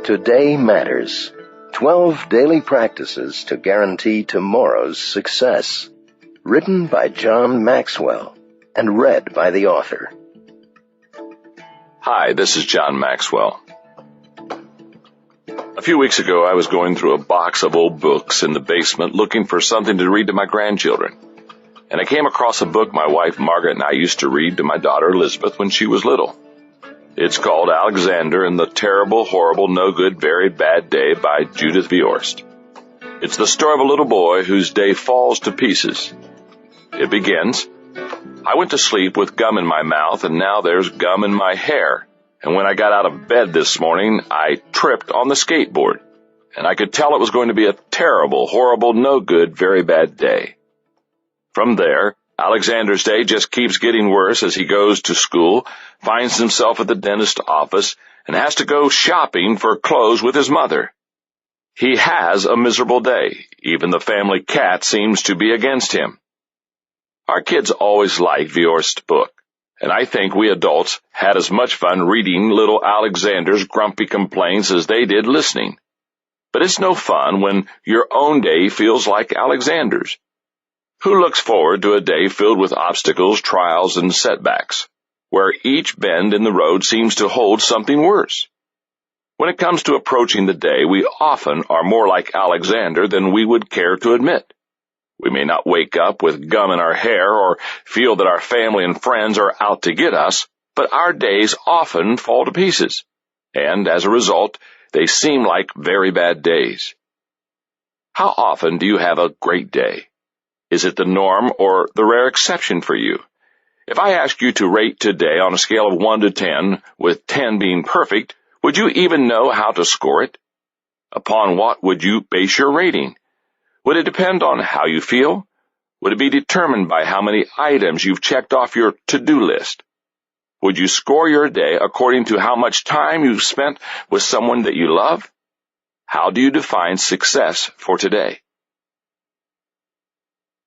Today Matters. 12 Daily Practices to Guarantee Tomorrow's Success. Written by John Maxwell and read by the author. Hi, this is John Maxwell. A few weeks ago, I was going through a box of old books in the basement looking for something to read to my grandchildren. And I came across a book my wife Margaret and I used to read to my daughter Elizabeth when she was little. It's called Alexander and the Terrible, Horrible, No Good, Very Bad Day by Judith Viorst. It's the story of a little boy whose day falls to pieces. It begins, I went to sleep with gum in my mouth, and now there's gum in my hair. And when I got out of bed this morning, I tripped on the skateboard. And I could tell it was going to be a terrible, horrible, no good, very bad day. From there, Alexander's day just keeps getting worse as he goes to school, finds himself at the dentist's office, and has to go shopping for clothes with his mother. He has a miserable day. Even the family cat seems to be against him. Our kids always liked Viorst's book, and I think we adults had as much fun reading little Alexander's grumpy complaints as they did listening. But it's no fun when your own day feels like Alexander's. Who looks forward to a day filled with obstacles, trials, and setbacks, where each bend in the road seems to hold something worse? When it comes to approaching the day, we often are more like Alexander than we would care to admit. We may not wake up with gum in our hair or feel that our family and friends are out to get us, but our days often fall to pieces, and as a result, they seem like very bad days. How often do you have a great day? Is it the norm or the rare exception for you? If I ask you to rate today on a scale of 1 to 10, with 10 being perfect, would you even know how to score it? Upon what would you base your rating? Would it depend on how you feel? Would it be determined by how many items you've checked off your to-do list? Would you score your day according to how much time you've spent with someone that you love? How do you define success for today?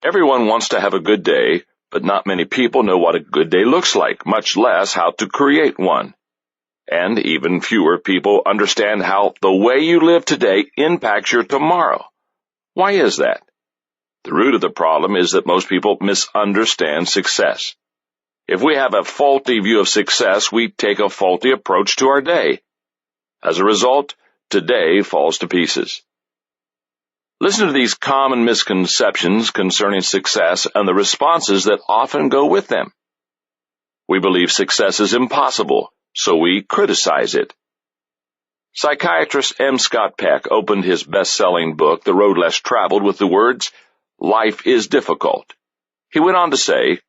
Everyone wants to have a good day, but not many people know what a good day looks like, much less how to create one. And even fewer people understand how the way you live today impacts your tomorrow. Why is that? The root of the problem is that most people misunderstand success. If we have a faulty view of success, we take a faulty approach to our day. As a result, today falls to pieces. Listen to these common misconceptions concerning success and the responses that often go with them. We believe success is impossible, so we criticize it. Psychiatrist M. Scott Peck opened his best-selling book, The Road Less Traveled, with the words, "Life is difficult." He went on to say,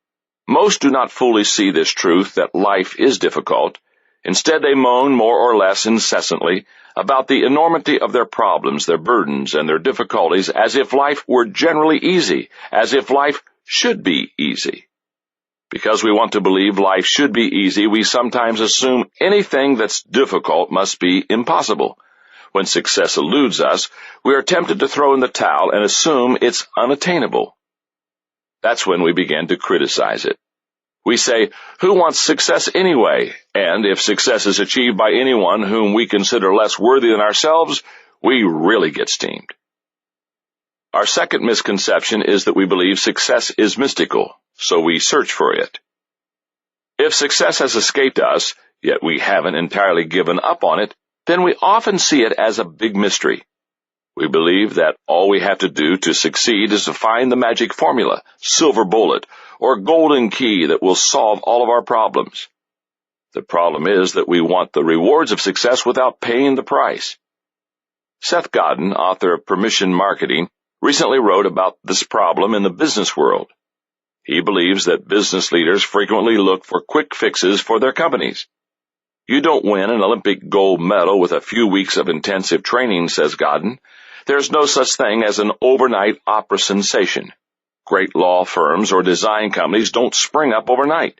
"Most do not fully see this truth that life is difficult. Instead, they moan more or less incessantly about the enormity of their problems, their burdens, and their difficulties, as if life were generally easy, as if life should be easy. Because we want to believe life should be easy, we sometimes assume anything that's difficult must be impossible. When success eludes us, we are tempted to throw in the towel and assume it's unattainable. That's when we begin to criticize it. We say, who wants success anyway? And if success is achieved by anyone whom we consider less worthy than ourselves, we really get steamed. Our second misconception is that we believe success is mystical, so we search for it. If success has escaped us, yet we haven't entirely given up on it, then we often see it as a big mystery. We believe that all we have to do to succeed is to find the magic formula, silver bullet, or golden key that will solve all of our problems. The problem is that we want the rewards of success without paying the price. Seth Godin, author of Permission Marketing, recently wrote about this problem in the business world. He believes that business leaders frequently look for quick fixes for their companies. You don't win an Olympic gold medal with a few weeks of intensive training, says Godin. There's no such thing as an overnight opera sensation. Great law firms or design companies don't spring up overnight.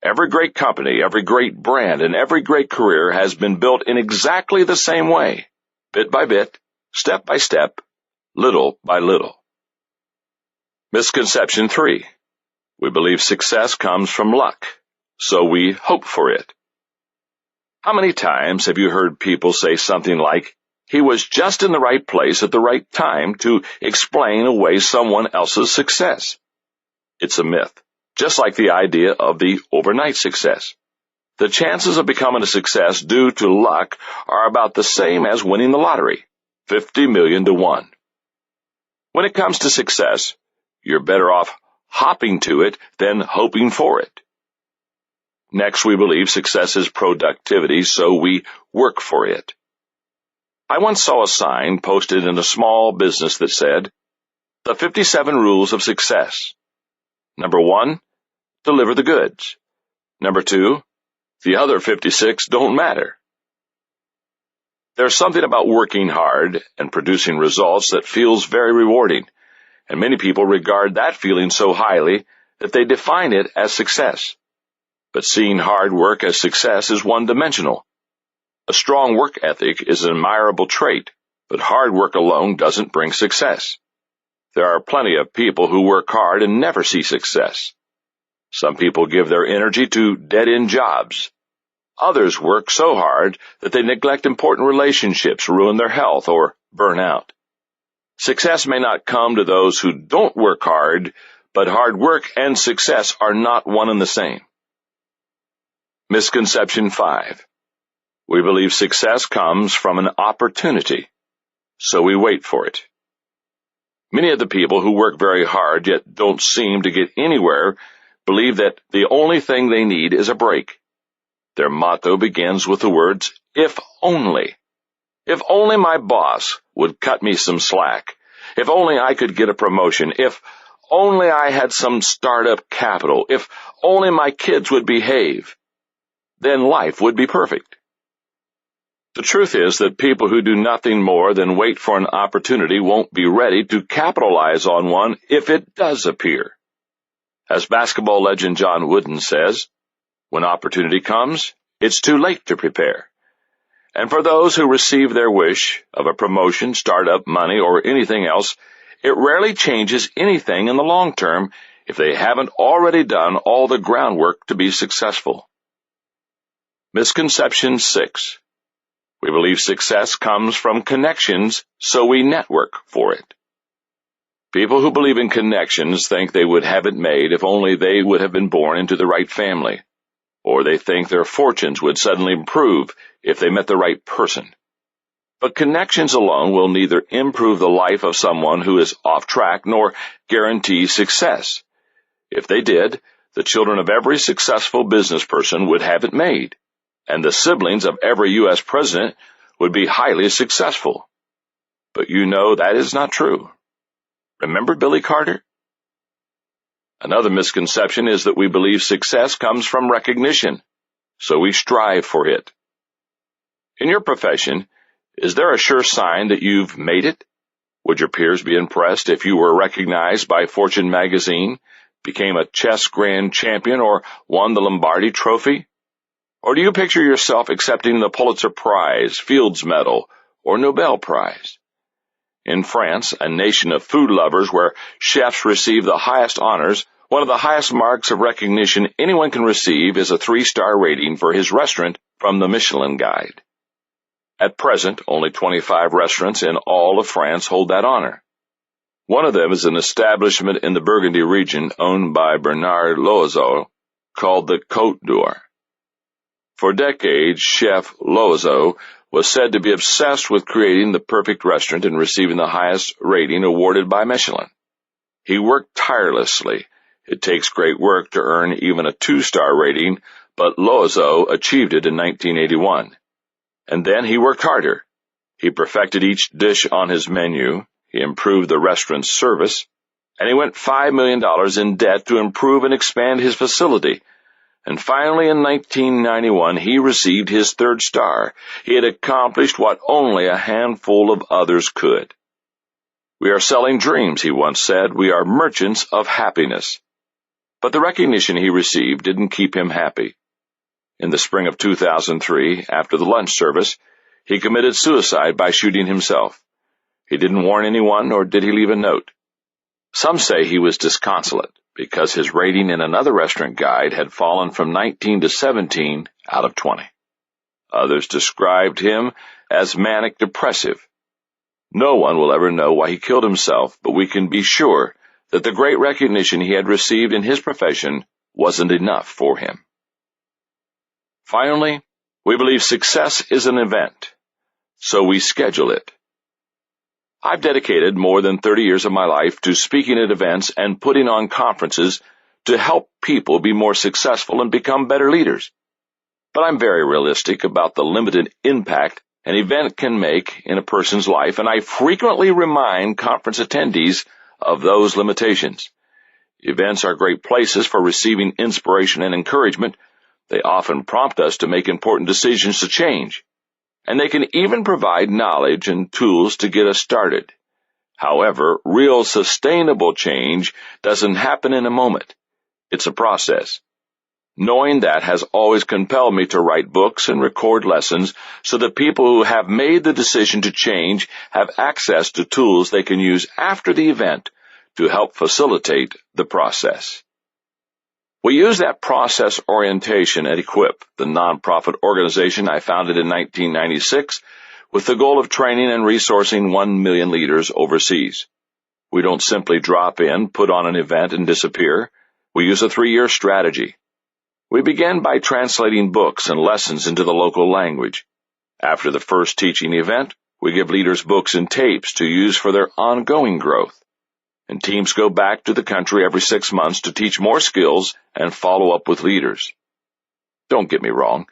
Every great company, every great brand, and every great career has been built in exactly the same way, bit by bit, step by step, little by little. Misconception 3. We believe success comes from luck, so we hope for it. How many times have you heard people say something like, "He was just in the right place at the right time," to explain away someone else's success? It's a myth, just like the idea of the overnight success. The chances of becoming a success due to luck are about the same as winning the lottery, 50 million to 1. When it comes to success, you're better off hopping to it than hoping for it. Next, we believe success is productivity, so we work for it. I once saw a sign posted in a small business that said, "The 57 Rules of Success. Number 1, deliver the goods. Number 2, the other 56 don't matter." There's something about working hard and producing results that feels very rewarding, and many people regard that feeling so highly that they define it as success. But seeing hard work as success is one-dimensional. A strong work ethic is an admirable trait, but hard work alone doesn't bring success. There are plenty of people who work hard and never see success. Some people give their energy to dead-end jobs. Others work so hard that they neglect important relationships, ruin their health, or burn out. Success may not come to those who don't work hard, but hard work and success are not one and the same. Misconception 5. We believe success comes from an opportunity, so we wait for it. Many of the people who work very hard yet don't seem to get anywhere believe that the only thing they need is a break. Their motto begins with the words, "if only." If only my boss would cut me some slack. If only I could get a promotion. If only I had some startup capital. If only my kids would behave. Then life would be perfect. The truth is that people who do nothing more than wait for an opportunity won't be ready to capitalize on one if it does appear. As basketball legend John Wooden says, when opportunity comes, it's too late to prepare. And for those who receive their wish of a promotion, startup, money, or anything else, it rarely changes anything in the long term if they haven't already done all the groundwork to be successful. Misconception 6. We believe success comes from connections, so we network for it. People who believe in connections think they would have it made if only they would have been born into the right family, or they think their fortunes would suddenly improve if they met the right person. But connections alone will neither improve the life of someone who is off track nor guarantee success. If they did, the children of every successful business person would have it made, and the siblings of every U.S. president would be highly successful. But you know that is not true. Remember Billy Carter? Another misconception is that we believe success comes from recognition, so we strive for it. In your profession, is there a sure sign that you've made it? Would your peers be impressed if you were recognized by Fortune magazine, became a chess grand champion, or won the Lombardi Trophy? Or do you picture yourself accepting the Pulitzer Prize, Fields Medal, or Nobel Prize? In France, a nation of food lovers where chefs receive the highest honors, one of the highest marks of recognition anyone can receive is a 3-star rating for his restaurant from the Michelin Guide. At present, only 25 restaurants in all of France hold that honor. One of them is an establishment in the Burgundy region owned by Bernard Loiseau called the Côte d'Or. For decades, Chef Loiseau was said to be obsessed with creating the perfect restaurant and receiving the highest rating awarded by Michelin. He worked tirelessly. It takes great work to earn even a 2-star rating, but Loiseau achieved it in 1981. And then he worked harder. He perfected each dish on his menu, he improved the restaurant's service, and he went $5 million in debt to improve and expand his facility. And finally, in 1991, he received his 3rd star. He had accomplished what only a handful of others could. "We are selling dreams," he once said. "We are merchants of happiness." But the recognition he received didn't keep him happy. In the spring of 2003, after the lunch service, he committed suicide by shooting himself. He didn't warn anyone, nor did he leave a note. Some say he was disconsolate because his rating in another restaurant guide had fallen from 19 to 17 out of 20. Others described him as manic-depressive. No one will ever know why he killed himself, but we can be sure that the great recognition he had received in his profession wasn't enough for him. Finally, we believe success is an event, so we schedule it. I've dedicated more than 30 years of my life to speaking at events and putting on conferences to help people be more successful and become better leaders. But I'm very realistic about the limited impact an event can make in a person's life, and I frequently remind conference attendees of those limitations. Events are great places for receiving inspiration and encouragement. They often prompt us to make important decisions to change, and they can even provide knowledge and tools to get us started. However, real sustainable change doesn't happen in a moment. It's a process. Knowing that has always compelled me to write books and record lessons so that people who have made the decision to change have access to tools they can use after the event to help facilitate the process. We use that process orientation at Equip, the nonprofit organization I founded in 1996, with the goal of training and resourcing 1 million leaders overseas. We don't simply drop in, put on an event, and disappear. We use a 3-year strategy. We begin by translating books and lessons into the local language. After the first teaching event, we give leaders books and tapes to use for their ongoing growth. And teams go back to the country every 6 months to teach more skills and follow up with leaders. Don't get me wrong,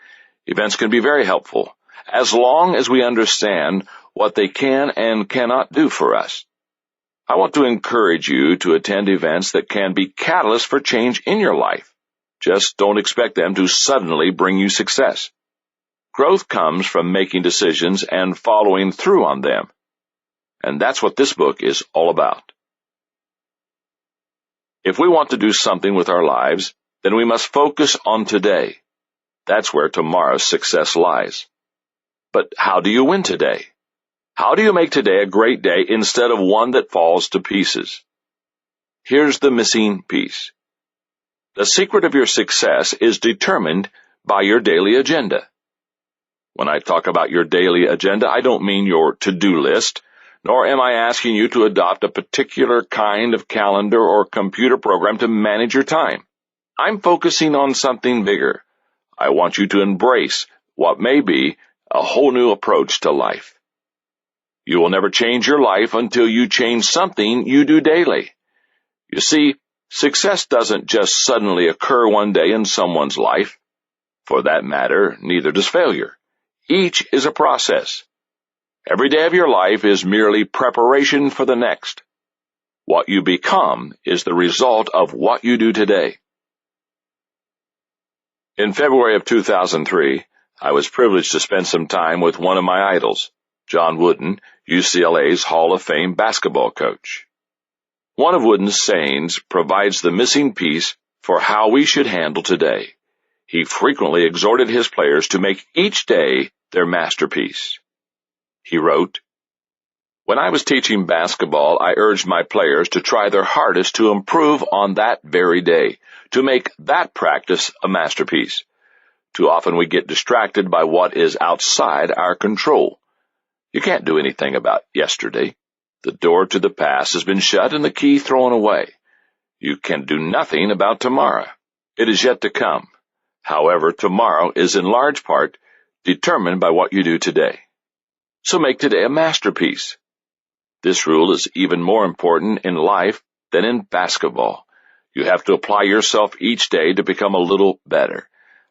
events can be very helpful, as long as we understand what they can and cannot do for us. I want to encourage you to attend events that can be catalysts for change in your life. Just don't expect them to suddenly bring you success. Growth comes from making decisions and following through on them. And that's what this book is all about. If we want to do something with our lives, then we must focus on today. That's where tomorrow's success lies. But how do you win today? How do you make today a great day instead of one that falls to pieces? Here's the missing piece. The secret of your success is determined by your daily agenda. When I talk about your daily agenda, I don't mean your to-do list, nor am I asking you to adopt a particular kind of calendar or computer program to manage your time. I'm focusing on something bigger. I want you to embrace what may be a whole new approach to life. You will never change your life until you change something you do daily. You see, success doesn't just suddenly occur one day in someone's life. For that matter, neither does failure. Each is a process. Every day of your life is merely preparation for the next. What you become is the result of what you do today. In February of 2003, I was privileged to spend some time with one of my idols, John Wooden, UCLA's Hall of Fame basketball coach. One of Wooden's sayings provides the missing piece for how we should handle today. He frequently exhorted his players to make each day their masterpiece. He wrote, "When I was teaching basketball, I urged my players to try their hardest to improve on that very day, to make that practice a masterpiece. Too often we get distracted by what is outside our control. You can't do anything about yesterday. The door to the past has been shut and the key thrown away. You can do nothing about tomorrow. It is yet to come. However, tomorrow is in large part determined by what you do today. So make today a masterpiece." This rule is even more important in life than in basketball. You have to apply yourself each day to become a little better.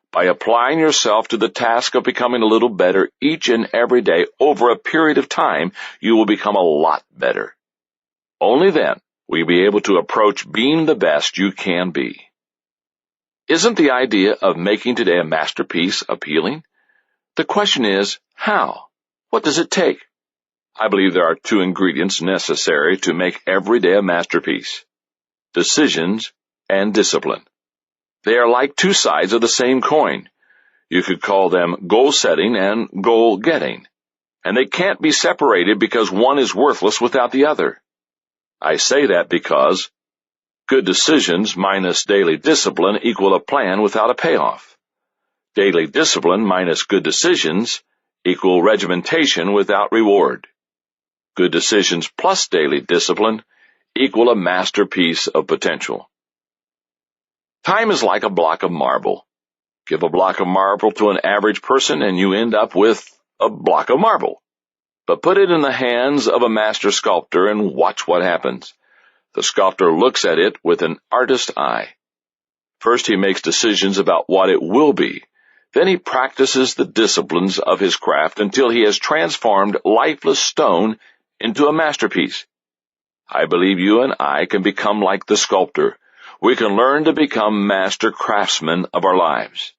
By applying yourself to the task of becoming a little better each and every day over a period of time, you will become a lot better. Only then will you be able to approach being the best you can be. Isn't the idea of making today a masterpiece appealing? The question is, how? What does it take? I believe there are 2 ingredients necessary to make every day a masterpiece: decisions and discipline. They are like 2 sides of the same coin. You could call them goal-setting and goal-getting, and they can't be separated because one is worthless without the other. I say that because good decisions minus daily discipline equal a plan without a payoff. Daily discipline minus good decisions equal regimentation without reward. Good decisions plus daily discipline equal a masterpiece of potential. Time is like a block of marble. Give a block of marble to an average person and you end up with a block of marble. But put it in the hands of a master sculptor and watch what happens. The sculptor looks at it with an artist's eye. First, he makes decisions about what it will be. Then he practices the disciplines of his craft until he has transformed lifeless stone into a masterpiece. I believe you and I can become like the sculptor. We can learn to become master craftsmen of our lives.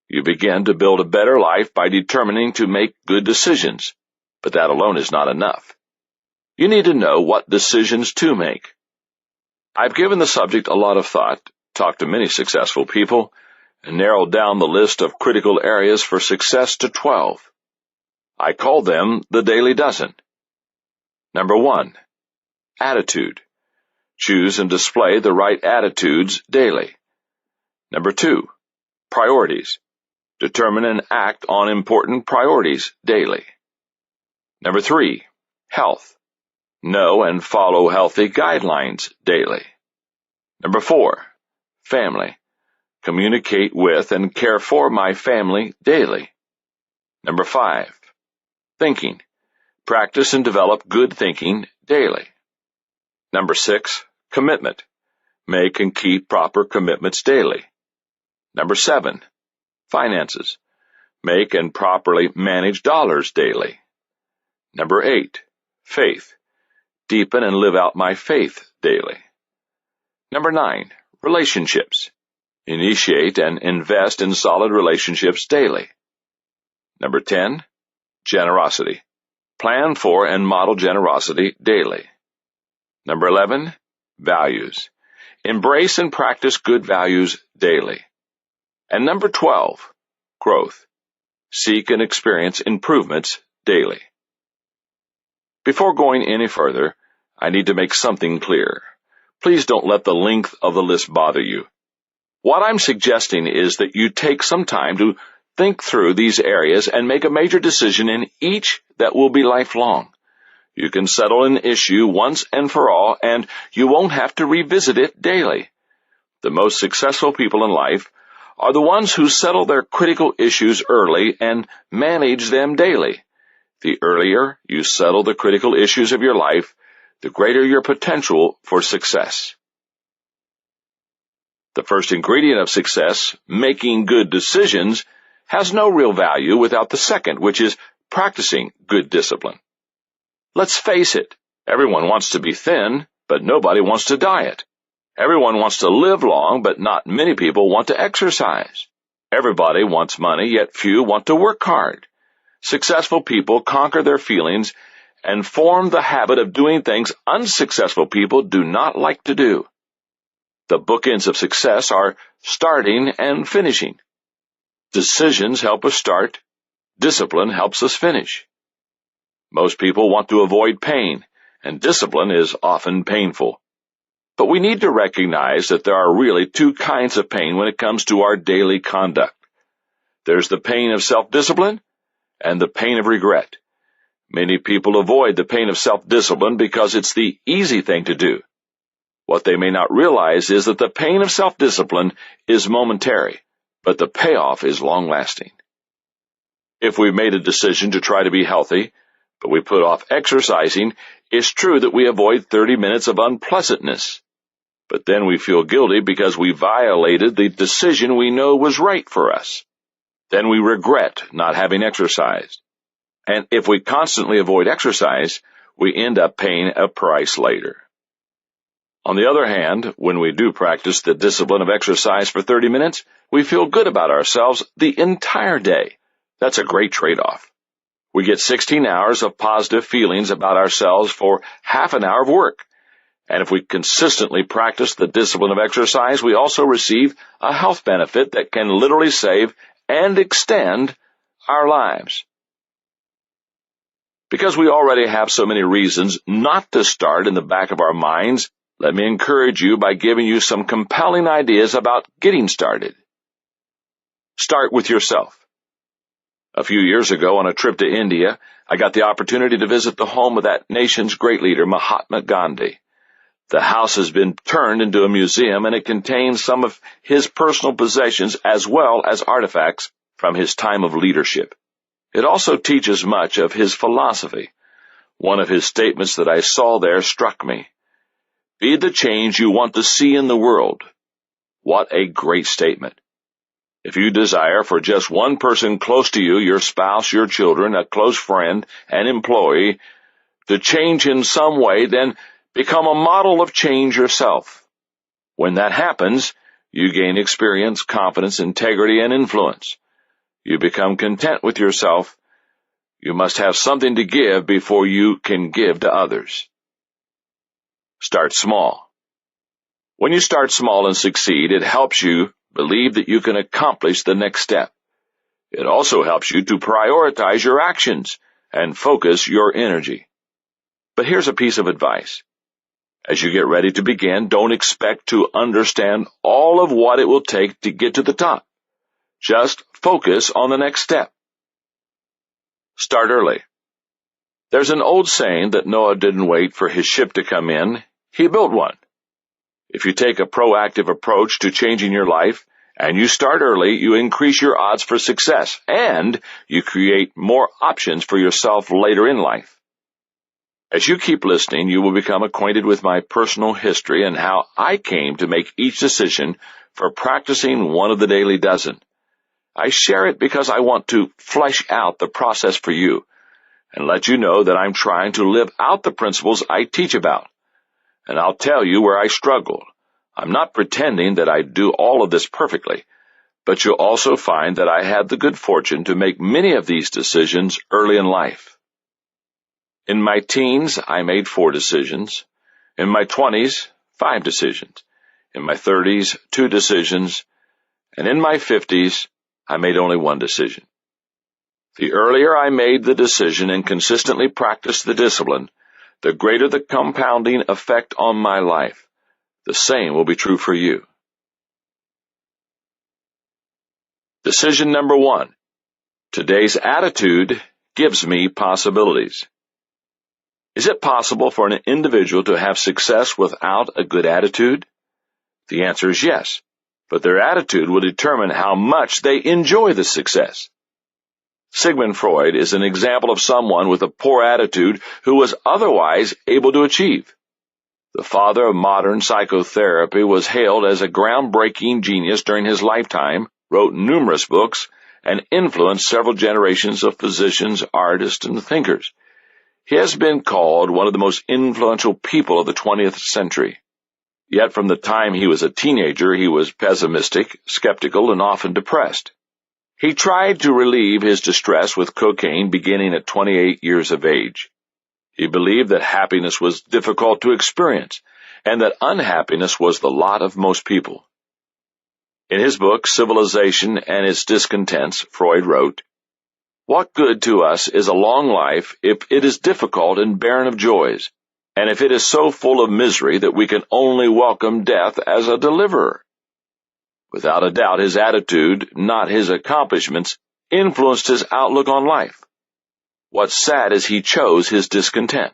You begin to build a better life by determining to make good decisions, but that alone is not enough. You need to know what decisions to make. I've given the subject a lot of thought, talked to many successful people, and narrowed down the list of critical areas for success to 12. I call them the Daily Dozen. Number 1, attitude. Choose and display the right attitudes daily. Number 2, priorities. Determine and act on important priorities daily. Number 3, health. Know and follow healthy guidelines daily. Number 4, family. Communicate with and care for my family daily. Number 5, thinking. Practice and develop good thinking daily. Number 6, commitment. Make and keep proper commitments daily. Number 7, finances. Make and properly manage dollars daily. Number 8, faith. Deepen and live out my faith daily. Number 9, relationships. Initiate and invest in solid relationships daily. Number 10, generosity. Plan for and model generosity daily. Number 11, values. Embrace and practice good values daily. And number 12, growth. Seek and experience improvements daily. Before going any further, I need to make something clear. Please don't let the length of the list bother you. What I'm suggesting is that you take some time to think through these areas and make a major decision in each that will be lifelong. You can settle an issue once and for all, and you won't have to revisit it daily. The most successful people in life are the ones who settle their critical issues early and manage them daily. The earlier you settle the critical issues of your life, the greater your potential for success. The first ingredient of success, making good decisions, has no real value without the second, which is practicing good discipline. Let's face it, everyone wants to be thin, but nobody wants to diet. Everyone wants to live long, but not many people want to exercise. Everybody wants money, yet few want to work hard. Successful people conquer their feelings and form the habit of doing things unsuccessful people do not like to do. The bookends of success are starting and finishing. Decisions help us start. Discipline helps us finish. Most people want to avoid pain, and discipline is often painful. But we need to recognize that there are really two kinds of pain when it comes to our daily conduct. There's the pain of self-discipline and the pain of regret. Many people avoid the pain of self-discipline because it's the easy thing to do. What they may not realize is that the pain of self-discipline is momentary, but the payoff is long-lasting. If we've made a decision to try to be healthy, but we put off exercising, it's true that we avoid 30 minutes of unpleasantness. But then we feel guilty because we violated the decision we know was right for us. Then we regret not having exercised. And if we constantly avoid exercise, we end up paying a price later. On the other hand, when we do practice the discipline of exercise for 30 minutes, we feel good about ourselves the entire day. That's a great trade-off. We get 16 hours of positive feelings about ourselves for half an hour of work. And if we consistently practice the discipline of exercise, we also receive a health benefit that can literally save and extend our lives. Because we already have so many reasons not to start in the back of our minds, let me encourage you by giving you some compelling ideas about getting started. Start with yourself. A few years ago, on a trip to India, I got the opportunity to visit the home of that nation's great leader, Mahatma Gandhi. The house has been turned into a museum, and it contains some of his personal possessions as well as artifacts from his time of leadership. It also teaches much of his philosophy. One of his statements that I saw there struck me. Be the change you want to see in the world. What a great statement. If you desire for just one person close to you, your spouse, your children, a close friend, an employee, to change in some way, then become a model of change yourself. When that happens, you gain experience, confidence, integrity, and influence. You become content with yourself. You must have something to give before you can give to others. Start small. When you start small and succeed, it helps you believe that you can accomplish the next step. It also helps you to prioritize your actions and focus your energy. But here's a piece of advice. As you get ready to begin, don't expect to understand all of what it will take to get to the top. Just focus on the next step. Start early. There's an old saying that Noah didn't wait for his ship to come in, he built one. If you take a proactive approach to changing your life, and you start early, you increase your odds for success, and you create more options for yourself later in life. As you keep listening, you will become acquainted with my personal history and how I came to make each decision for practicing one of the daily dozen. I share it because I want to flesh out the process for you and let you know that I'm trying to live out the principles I teach about. And I'll tell you where I struggled. I'm not pretending that I do all of this perfectly, but you'll also find that I had the good fortune to make many of these decisions early in life. In my teens, I made 4 decisions. In my 20s, 5 decisions. In my 30s, 2 decisions. And in my 50s, I made only 1 decision. The earlier I made the decision and consistently practiced the discipline, the greater the compounding effect on my life. The same will be true for you. Decision number 1. Today's attitude gives me possibilities. Is it possible for an individual to have success without a good attitude? The answer is yes, but their attitude will determine how much they enjoy the success. Sigmund Freud is an example of someone with a poor attitude who was otherwise able to achieve. The father of modern psychotherapy was hailed as a groundbreaking genius during his lifetime, wrote numerous books, and influenced several generations of physicians, artists, and thinkers. He has been called one of the most influential people of the 20th century. Yet from the time he was a teenager, he was pessimistic, skeptical, and often depressed. He tried to relieve his distress with cocaine beginning at 28 years of age. He believed that happiness was difficult to experience, and that unhappiness was the lot of most people. In his book, Civilization and Its Discontents, Freud wrote, "What good to us is a long life if it is difficult and barren of joys, and if it is so full of misery that we can only welcome death as a deliverer?" Without a doubt, his attitude, not his accomplishments, influenced his outlook on life. What's sad is he chose his discontent.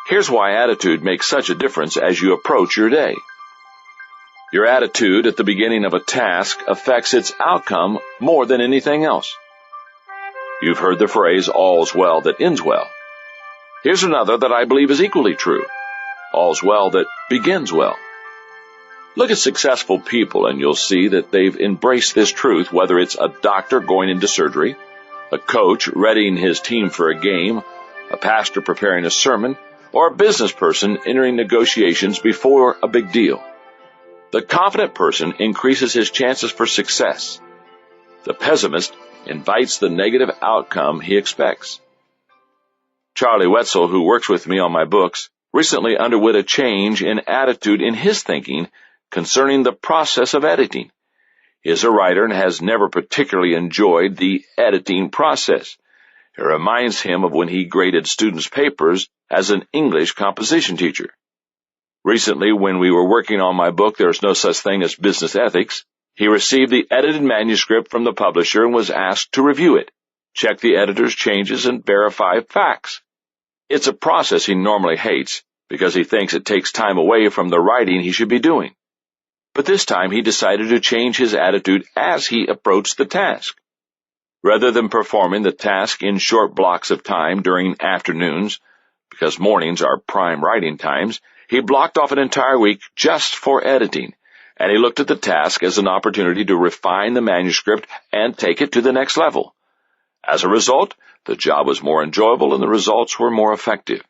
Here's why attitude makes such a difference as you approach your day. Your attitude at the beginning of a task affects its outcome more than anything else. You've heard the phrase, all's well that ends well. Here's another that I believe is equally true. All's well that begins well. Look at successful people and you'll see that they've embraced this truth, whether it's a doctor going into surgery, a coach readying his team for a game, a pastor preparing a sermon, or a business person entering negotiations before a big deal. The confident person increases his chances for success. The pessimist invites the negative outcome he expects. Charlie Wetzel, who works with me on my books, recently underwent a change in attitude in his thinking concerning the process of editing. He is a writer and has never particularly enjoyed the editing process. It reminds him of when he graded students' papers as an English composition teacher. Recently, when we were working on my book, There's No Such Thing as Business Ethics, He received the edited manuscript from the publisher and was asked to review it, check the editor's changes, and verify facts. It's a process he normally hates because he thinks it takes time away from the writing he should be doing. But this time he decided to change his attitude as he approached the task. Rather than performing the task in short blocks of time during afternoons, because mornings are prime writing times, he blocked off an entire week just for editing, and he looked at the task as an opportunity to refine the manuscript and take it to the next level. As a result, the job was more enjoyable and the results were more effective.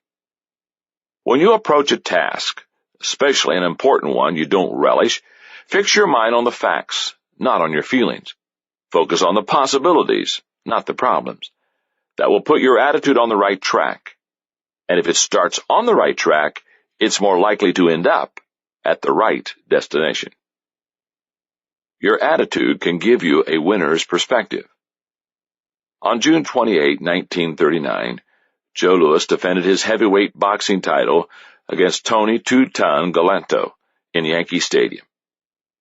When you approach a task, especially an important one you don't relish, fix your mind on the facts, not on your feelings. Focus on the possibilities, not the problems. That will put your attitude on the right track. And if it starts on the right track, it's more likely to end up at the right destination. Your attitude can give you a winner's perspective. On June 28, 1939, Joe Louis defended his heavyweight boxing title against Tony Two-Ton Galento in Yankee Stadium.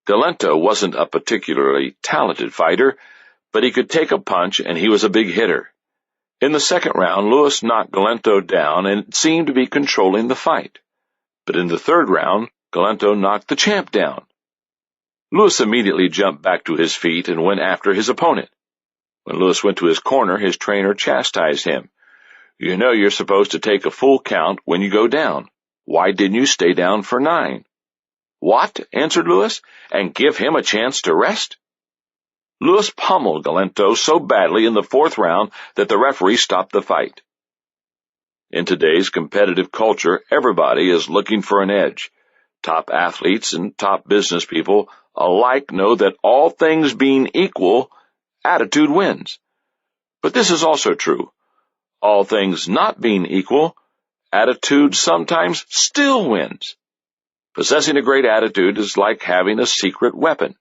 Galento wasn't a particularly talented fighter, but he could take a punch and he was a big hitter. In the second round, Louis knocked Galento down and seemed to be controlling the fight. But in the third round, Galento knocked the champ down. Louis immediately jumped back to his feet and went after his opponent. When Louis went to his corner, his trainer chastised him. "You know you're supposed to take a full count when you go down. Why didn't you stay down for 9? "What?" answered Louis, "and give him a chance to rest?" Louis pummeled Galento so badly in the fourth round that the referee stopped the fight. In today's competitive culture, everybody is looking for an edge. Top athletes and top business people alike know that all things being equal, attitude wins. But this is also true. All things not being equal, attitude sometimes still wins. Possessing a great attitude is like having a secret weapon.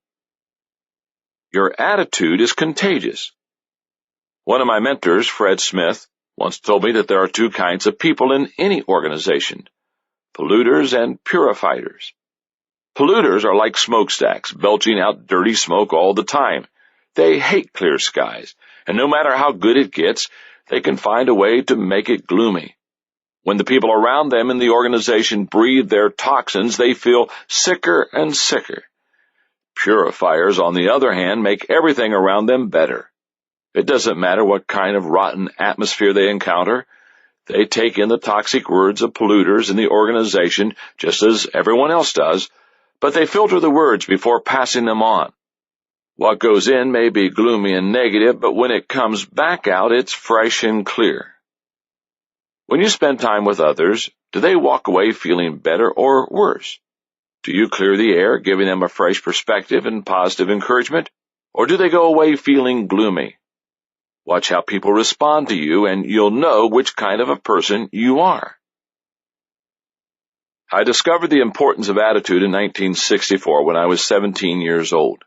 Your attitude is contagious. One of my mentors, Fred Smith, once told me that there are 2 kinds of people in any organization: polluters and purifiers. Polluters are like smokestacks, belching out dirty smoke all the time. They hate clear skies, and no matter how good it gets, they can find a way to make it gloomy. When the people around them in the organization breathe their toxins, they feel sicker and sicker. Purifiers, on the other hand, make everything around them better. It doesn't matter what kind of rotten atmosphere they encounter. They take in the toxic words of polluters in the organization just as everyone else does, but they filter the words before passing them on. What goes in may be gloomy and negative, but when it comes back out, it's fresh and clear. When you spend time with others, do they walk away feeling better or worse? Do you clear the air, giving them a fresh perspective and positive encouragement, or do they go away feeling gloomy? Watch how people respond to you, and you'll know which kind of a person you are. I discovered the importance of attitude in 1964 when I was 17 years old.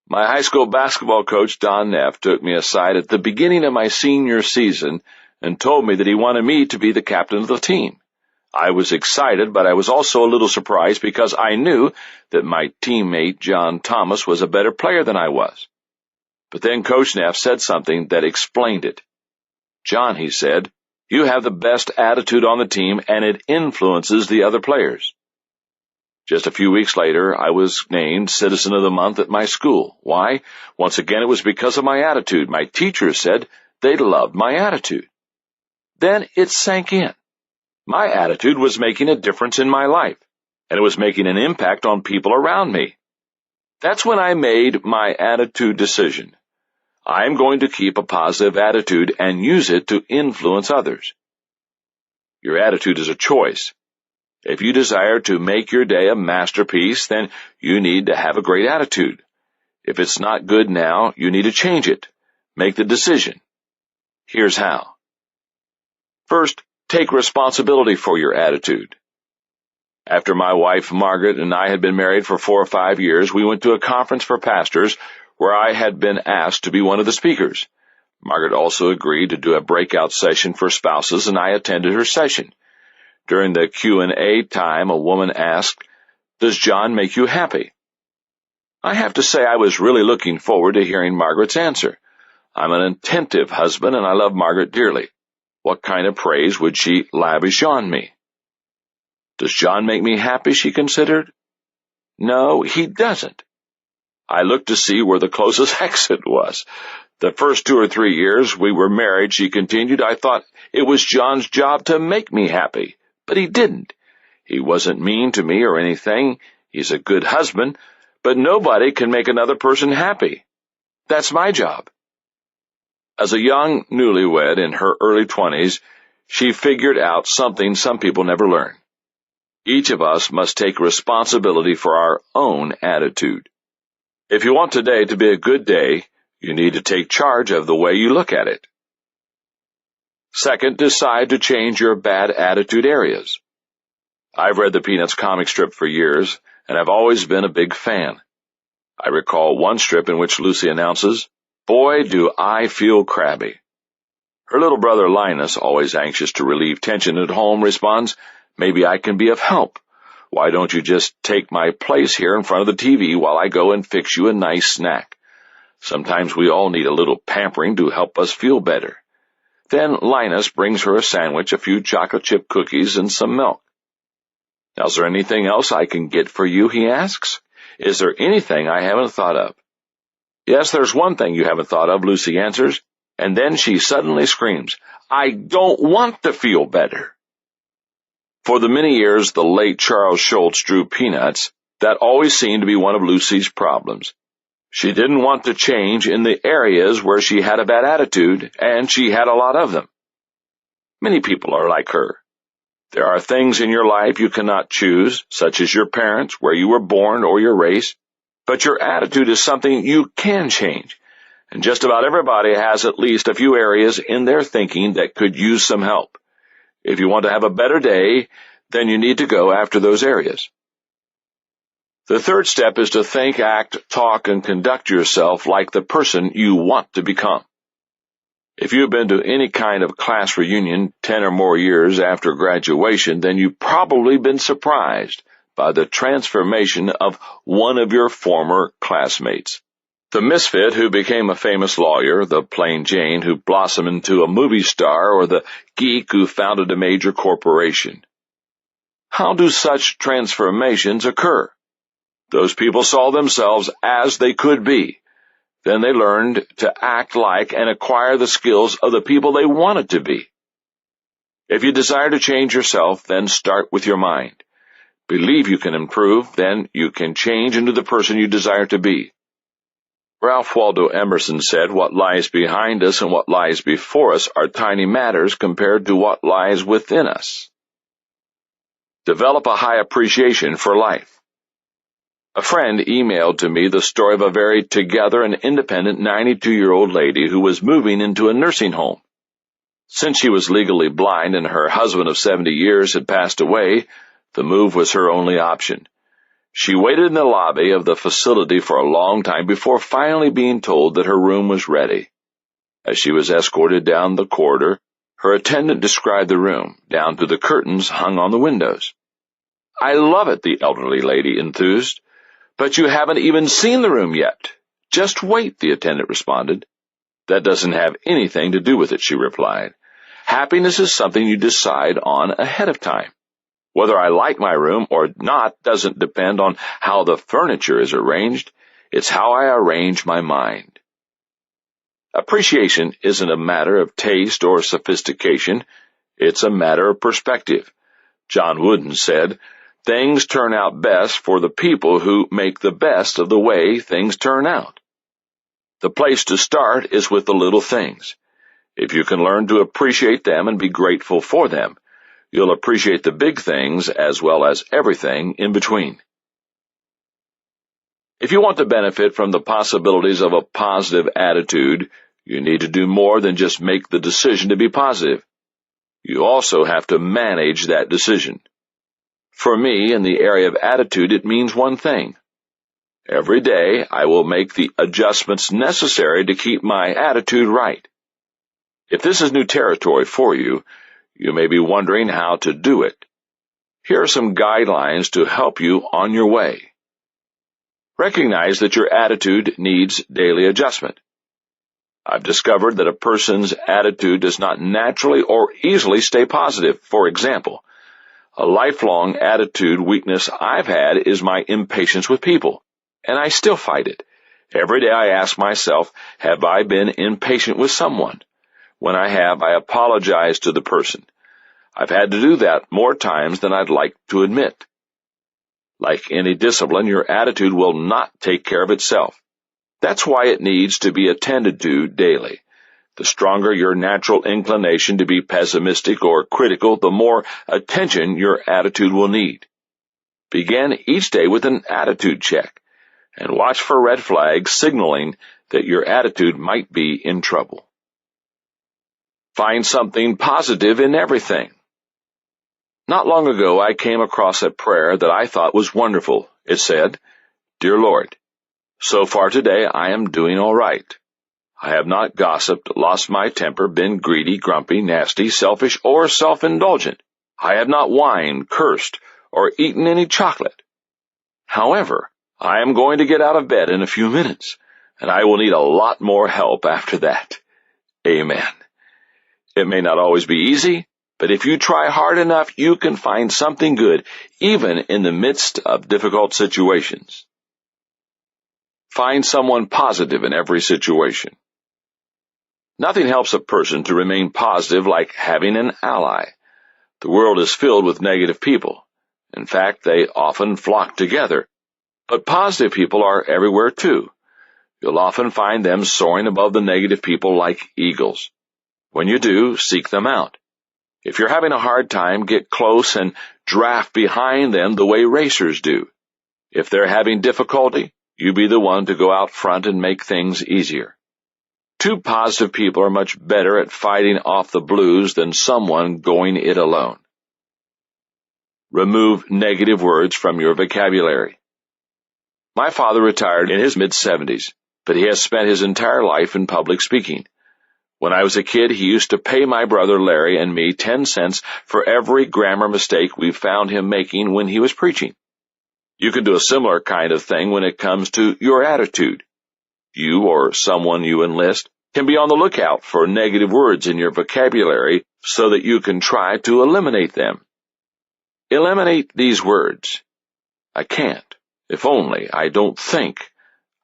My high school basketball coach, Don Neff, took me aside at the beginning of my senior season and told me that he wanted me to be the captain of the team. I was excited, but I was also a little surprised because I knew that my teammate, John Thomas, was a better player than I was. But then Coach Neff said something that explained it. "John," he said, "you have the best attitude on the team, and it influences the other players." Just a few weeks later, I was named Citizen of the Month at my school. Why? Once again, it was because of my attitude. My teachers said they loved my attitude. Then it sank in. My attitude was making a difference in my life, and it was making an impact on people around me. That's when I made my attitude decision. I am going to keep a positive attitude and use it to influence others. Your attitude is a choice. If you desire to make your day a masterpiece, then you need to have a great attitude. If it's not good now, you need to change it. Make the decision. Here's how. First, take responsibility for your attitude. After my wife, Margaret, and I had been married for 4 or 5 years, we went to a conference for pastors where I had been asked to be one of the speakers. Margaret also agreed to do a breakout session for spouses, and I attended her session. During the Q&A time, a woman asked, "Does John make you happy?" I have to say I was really looking forward to hearing Margaret's answer. I'm an attentive husband, and I love Margaret dearly. What kind of praise would she lavish on me? Does John make me happy, she considered. No, he doesn't. I looked to see where the closest exit was. The first 2 or 3 years we were married, she continued, I thought it was John's job to make me happy, but he didn't. He wasn't mean to me or anything. He's a good husband, but nobody can make another person happy. That's my job. As a young newlywed in her early 20s, she figured out something some people never learn. Each of us must take responsibility for our own attitude. If you want today to be a good day, you need to take charge of the way you look at it. Second, decide to change your bad attitude areas. I've read the Peanuts comic strip for years, and I've always been a big fan. I recall one strip in which Lucy announces, "Boy, do I feel crabby." Her little brother Linus, always anxious to relieve tension at home, responds, "Maybe I can be of help. Why don't you just take my place here in front of the TV while I go and fix you a nice snack? Sometimes we all need a little pampering to help us feel better." Then Linus brings her a sandwich, a few chocolate chip cookies, and some milk. "Now, is there anything else I can get for you?" he asks. "Is there anything I haven't thought of?" "Yes, there's one thing you haven't thought of," Lucy answers, and then she suddenly screams, "I don't want to feel better." For the many years the late Charles Schulz drew Peanuts, that always seemed to be one of Lucy's problems. She didn't want to change in the areas where she had a bad attitude, and she had a lot of them. Many people are like her. There are things in your life you cannot choose, such as your parents, where you were born, or your race, but your attitude is something you can change, and just about everybody has at least a few areas in their thinking that could use some help. If you want to have a better day, then you need to go after those areas. The third step is to think, act, talk, and conduct yourself like the person you want to become. If you've been to any kind of class reunion 10 or more years after graduation, then you've probably been surprised by the transformation of one of your former classmates. The misfit who became a famous lawyer, the plain Jane who blossomed into a movie star, or the geek who founded a major corporation. How do such transformations occur? Those people saw themselves as they could be. Then they learned to act like and acquire the skills of the people they wanted to be. If you desire to change yourself, then start with your mind. Believe you can improve, then you can change into the person you desire to be. Ralph Waldo Emerson said, "What lies behind us and what lies before us are tiny matters compared to what lies within us." Develop a high appreciation for life. A friend emailed to me the story of a very together and independent 92-year-old lady who was moving into a nursing home. Since she was legally blind and her husband of 70 years had passed away, the move was her only option. She waited in the lobby of the facility for a long time before finally being told that her room was ready. As she was escorted down the corridor, her attendant described the room, down to the curtains hung on the windows. "I love it," the elderly lady enthused. "But you haven't even seen the room yet." "Just wait," the attendant responded. "That doesn't have anything to do with it," she replied. "Happiness is something you decide on ahead of time. Whether I like my room or not doesn't depend on how the furniture is arranged. It's how I arrange my mind." Appreciation isn't a matter of taste or sophistication. It's a matter of perspective. John Wooden said, "Things turn out best for the people who make the best of the way things turn out." The place to start is with the little things. If you can learn to appreciate them and be grateful for them, you'll appreciate the big things as well as everything in between. If you want to benefit from the possibilities of a positive attitude, you need to do more than just make the decision to be positive. You also have to manage that decision. For me, in the area of attitude, it means one thing. Every day, I will make the adjustments necessary to keep my attitude right. If this is new territory for you, you may be wondering how to do it. Here are some guidelines to help you on your way. Recognize that your attitude needs daily adjustment. I've discovered that a person's attitude does not naturally or easily stay positive. For example, a lifelong attitude weakness I've had is my impatience with people, and I still fight it. Every day I ask myself, have I been impatient with someone? When I have, I apologize to the person. I've had to do that more times than I'd like to admit. Like any discipline, your attitude will not take care of itself. That's why it needs to be attended to daily. The stronger your natural inclination to be pessimistic or critical, the more attention your attitude will need. Begin each day with an attitude check, and watch for red flags signaling that your attitude might be in trouble. Find something positive in everything. Not long ago, I came across a prayer that I thought was wonderful. It said, "Dear Lord, so far today I am doing all right. I have not gossiped, lost my temper, been greedy, grumpy, nasty, selfish, or self-indulgent. I have not whined, cursed, or eaten any chocolate. However, I am going to get out of bed in a few minutes, and I will need a lot more help after that. Amen." It may not always be easy, but if you try hard enough, you can find something good, even in the midst of difficult situations. Find someone positive in every situation. Nothing helps a person to remain positive like having an ally. The world is filled with negative people. In fact, they often flock together. But positive people are everywhere too. You'll often find them soaring above the negative people like eagles. When you do, seek them out. If you're having a hard time, get close and draft behind them the way racers do. If they're having difficulty, you be the one to go out front and make things easier. Two positive people are much better at fighting off the blues than someone going it alone. Remove negative words from your vocabulary. My father retired in his mid-70s, but he has spent his entire life in public speaking. When I was a kid, he used to pay my brother Larry and me 10 cents for every grammar mistake we found him making when he was preaching. You can do a similar kind of thing when it comes to your attitude. You or someone you enlist can be on the lookout for negative words in your vocabulary so that you can try to eliminate them. Eliminate these words. I can't. If only. I don't think.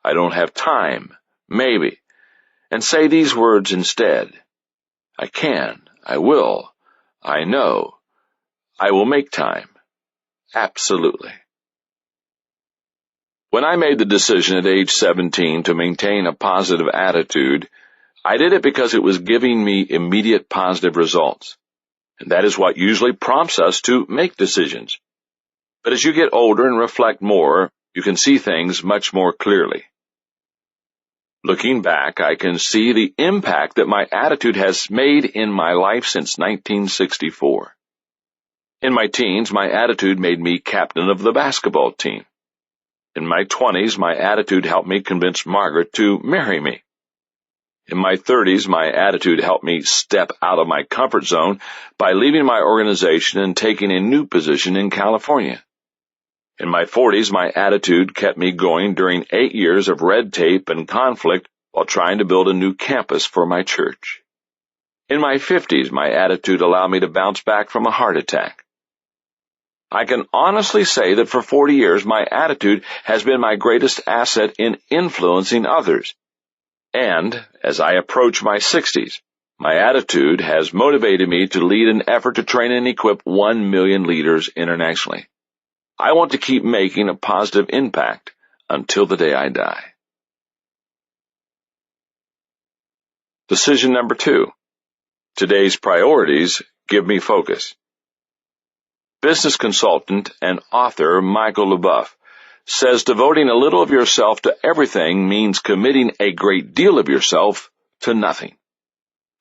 I don't have time. Maybe. And say these words instead. I can. I will. I know. I will make time. Absolutely. When I made the decision at age 17 to maintain a positive attitude, I did it because it was giving me immediate positive results. And that is what usually prompts us to make decisions. But as you get older and reflect more, you can see things much more clearly. Looking back, I can see the impact that my attitude has made in my life since 1964. In my teens, my attitude made me captain of the basketball team. In my 20s, my attitude helped me convince Margaret to marry me. In my 30s, my attitude helped me step out of my comfort zone by leaving my organization and taking a new position in California. In my 40s, my attitude kept me going during 8 years of red tape and conflict while trying to build a new campus for my church. In my 50s, my attitude allowed me to bounce back from a heart attack. I can honestly say that for 40 years, my attitude has been my greatest asset in influencing others. And as I approach my 60s, my attitude has motivated me to lead an effort to train and equip 1 million leaders internationally. I want to keep making a positive impact until the day I die. Decision number 2. Today's priorities give me focus. Business consultant and author Michael LeBoeuf says devoting a little of yourself to everything means committing a great deal of yourself to nothing.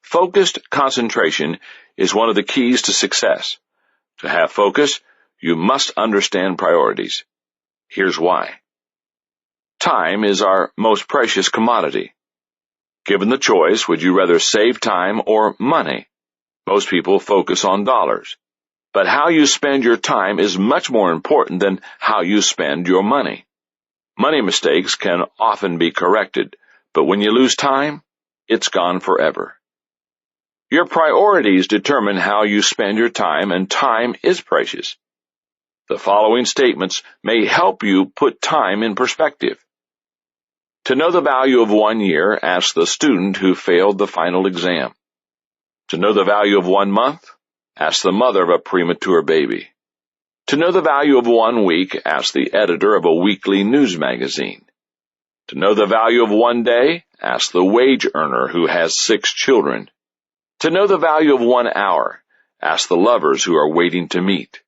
Focused concentration is one of the keys to success. To have focus, you must understand priorities. Here's why. Time is our most precious commodity. Given the choice, would you rather save time or money? Most people focus on dollars. But how you spend your time is much more important than how you spend your money. Money mistakes can often be corrected, but when you lose time, it's gone forever. Your priorities determine how you spend your time, and time is precious. The following statements may help you put time in perspective. To know the value of 1 year, ask the student who failed the final exam. To know the value of 1 month, ask the mother of a premature baby. To know the value of 1 week, ask the editor of a weekly news magazine. To know the value of 1 day, ask the wage earner who has 6 children. To know the value of 1 hour, ask the lovers who are waiting to meet.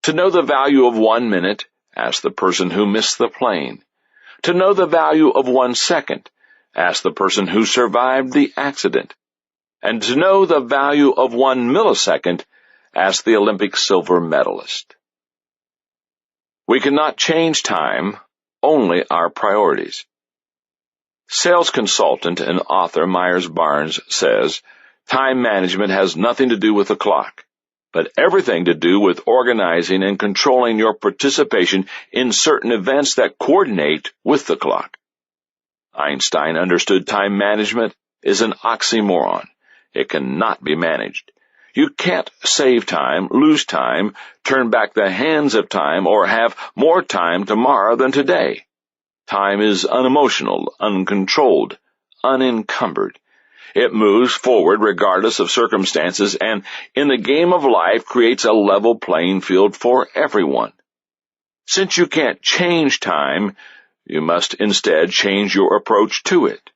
To know the value of 1 minute, ask the person who missed the plane. To know the value of 1 second, ask the person who survived the accident. And to know the value of 1 millisecond, ask the Olympic silver medalist. We cannot change time, only our priorities. Sales consultant and author Myers Barnes says, time management has nothing to do with the clock, but everything to do with organizing and controlling your participation in certain events that coordinate with the clock. Einstein understood time management is an oxymoron. It cannot be managed. You can't save time, lose time, turn back the hands of time, or have more time tomorrow than today. Time is unemotional, uncontrolled, unencumbered. It moves forward regardless of circumstances, and in the game of life creates a level playing field for everyone. Since you can't change time, you must instead change your approach to it.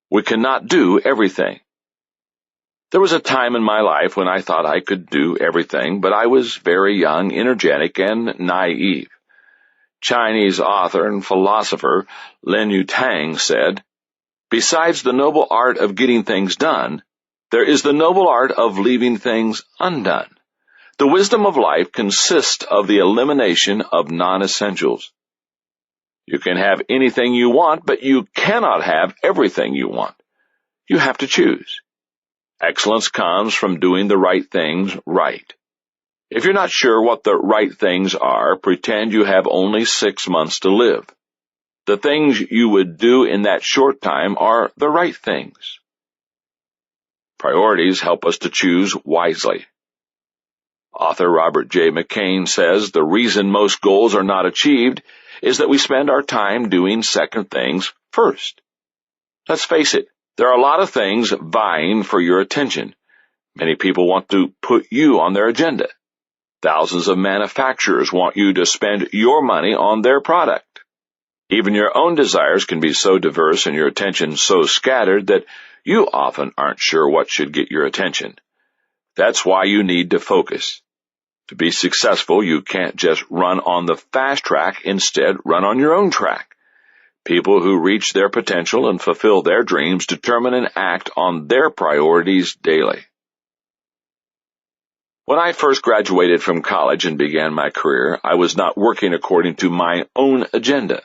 We cannot do everything. There was a time in my life when I thought I could do everything, but I was very young, energetic, and naive. Chinese author and philosopher Lin Yutang said, "Besides the noble art of getting things done, there is the noble art of leaving things undone. The wisdom of life consists of the elimination of non-essentials." You can have anything you want, but you cannot have everything you want. You have to choose. Excellence comes from doing the right things right. If you're not sure what the right things are, pretend you have only 6 months to live. The things you would do in that short time are the right things. Priorities help us to choose wisely. Author Robert J. McCain says the reason most goals are not achieved is that we spend our time doing second things first. Let's face it, there are a lot of things vying for your attention. Many people want to put you on their agenda. Thousands of manufacturers want you to spend your money on their product. Even your own desires can be so diverse and your attention so scattered that you often aren't sure what should get your attention. That's why you need to focus. To be successful, you can't just run on the fast track, instead run on your own track. People who reach their potential and fulfill their dreams determine and act on their priorities daily. When I first graduated from college and began my career, I was not working according to my own agenda.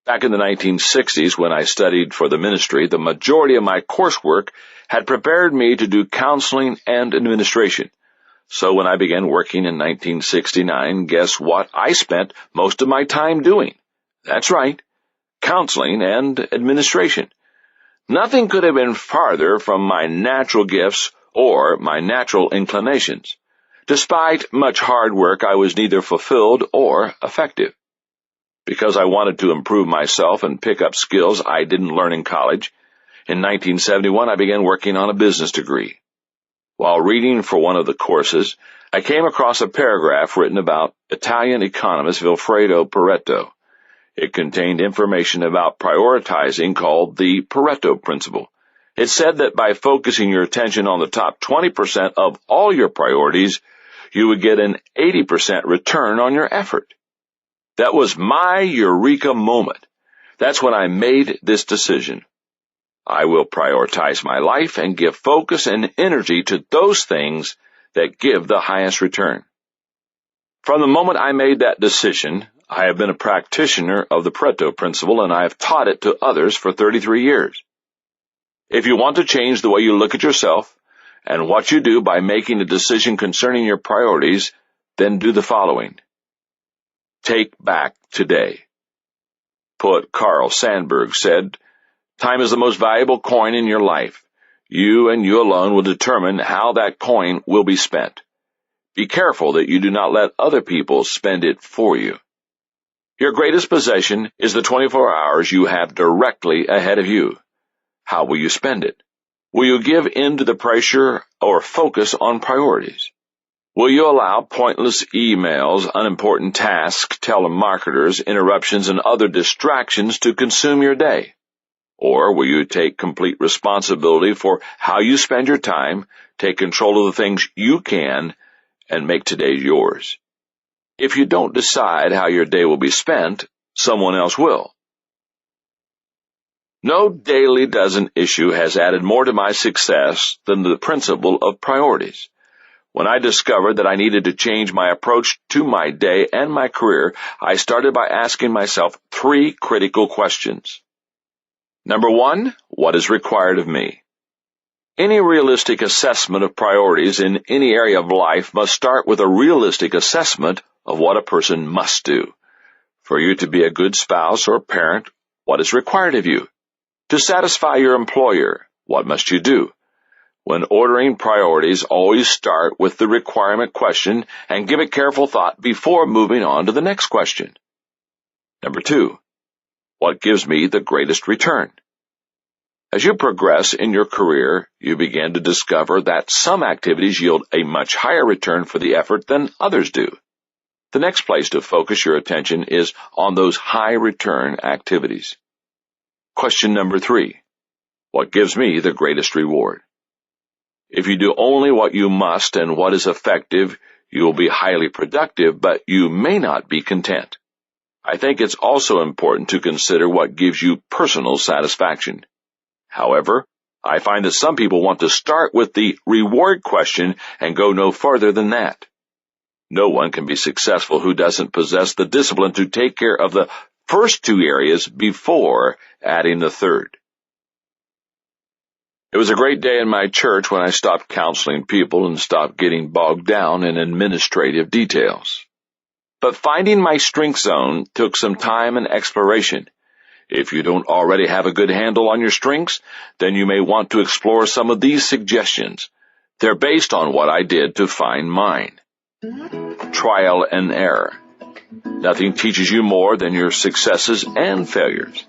Back in the 1960s, when I studied for the ministry, the majority of my coursework had prepared me to do counseling and administration. So when I began working in 1969, guess what I spent most of my time doing? That's right, counseling and administration. Nothing could have been farther from my natural gifts or my natural inclinations. Despite much hard work, I was neither fulfilled or effective. Because I wanted to improve myself and pick up skills I didn't learn in college, in 1971 I began working on a business degree. While reading for one of the courses, I came across a paragraph written about Italian economist Vilfredo Pareto. It contained information about prioritizing called the Pareto principle. It said that by focusing your attention on the top 20% of all your priorities, you would get an 80% return on your effort. That was my eureka moment. That's when I made this decision. I will prioritize my life and give focus and energy to those things that give the highest return. From the moment I made that decision, I have been a practitioner of the Pareto principle, and I have taught it to others for 33 years. If you want to change the way you look at yourself and what you do by making a decision concerning your priorities, then do the following. Take back today. Poet Carl Sandburg said, "Time is the most valuable coin in your life. You and you alone will determine how that coin will be spent. Be careful that you do not let other people spend it for you." Your greatest possession is the 24 hours you have directly ahead of you. How will you spend it? Will you give in to the pressure or focus on priorities? Will you allow pointless emails, unimportant tasks, telemarketers, interruptions, and other distractions to consume your day? Or will you take complete responsibility for how you spend your time, take control of the things you can, and make today yours? If you don't decide how your day will be spent, someone else will. No daily dozen issue has added more to my success than the principle of priorities. When I discovered that I needed to change my approach to my day and my career, I started by asking myself 3 critical questions. Number 1, what is required of me? Any realistic assessment of priorities in any area of life must start with a realistic assessment of what a person must do. For you to be a good spouse or parent, what is required of you? To satisfy your employer, what must you do? When ordering priorities, always start with the requirement question and give it careful thought before moving on to the next question. Number 2, what gives me the greatest return? As you progress in your career, you begin to discover that some activities yield a much higher return for the effort than others do. The next place to focus your attention is on those high-return activities. Question number 3, what gives me the greatest reward? If you do only what you must and what is effective, you will be highly productive, but you may not be content. I think it's also important to consider what gives you personal satisfaction. However, I find that some people want to start with the reward question and go no further than that. No one can be successful who doesn't possess the discipline to take care of the first 2 areas before adding the third. It was a great day in my church when I stopped counseling people and stopped getting bogged down in administrative details. But finding my strength zone took some time and exploration. If you don't already have a good handle on your strengths, then you may want to explore some of these suggestions. They're based on what I did to find mine. Trial and error. Nothing teaches you more than your successes and failures.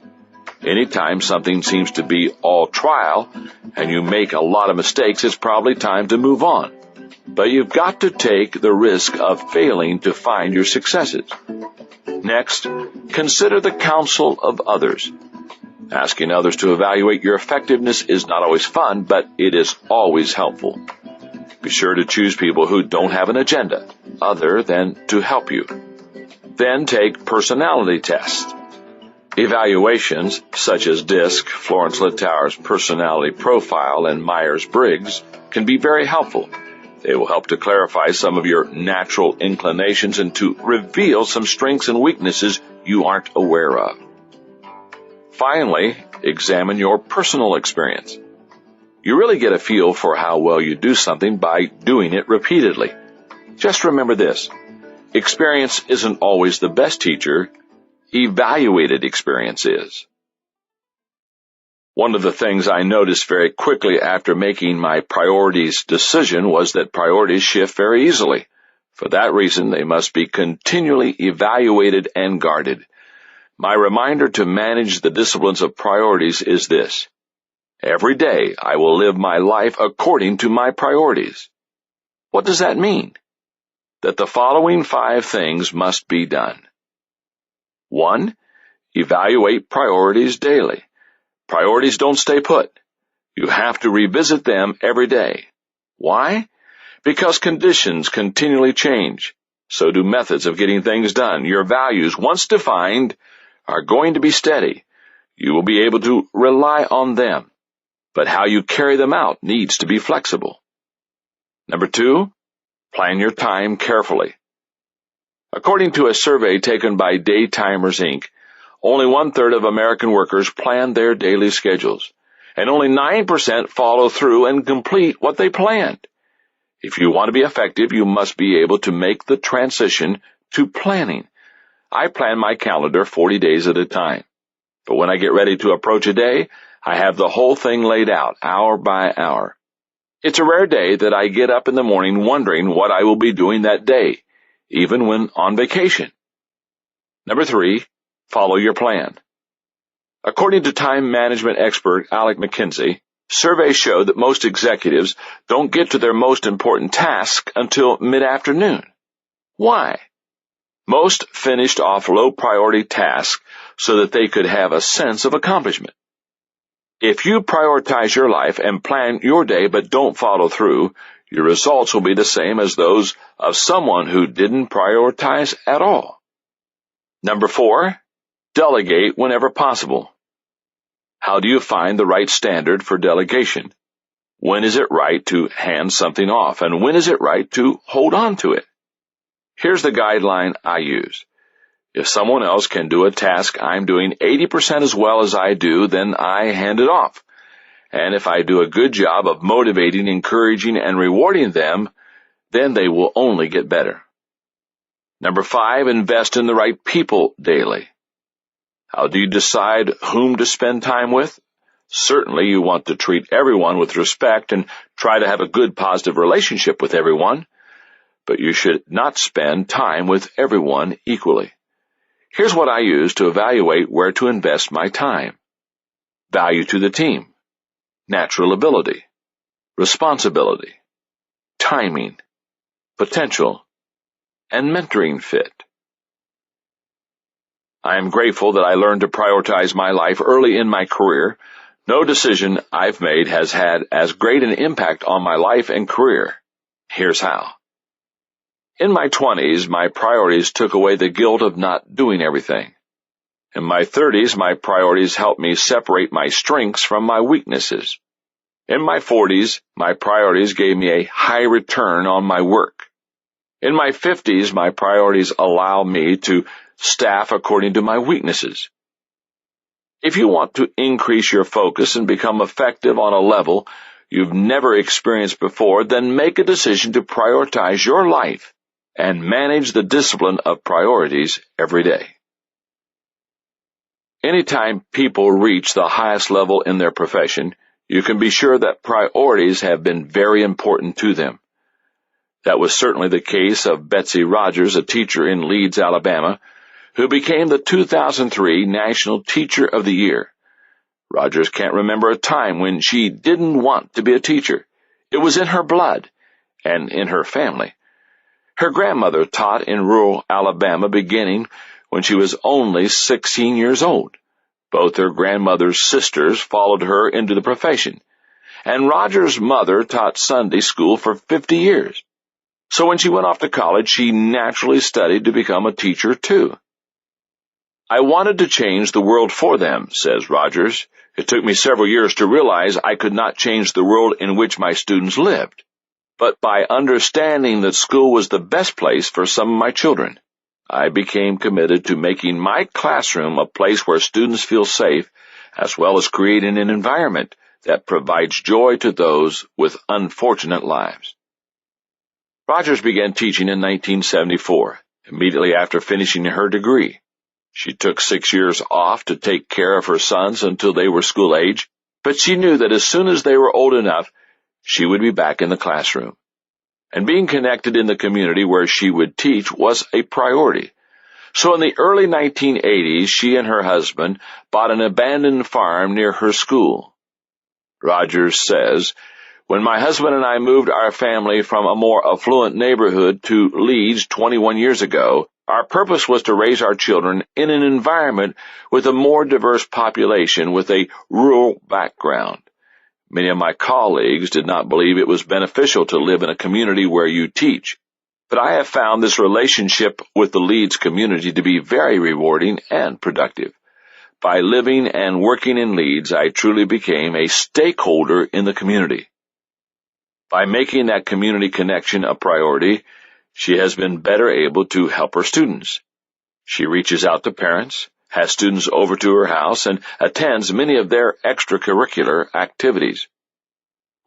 Anytime something seems to be all trial and you make a lot of mistakes, it's probably time to move on. But you've got to take the risk of failing to find your successes. Next, consider the counsel of others. Asking others to evaluate your effectiveness is not always fun, but it is always helpful. Be sure to choose people who don't have an agenda other than to help you. Then take personality tests. Evaluations, such as DISC, Florence Littauer's personality profile, and Myers-Briggs, can be very helpful. They will help to clarify some of your natural inclinations and to reveal some strengths and weaknesses you aren't aware of. Finally, examine your personal experience. You really get a feel for how well you do something by doing it repeatedly. Just remember this: experience isn't always the best teacher. Evaluated experience is. One of the things I noticed very quickly after making my priorities decision was that priorities shift very easily. For that reason, they must be continually evaluated and guarded. My reminder to manage the disciplines of priorities is this: every day I will live my life according to my priorities. What does that mean? That the following 5 things must be done. 1. Evaluate priorities daily. Priorities don't stay put. You have to revisit them every day. Why? Because conditions continually change. So do methods of getting things done. Your values, once defined, are going to be steady. You will be able to rely on them. But how you carry them out needs to be flexible. Number 2, plan your time carefully. According to a survey taken by Daytimers, Inc., only 1/3 of American workers plan their daily schedules, and only 9% follow through and complete what they planned. If you want to be effective, you must be able to make the transition to planning. I plan my calendar 40 days at a time. But when I get ready to approach a day, I have the whole thing laid out, hour by hour. It's a rare day that I get up in the morning wondering what I will be doing that day, even when on vacation. Number 3, follow your plan. According to time management expert Alec McKinsey, surveys show that most executives don't get to their most important task until mid-afternoon. Why? Most finished off low-priority tasks so that they could have a sense of accomplishment. If you prioritize your life and plan your day but don't follow through, your results will be the same as those of someone who didn't prioritize at all. Number 4, delegate whenever possible. How do you find the right standard for delegation? When is it right to hand something off, and when is it right to hold on to it? Here's the guideline I use. If someone else can do a task I'm doing 80% as well as I do, then I hand it off. And if I do a good job of motivating, encouraging, and rewarding them, then they will only get better. Number 5, invest in the right people daily. How do you decide whom to spend time with? Certainly you want to treat everyone with respect and try to have a good, positive relationship with everyone, but you should not spend time with everyone equally. Here's what I use to evaluate where to invest my time. Value to the team, natural ability, responsibility, timing, potential, and mentoring fit. I am grateful that I learned to prioritize my life early in my career. No decision I've made has had as great an impact on my life and career. Here's how. In my 20s, my priorities took away the guilt of not doing everything. In my 30s, my priorities helped me separate my strengths from my weaknesses. In my 40s, my priorities gave me a high return on my work. In my 50s, my priorities allow me to staff according to my weaknesses. If you want to increase your focus and become effective on a level you've never experienced before, then make a decision to prioritize your life and manage the discipline of priorities every day. Anytime people reach the highest level in their profession, you can be sure that priorities have been very important to them. That was certainly the case of Betsy Rogers, a teacher in Leeds, Alabama, who became the 2003 National Teacher of the Year. Rogers can't remember a time when she didn't want to be a teacher. It was in her blood and in her family. Her grandmother taught in rural Alabama beginning when she was only 16 years old. Both her grandmother's sisters followed her into the profession, and Rogers' mother taught Sunday school for 50 years. So when she went off to college, she naturally studied to become a teacher too. I wanted to change the world for them, says Rogers. It took me several years to realize I could not change the world in which my students lived. But by understanding that school was the best place for some of my children, I became committed to making my classroom a place where students feel safe, as well as creating an environment that provides joy to those with unfortunate lives. Rogers began teaching in 1974, immediately after finishing her degree. She took 6 years off to take care of her sons until they were school age, but she knew that as soon as they were old enough, she would be back in the classroom. And being connected in the community where she would teach was a priority. So in the early 1980s, she and her husband bought an abandoned farm near her school. Rogers says, "When my husband and I moved our family from a more affluent neighborhood to Leeds 21 years ago, our purpose was to raise our children in an environment with a more diverse population with a rural background. Many of my colleagues did not believe it was beneficial to live in a community where you teach, but I have found this relationship with the Leeds community to be very rewarding and productive. By living and working in Leeds, I truly became a stakeholder in the community." By making that community connection a priority, she has been better able to help her students. She reaches out to parents, has students over to her house, and attends many of their extracurricular activities.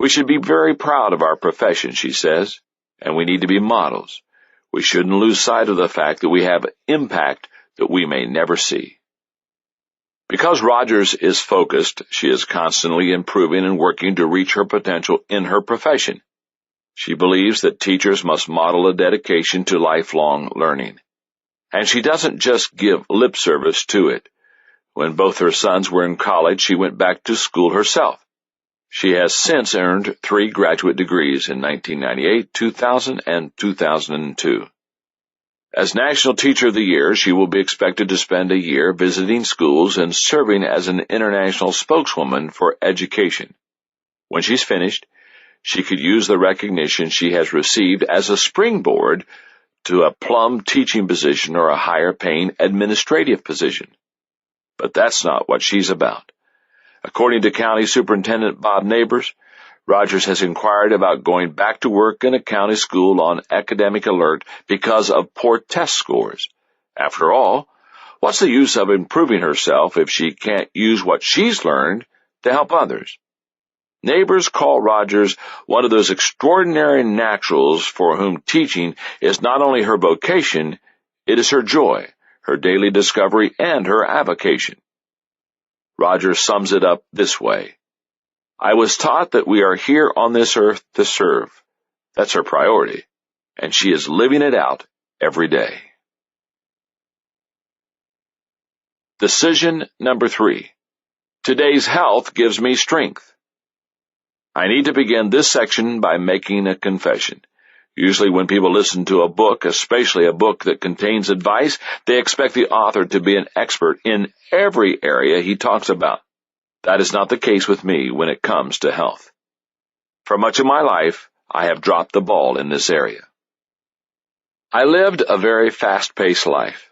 "We should be very proud of our profession," she says, "and we need to be models. We shouldn't lose sight of the fact that we have impact that we may never see." Because Rogers is focused, she is constantly improving and working to reach her potential in her profession. She believes that teachers must model a dedication to lifelong learning. And she doesn't just give lip service to it. When both her sons were in college, she went back to school herself. She has since earned 3 graduate degrees in 1998, 2000, and 2002. As National Teacher of the Year, she will be expected to spend a year visiting schools and serving as an international spokeswoman for education. When she's finished, she could use the recognition she has received as a springboard to a plum teaching position or a higher-paying administrative position. But that's not what she's about. According to County Superintendent Bob Neighbors, Rogers has inquired about going back to work in a county school on academic alert because of poor test scores. After all, what's the use of improving herself if she can't use what she's learned to help others? Neighbors call Rogers one of those extraordinary naturals for whom teaching is not only her vocation, it is her joy, her daily discovery, and her avocation. Rogers sums it up this way: I was taught that we are here on this earth to serve. That's her priority, and she is living it out every day. Decision number 3. Today's health gives me strength. I need to begin this section by making a confession. Usually when people listen to a book, especially a book that contains advice, they expect the author to be an expert in every area he talks about. That is not the case with me when it comes to health. For much of my life, I have dropped the ball in this area. I lived a very fast-paced life.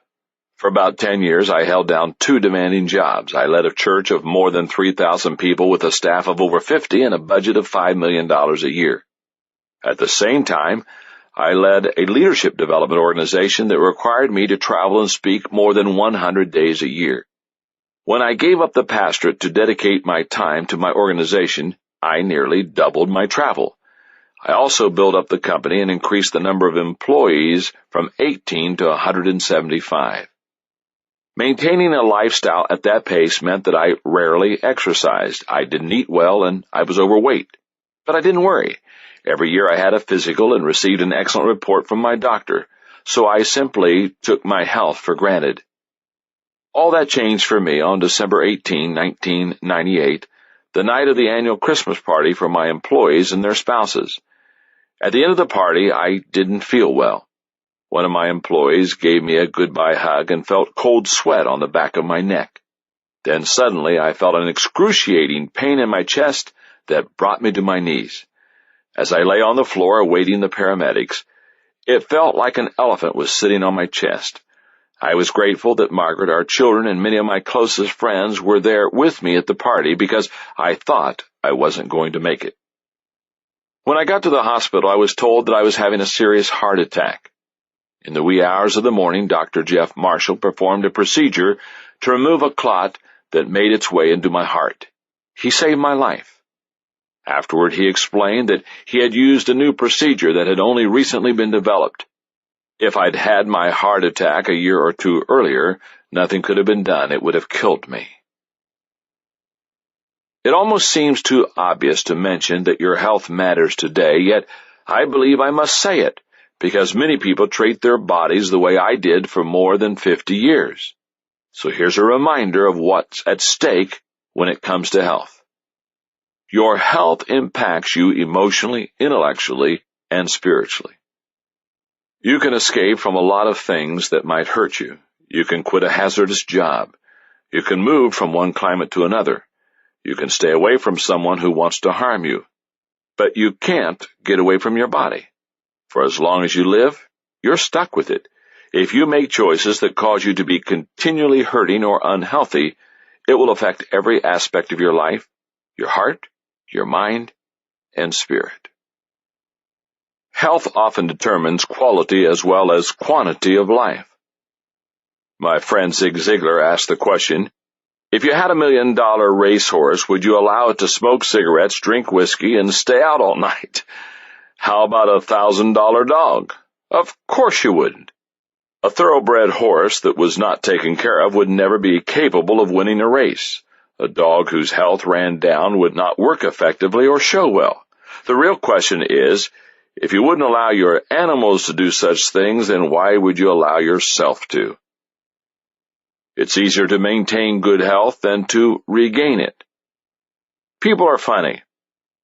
For about 10 years, I held down 2 demanding jobs. I led a church of more than 3,000 people with a staff of over 50 and a budget of $5 million a year. At the same time, I led a leadership development organization that required me to travel and speak more than 100 days a year. When I gave up the pastorate to dedicate my time to my organization, I nearly doubled my travel. I also built up the company and increased the number of employees from 18 to 175. Maintaining a lifestyle at that pace meant that I rarely exercised. I didn't eat well and I was overweight. But I didn't worry. Every year I had a physical and received an excellent report from my doctor, so I simply took my health for granted. All that changed for me on December 18, 1998, the night of the annual Christmas party for my employees and their spouses. At the end of the party, I didn't feel well. One of my employees gave me a goodbye hug and felt cold sweat on the back of my neck. Then suddenly I felt an excruciating pain in my chest that brought me to my knees. As I lay on the floor awaiting the paramedics, it felt like an elephant was sitting on my chest. I was grateful that Margaret, our children, and many of my closest friends were there with me at the party because I thought I wasn't going to make it. When I got to the hospital, I was told that I was having a serious heart attack. In the wee hours of the morning, Dr. Jeff Marshall performed a procedure to remove a clot that made its way into my heart. He saved my life. Afterward, he explained that he had used a new procedure that had only recently been developed. If I'd had my heart attack a year or 2 earlier, nothing could have been done. It would have killed me. It almost seems too obvious to mention that your health matters today, yet I believe I must say it, because many people treat their bodies the way I did for more than 50 years. So here's a reminder of what's at stake when it comes to health. Your health impacts you emotionally, intellectually, and spiritually. You can escape from a lot of things that might hurt you. You can quit a hazardous job. You can move from one climate to another. You can stay away from someone who wants to harm you. But you can't get away from your body. For as long as you live, you're stuck with it. If you make choices that cause you to be continually hurting or unhealthy, it will affect every aspect of your life, your heart, your mind, and spirit. Health often determines quality as well as quantity of life. My friend Zig Ziglar asked the question, if you had $1 million racehorse, would you allow it to smoke cigarettes, drink whiskey, and stay out all night? How about $1,000 dog? Of course you wouldn't. A thoroughbred horse that was not taken care of would never be capable of winning a race. A dog whose health ran down would not work effectively or show well. The real question is, if you wouldn't allow your animals to do such things, then why would you allow yourself to? It's easier to maintain good health than to regain it. People are funny.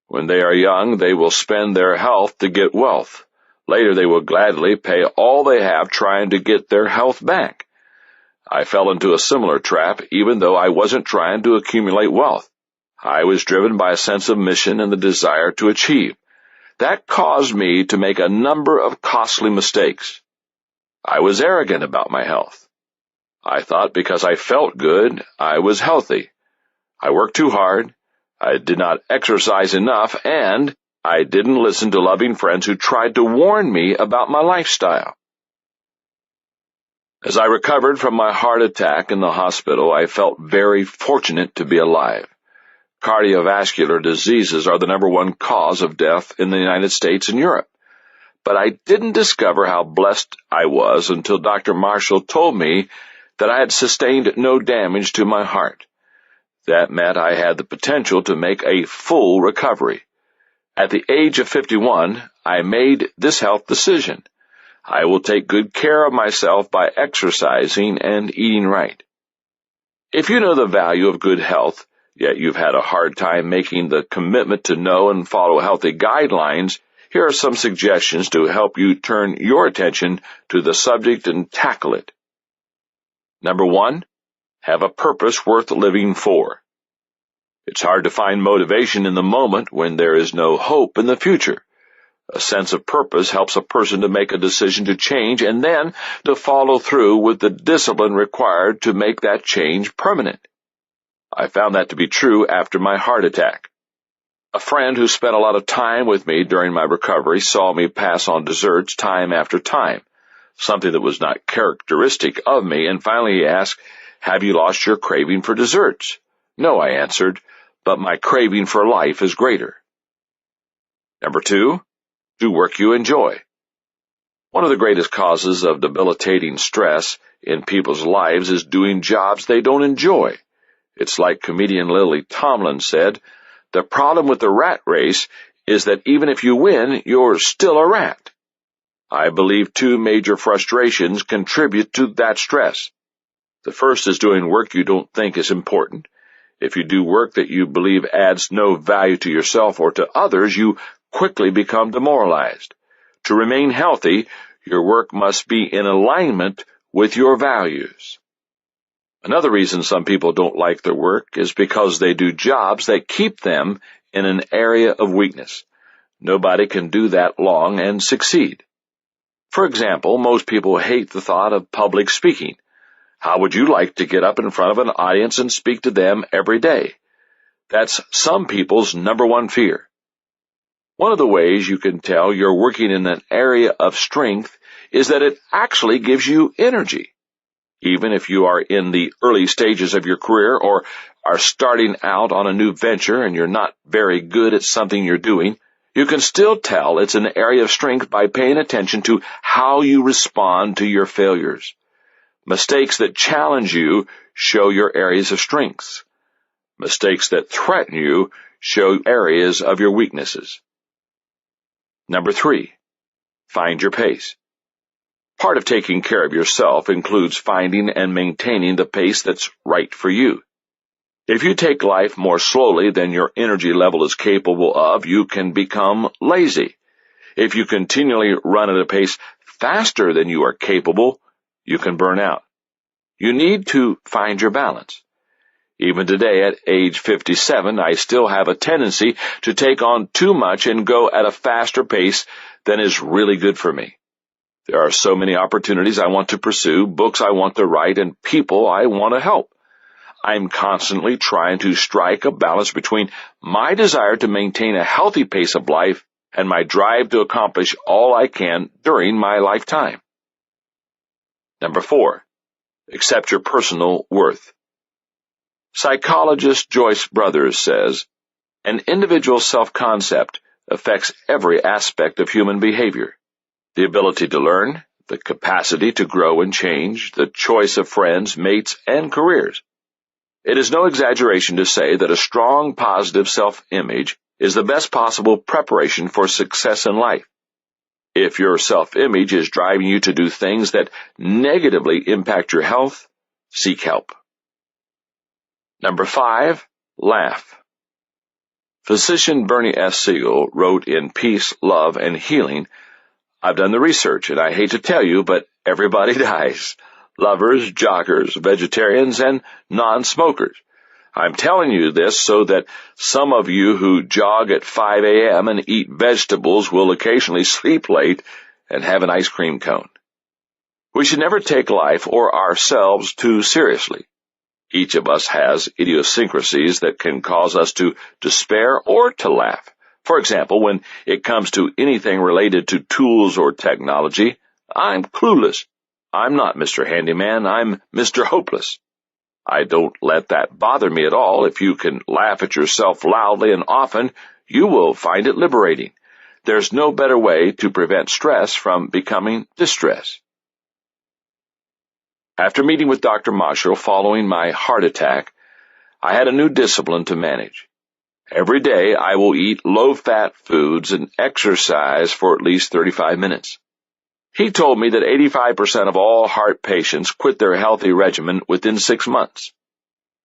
When they are young, they will spend their health to get wealth. Later, they will gladly pay all they have trying to get their health back. I fell into a similar trap, even though I wasn't trying to accumulate wealth. I was driven by a sense of mission and the desire to achieve. That caused me to make a number of costly mistakes. I was arrogant about my health. I thought because I felt good, I was healthy. I worked too hard, I did not exercise enough, and I didn't listen to loving friends who tried to warn me about my lifestyle. As I recovered from my heart attack in the hospital, I felt very fortunate to be alive. Cardiovascular diseases are the #1 cause of death in the United States and Europe. But I didn't discover how blessed I was until Dr. Marshall told me that I had sustained no damage to my heart. That meant I had the potential to make a full recovery. At the age of 51, I made this health decision. I will take good care of myself by exercising and eating right. If you know the value of good health, yet you've had a hard time making the commitment to know and follow healthy guidelines, here are some suggestions to help you turn your attention to the subject and tackle it. #1, have a purpose worth living for. It's hard to find motivation in the moment when there is no hope in the future. A sense of purpose helps a person to make a decision to change and then to follow through with the discipline required to make that change permanent. I found that to be true after my heart attack. A friend who spent a lot of time with me during my recovery saw me pass on desserts time after time, something that was not characteristic of me, and finally he asked, "Have you lost your craving for desserts?" "No," I answered, "but my craving for life is greater." #2, do work you enjoy. One of the greatest causes of debilitating stress in people's lives is doing jobs they don't enjoy. It's like comedian Lily Tomlin said, "The problem with the rat race is that even if you win, you're still a rat." I believe 2 major frustrations contribute to that stress. The first is doing work you don't think is important. If you do work that you believe adds no value to yourself or to others, you quickly become demoralized. To remain healthy, your work must be in alignment with your values. Another reason some people don't like their work is because they do jobs that keep them in an area of weakness. Nobody can do that long and succeed. For example, most people hate the thought of public speaking. How would you like to get up in front of an audience and speak to them every day? That's some people's #1 fear. One of the ways you can tell you're working in an area of strength is that it actually gives you energy. Even if you are in the early stages of your career or are starting out on a new venture and you're not very good at something you're doing, you can still tell it's an area of strength by paying attention to how you respond to your failures. Mistakes that challenge you show your areas of strengths. Mistakes that threaten you show areas of your weaknesses. #3, find your pace. Part of taking care of yourself includes finding and maintaining the pace that's right for you. If you take life more slowly than your energy level is capable of, you can become lazy. If you continually run at a pace faster than you are capable, you can burn out. You need to find your balance. Even today, at age 57, I still have a tendency to take on too much and go at a faster pace than is really good for me. There are so many opportunities I want to pursue, books I want to write, and people I want to help. I'm constantly trying to strike a balance between my desire to maintain a healthy pace of life and my drive to accomplish all I can during my lifetime. #4, accept your personal worth. Psychologist Joyce Brothers says, "An individual's self-concept affects every aspect of human behavior. The ability to learn, the capacity to grow and change, the choice of friends, mates, and careers. It is no exaggeration to say that a strong, positive self-image is the best possible preparation for success in life. If your self-image is driving you to do things that negatively impact your health, seek help. Number 5, laugh. Physician Bernie S. Siegel wrote in Peace, Love, and Healing, "I've done the research, and I hate to tell you, but everybody dies. Lovers, joggers, vegetarians, and non-smokers. I'm telling you this so that some of you who jog at 5 a.m. and eat vegetables will occasionally sleep late and have an ice cream cone. We should never take life or ourselves too seriously. Each of us has idiosyncrasies that can cause us to despair or to laugh. For example, when it comes to anything related to tools or technology, I'm clueless. I'm not Mr. Handyman, I'm Mr. Hopeless. I don't let that bother me at all. If you can laugh at yourself loudly and often, you will find it liberating. There's no better way to prevent stress from becoming distress." After meeting with Dr. Marshall following my heart attack, I had a new discipline to manage. Every day I will eat low-fat foods and exercise for at least 35 minutes. He told me that 85% of all heart patients quit their healthy regimen within 6 months.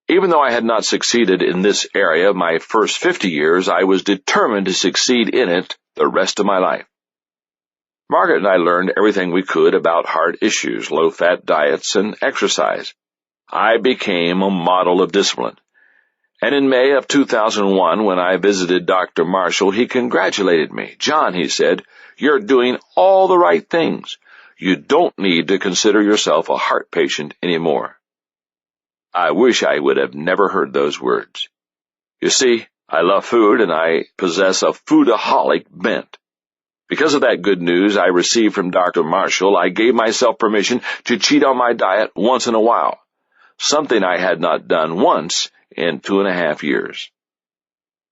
Even though I had not succeeded in this area my first 50 years, I was determined to succeed in it the rest of my life. Margaret and I learned everything we could about heart issues, low-fat diets, and exercise. I became a model of discipline. And in May of 2001, when I visited Dr. Marshall, he congratulated me. "John," he said, "you're doing all the right things. You don't need to consider yourself a heart patient anymore." I wish I would have never heard those words. You see, I love food and I possess a foodaholic bent. Because of that good news I received from Dr. Marshall, I gave myself permission to cheat on my diet once in a while, something I had not done once in 2.5 years.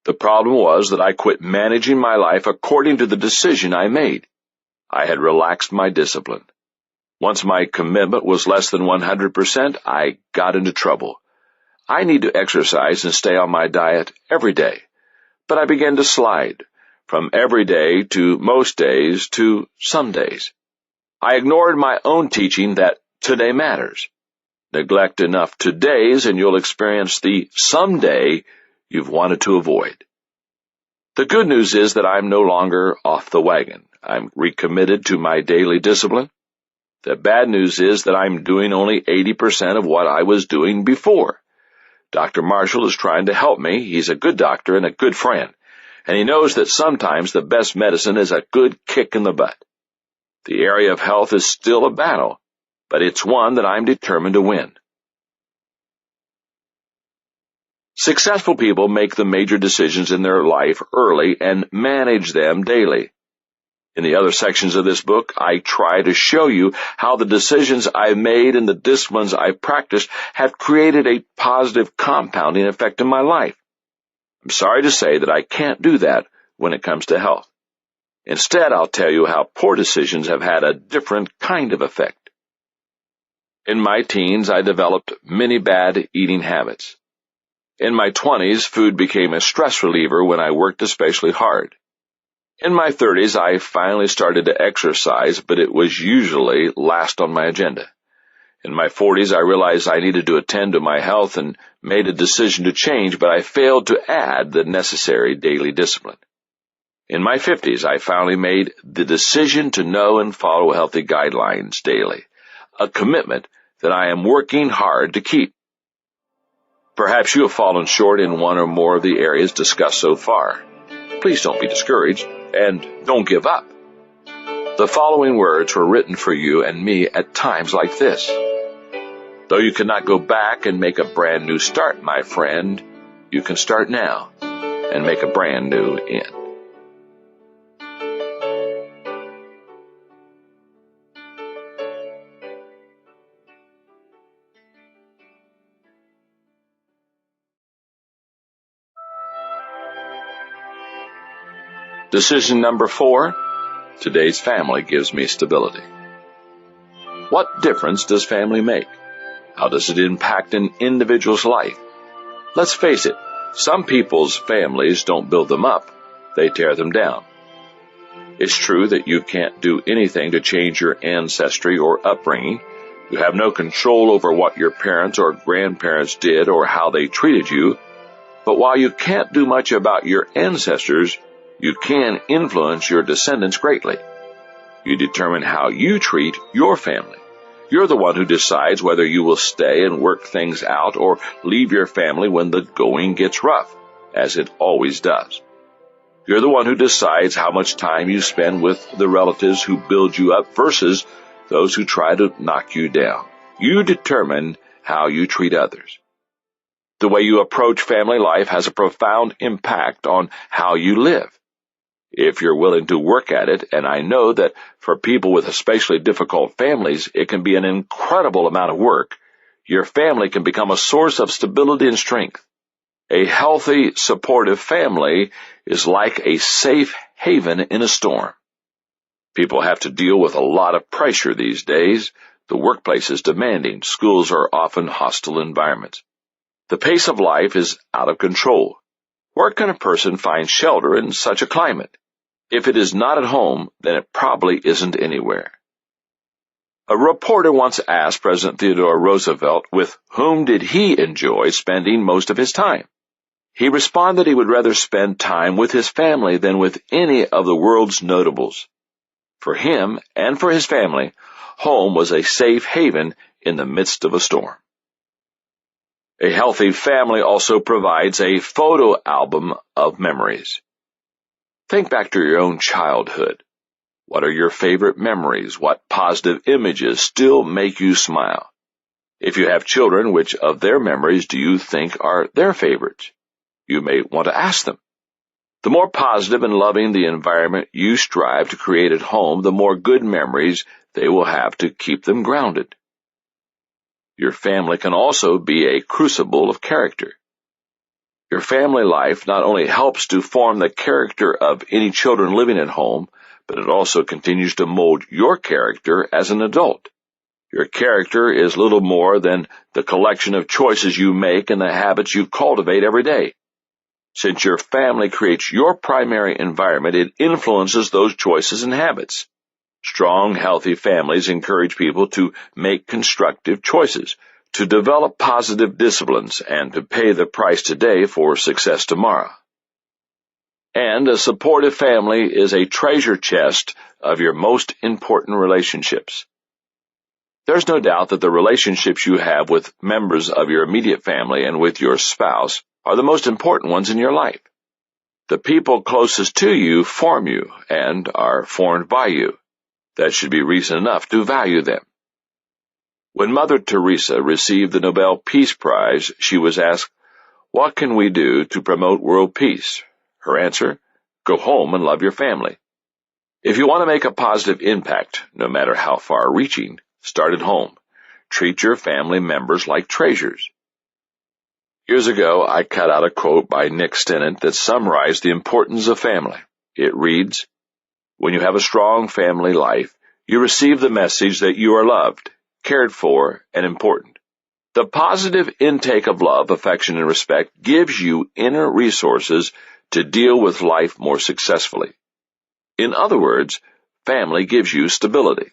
The problem was that I quit managing my life according to the decision I made. I had relaxed my discipline. Once my commitment was less than 100%, I got into trouble. I need to exercise and stay on my diet every day, but I began to slide from every day to most days to some days. I ignored my own teaching that today matters. Neglect enough todays and you'll experience the someday you've wanted to avoid. The good news is that I'm no longer off the wagon. I'm recommitted to my daily discipline. The bad news is that I'm doing only 80% of what I was doing before. Dr. Marshall is trying to help me. He's a good doctor and a good friend, and he knows that sometimes the best medicine is a good kick in the butt. The area of health is still a battle, but it's one that I'm determined to win. Successful people make the major decisions in their life early and manage them daily. In the other sections of this book, I try to show you how the decisions I've made and the disciplines I've practiced have created a positive compounding effect in my life. I'm sorry to say that I can't do that when it comes to health. Instead, I'll tell you how poor decisions have had a different kind of effect. In my teens, I developed many bad eating habits. In my 20s, food became a stress reliever when I worked especially hard. In my 30s, I finally started to exercise, but it was usually last on my agenda. In my 40s, I realized I needed to attend to my health and made a decision to change, but I failed to add the necessary daily discipline. In my 50s, I finally made the decision to know and follow healthy guidelines daily, a commitment that I am working hard to keep. Perhaps you have fallen short in one or more of the areas discussed so far. Please don't be discouraged, and don't give up. The following words were written for you and me at times like this. Though you cannot go back and make a brand new start, my friend, you can start now and make a brand new end. Decision number 4, today's family gives me stability. What difference does family make? How does it impact an individual's life? Let's face it, some people's families don't build them up, they tear them down. It's true that you can't do anything to change your ancestry or upbringing. You have no control over what your parents or grandparents did or how they treated you. But while you can't do much about your ancestors, you can influence your descendants greatly. You determine how you treat your family. You're the one who decides whether you will stay and work things out or leave your family when the going gets rough, as it always does. You're the one who decides how much time you spend with the relatives who build you up versus those who try to knock you down. You determine how you treat others. The way you approach family life has a profound impact on how you live. If you're willing to work at it, and I know that for people with especially difficult families, it can be an incredible amount of work, your family can become a source of stability and strength. A healthy, supportive family is like a safe haven in a storm. People have to deal with a lot of pressure these days. The workplace is demanding. Schools are often hostile environments. The pace of life is out of control. Where can a person find shelter in such a climate? If it is not at home, then it probably isn't anywhere. A reporter once asked President Theodore Roosevelt with whom did he enjoy spending most of his time. He responded he would rather spend time with his family than with any of the world's notables. For him and for his family, home was a safe haven in the midst of a storm. A healthy family also provides a photo album of memories. Think back to your own childhood. What are your favorite memories? What positive images still make you smile? If you have children, which of their memories do you think are their favorites? You may want to ask them. The more positive and loving the environment you strive to create at home, the more good memories they will have to keep them grounded. Your family can also be a crucible of character. Your family life not only helps to form the character of any children living at home, but it also continues to mold your character as an adult. Your character is little more than the collection of choices you make and the habits you cultivate every day. Since your family creates your primary environment, it influences those choices and habits. Strong, healthy families encourage people to make constructive choices, to develop positive disciplines, and to pay the price today for success tomorrow. And a supportive family is a treasure chest of your most important relationships. There's no doubt that the relationships you have with members of your immediate family and with your spouse are the most important ones in your life. The people closest to you form you and are formed by you. That should be reason enough to value them. When Mother Teresa received the Nobel Peace Prize, she was asked, "What can we do to promote world peace?" Her answer, "Go home and love your family." If you want to make a positive impact, no matter how far-reaching, start at home. Treat your family members like treasures. Years ago, I cut out a quote by Nick Stennett that summarized the importance of family. It reads, "When you have a strong family life, you receive the message that you are loved, cared for, and important. The positive intake of love, affection, and respect gives you inner resources to deal with life more successfully. In other words, family gives you stability."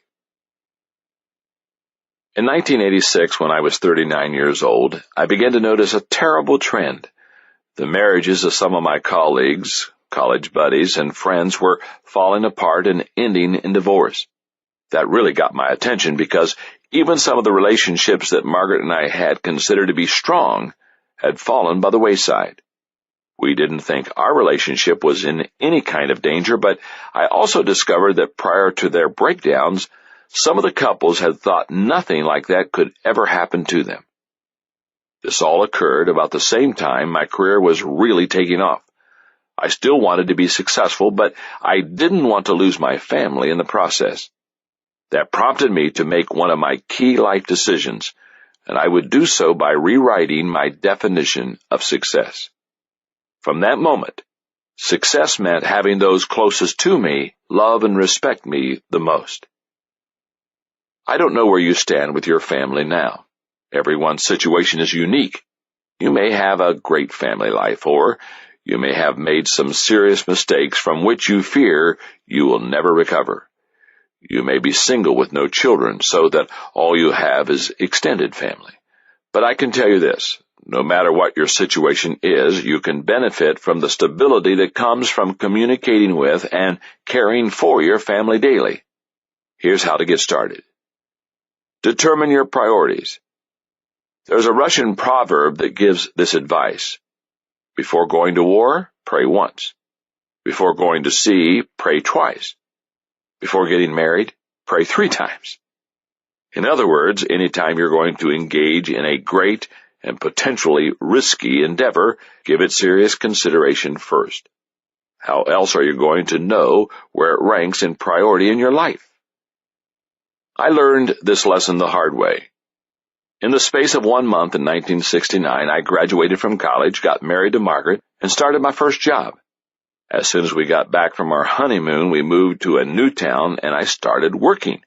In 1986, when I was 39 years old, I began to notice a terrible trend. The marriages of some of my colleagues, college buddies, and friends were falling apart and ending in divorce. That really got my attention because even some of the relationships that Margaret and I had considered to be strong had fallen by the wayside. We didn't think our relationship was in any kind of danger, but I also discovered that prior to their breakdowns, some of the couples had thought nothing like that could ever happen to them. This all occurred about the same time my career was really taking off. I still wanted to be successful, but I didn't want to lose my family in the process. That prompted me to make one of my key life decisions, and I would do so by rewriting my definition of success. From that moment, success meant having those closest to me love and respect me the most. I don't know where you stand with your family now. Everyone's situation is unique. You may have a great family life, or you may have made some serious mistakes from which you fear you will never recover. You may be single with no children, so that all you have is extended family. But I can tell you this, no matter what your situation is, you can benefit from the stability that comes from communicating with and caring for your family daily. Here's how to get started. Determine your priorities. There's a Russian proverb that gives this advice. Before going to war, pray once. Before going to sea, pray twice. Before getting married, pray 3 times. In other words, anytime you're going to engage in a great and potentially risky endeavor, give it serious consideration first. How else are you going to know where it ranks in priority in your life? I learned this lesson the hard way. In the space of 1 month in 1969, I graduated from college, got married to Margaret, and started my first job. As soon as we got back from our honeymoon, we moved to a new town, and I started working.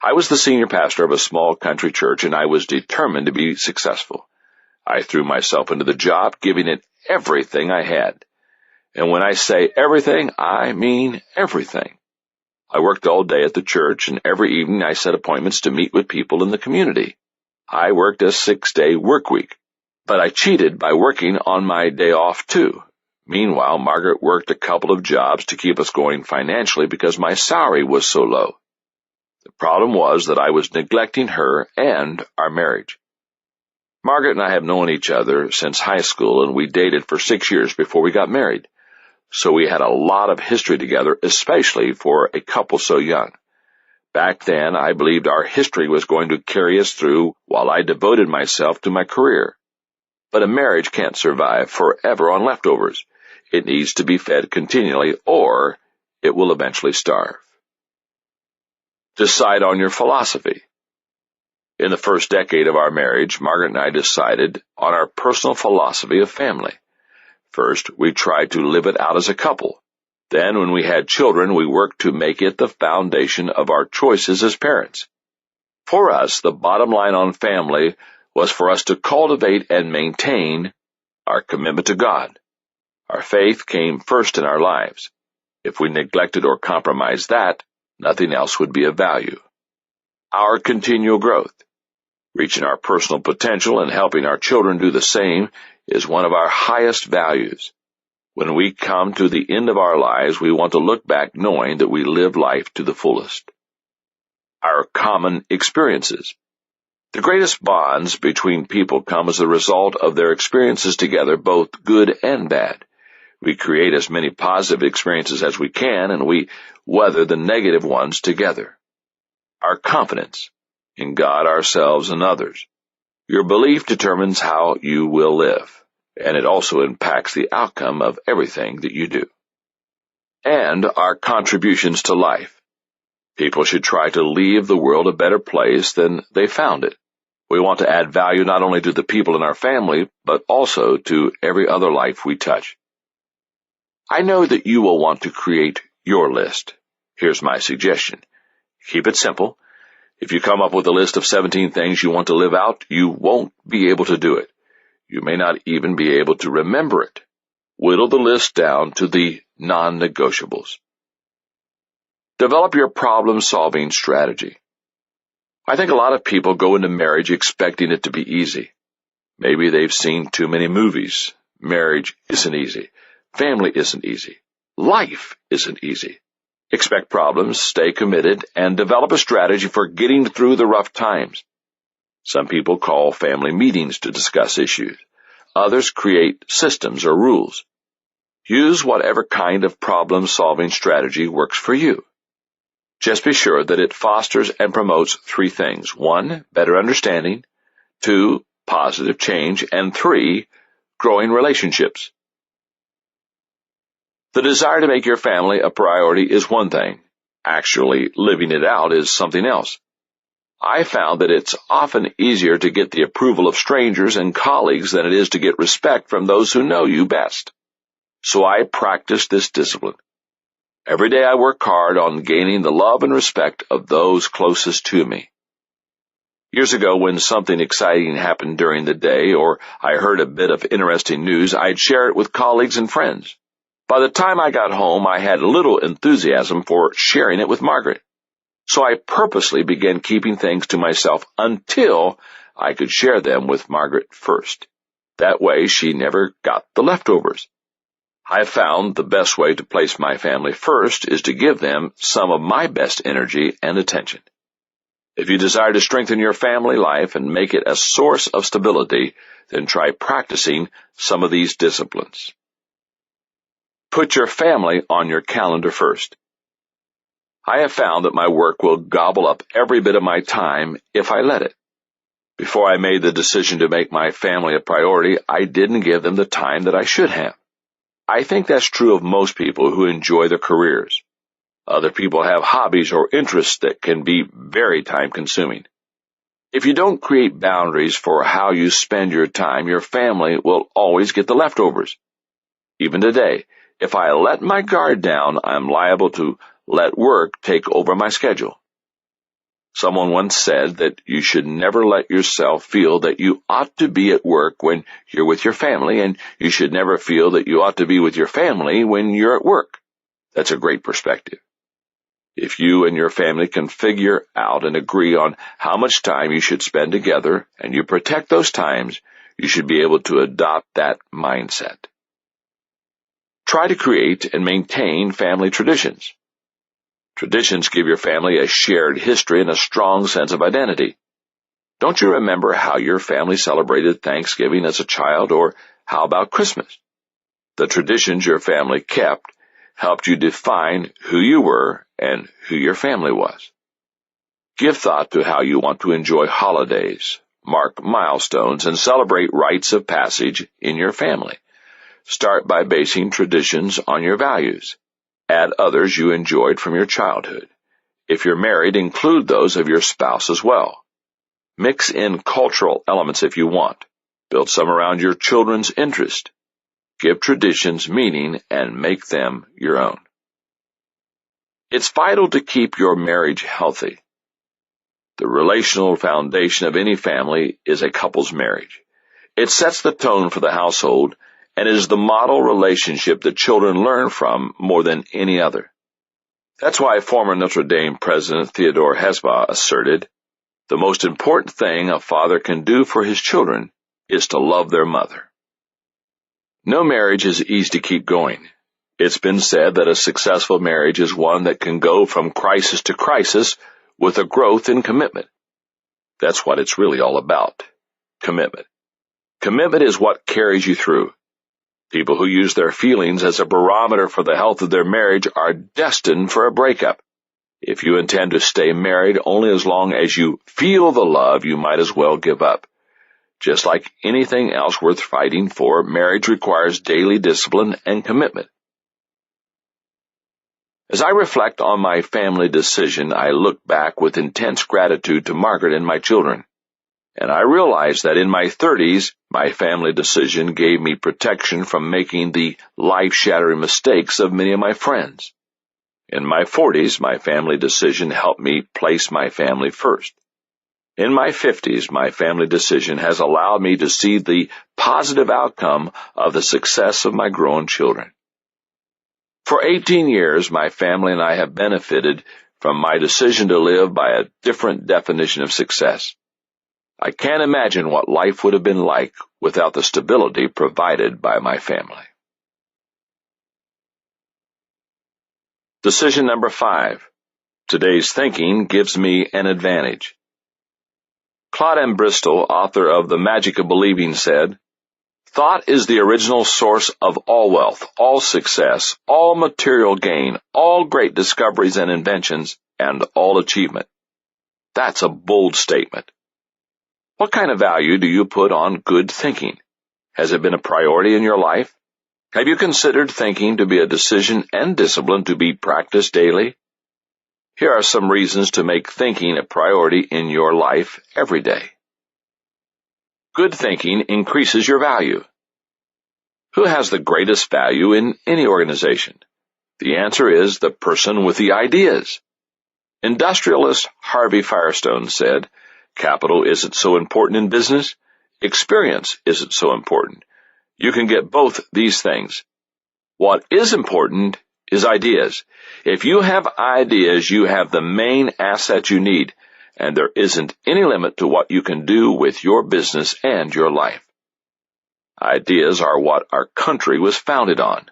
I was the senior pastor of a small country church, and I was determined to be successful. I threw myself into the job, giving it everything I had. And when I say everything, I mean everything. I worked all day at the church, and every evening I set appointments to meet with people in the community. I worked a 6-day work week, but I cheated by working on my day off too. Meanwhile, Margaret worked a couple of jobs to keep us going financially because my salary was so low. The problem was that I was neglecting her and our marriage. Margaret and I have known each other since high school, and we dated for 6 years before we got married. So we had a lot of history together, especially for a couple so young. Back then, I believed our history was going to carry us through while I devoted myself to my career. But a marriage can't survive forever on leftovers. It needs to be fed continually, or it will eventually starve. Decide on your philosophy. In the first decade of our marriage, Margaret and I decided on our personal philosophy of family. First, we tried to live it out as a couple. Then, when we had children, we worked to make it the foundation of our choices as parents. For us, the bottom line on family was for us to cultivate and maintain our commitment to God. Our faith came first in our lives. If we neglected or compromised that, nothing else would be of value. Our continual growth. Reaching our personal potential and helping our children do the same is one of our highest values. When we come to the end of our lives, we want to look back knowing that we lived life to the fullest. Our common experiences. The greatest bonds between people come as a result of their experiences together, both good and bad. We create as many positive experiences as we can, and we weather the negative ones together. Our confidence in God, ourselves, and others. Your belief determines how you will live, and it also impacts the outcome of everything that you do. And our contributions to life. People should try to leave the world a better place than they found it. We want to add value not only to the people in our family, but also to every other life we touch. I know that you will want to create your list. Here's my suggestion. Keep it simple. If you come up with a list of 17 things you want to live out, you won't be able to do it. You may not even be able to remember it. Whittle the list down to the non-negotiables. Develop your problem-solving strategy. I think a lot of people go into marriage expecting it to be easy. Maybe they've seen too many movies. Marriage isn't easy. Family isn't easy. Life isn't easy. Expect problems, stay committed, and develop a strategy for getting through the rough times. Some people call family meetings to discuss issues. Others create systems or rules. Use whatever kind of problem-solving strategy works for you. Just be sure that it fosters and promotes 3 things. 1, better understanding. 2, positive change. And 3, growing relationships. The desire to make your family a priority is one thing. Actually, living it out is something else. I found that it's often easier to get the approval of strangers and colleagues than it is to get respect from those who know you best. So I practice this discipline. Every day I work hard on gaining the love and respect of those closest to me. Years ago, when something exciting happened during the day or I heard a bit of interesting news, I'd share it with colleagues and friends. By the time I got home, I had little enthusiasm for sharing it with Margaret. So I purposely began keeping things to myself until I could share them with Margaret first. That way, she never got the leftovers. I found the best way to place my family first is to give them some of my best energy and attention. If you desire to strengthen your family life and make it a source of stability, then try practicing some of these disciplines. Put your family on your calendar first. I have found that my work will gobble up every bit of my time if I let it. Before I made the decision to make my family a priority, I didn't give them the time that I should have. I think that's true of most people who enjoy their careers. Other people have hobbies or interests that can be very time-consuming. If you don't create boundaries for how you spend your time, your family will always get the leftovers. Even today, if I let my guard down, I'm liable to let work take over my schedule. Someone once said that you should never let yourself feel that you ought to be at work when you're with your family, and you should never feel that you ought to be with your family when you're at work. That's a great perspective. If you and your family can figure out and agree on how much time you should spend together, and you protect those times, you should be able to adopt that mindset. Try to create and maintain family traditions. Traditions give your family a shared history and a strong sense of identity. Don't you remember how your family celebrated Thanksgiving as a child, or how about Christmas? The traditions your family kept helped you define who you were and who your family was. Give thought to how you want to enjoy holidays, mark milestones, and celebrate rites of passage in your family. Start by basing traditions on your values. Add others you enjoyed from your childhood. If you're married, include those of your spouse as well. Mix in cultural elements if you want. Build some around your children's interest. Give traditions meaning and make them your own. It's vital to keep your marriage healthy. The relational foundation of any family is a couple's marriage. It sets the tone for the household and is the model relationship that children learn from more than any other. That's why former Notre Dame President Theodore Hesbaugh asserted, "The most important thing a father can do for his children is to love their mother." No marriage is easy to keep going. It's been said that a successful marriage is one that can go from crisis to crisis with a growth in commitment. That's what it's really all about. Commitment. Commitment is what carries you through. People who use their feelings as a barometer for the health of their marriage are destined for a breakup. If you intend to stay married only as long as you feel the love, you might as well give up. Just like anything else worth fighting for, marriage requires daily discipline and commitment. As I reflect on my family decision, I look back with intense gratitude to Margaret and my children. And I realize that in my 30s, my family decision gave me protection from making the life-shattering mistakes of many of my friends. In my 40s, my family decision helped me place my family first. In my 50s, my family decision has allowed me to see the positive outcome of the success of my grown children. For 18 years, my family and I have benefited from my decision to live by a different definition of success. I can't imagine what life would have been like without the stability provided by my family. Decision number 5. Today's thinking gives me an advantage. Claude M. Bristol, author of The Magic of Believing, said, "Thought is the original source of all wealth, all success, all material gain, all great discoveries and inventions, and all achievement." That's a bold statement. What kind of value do you put on good thinking? Has it been a priority in your life? Have you considered thinking to be a decision and discipline to be practiced daily? Here are some reasons to make thinking a priority in your life every day. Good thinking increases your value. Who has the greatest value in any organization? The answer is the person with the ideas. Industrialist Harvey Firestone said, "Capital isn't so important in business. Experience isn't so important. You can get both these things. What is important is ideas. If you have ideas, you have the main asset you need, and there isn't any limit to what you can do with your business and your life." Ideas are what our country was founded on.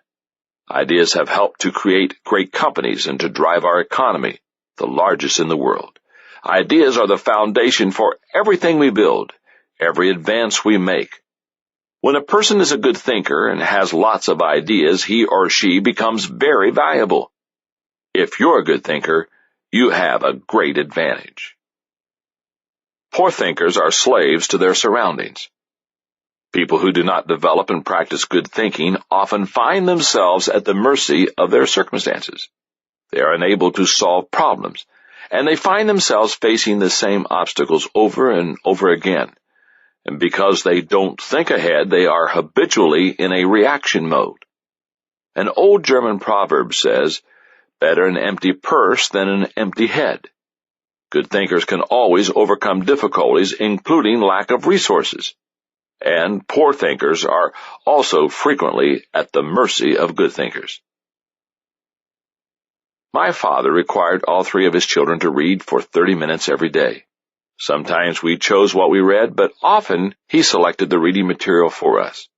Ideas have helped to create great companies and to drive our economy, the largest in the world. Ideas are the foundation for everything we build, every advance we make. When a person is a good thinker and has lots of ideas, he or she becomes very valuable. If you're a good thinker, you have a great advantage. Poor thinkers are slaves to their surroundings. People who do not develop and practice good thinking often find themselves at the mercy of their circumstances. They are unable to solve problems, and they find themselves facing the same obstacles over and over again. And because they don't think ahead, they are habitually in a reaction mode. An old German proverb says, "Better an empty purse than an empty head." Good thinkers can always overcome difficulties, including lack of resources. And poor thinkers are also frequently at the mercy of good thinkers. My father required all three of his children to read for 30 minutes every day. Sometimes we chose what we read, but often he selected the reading material for us.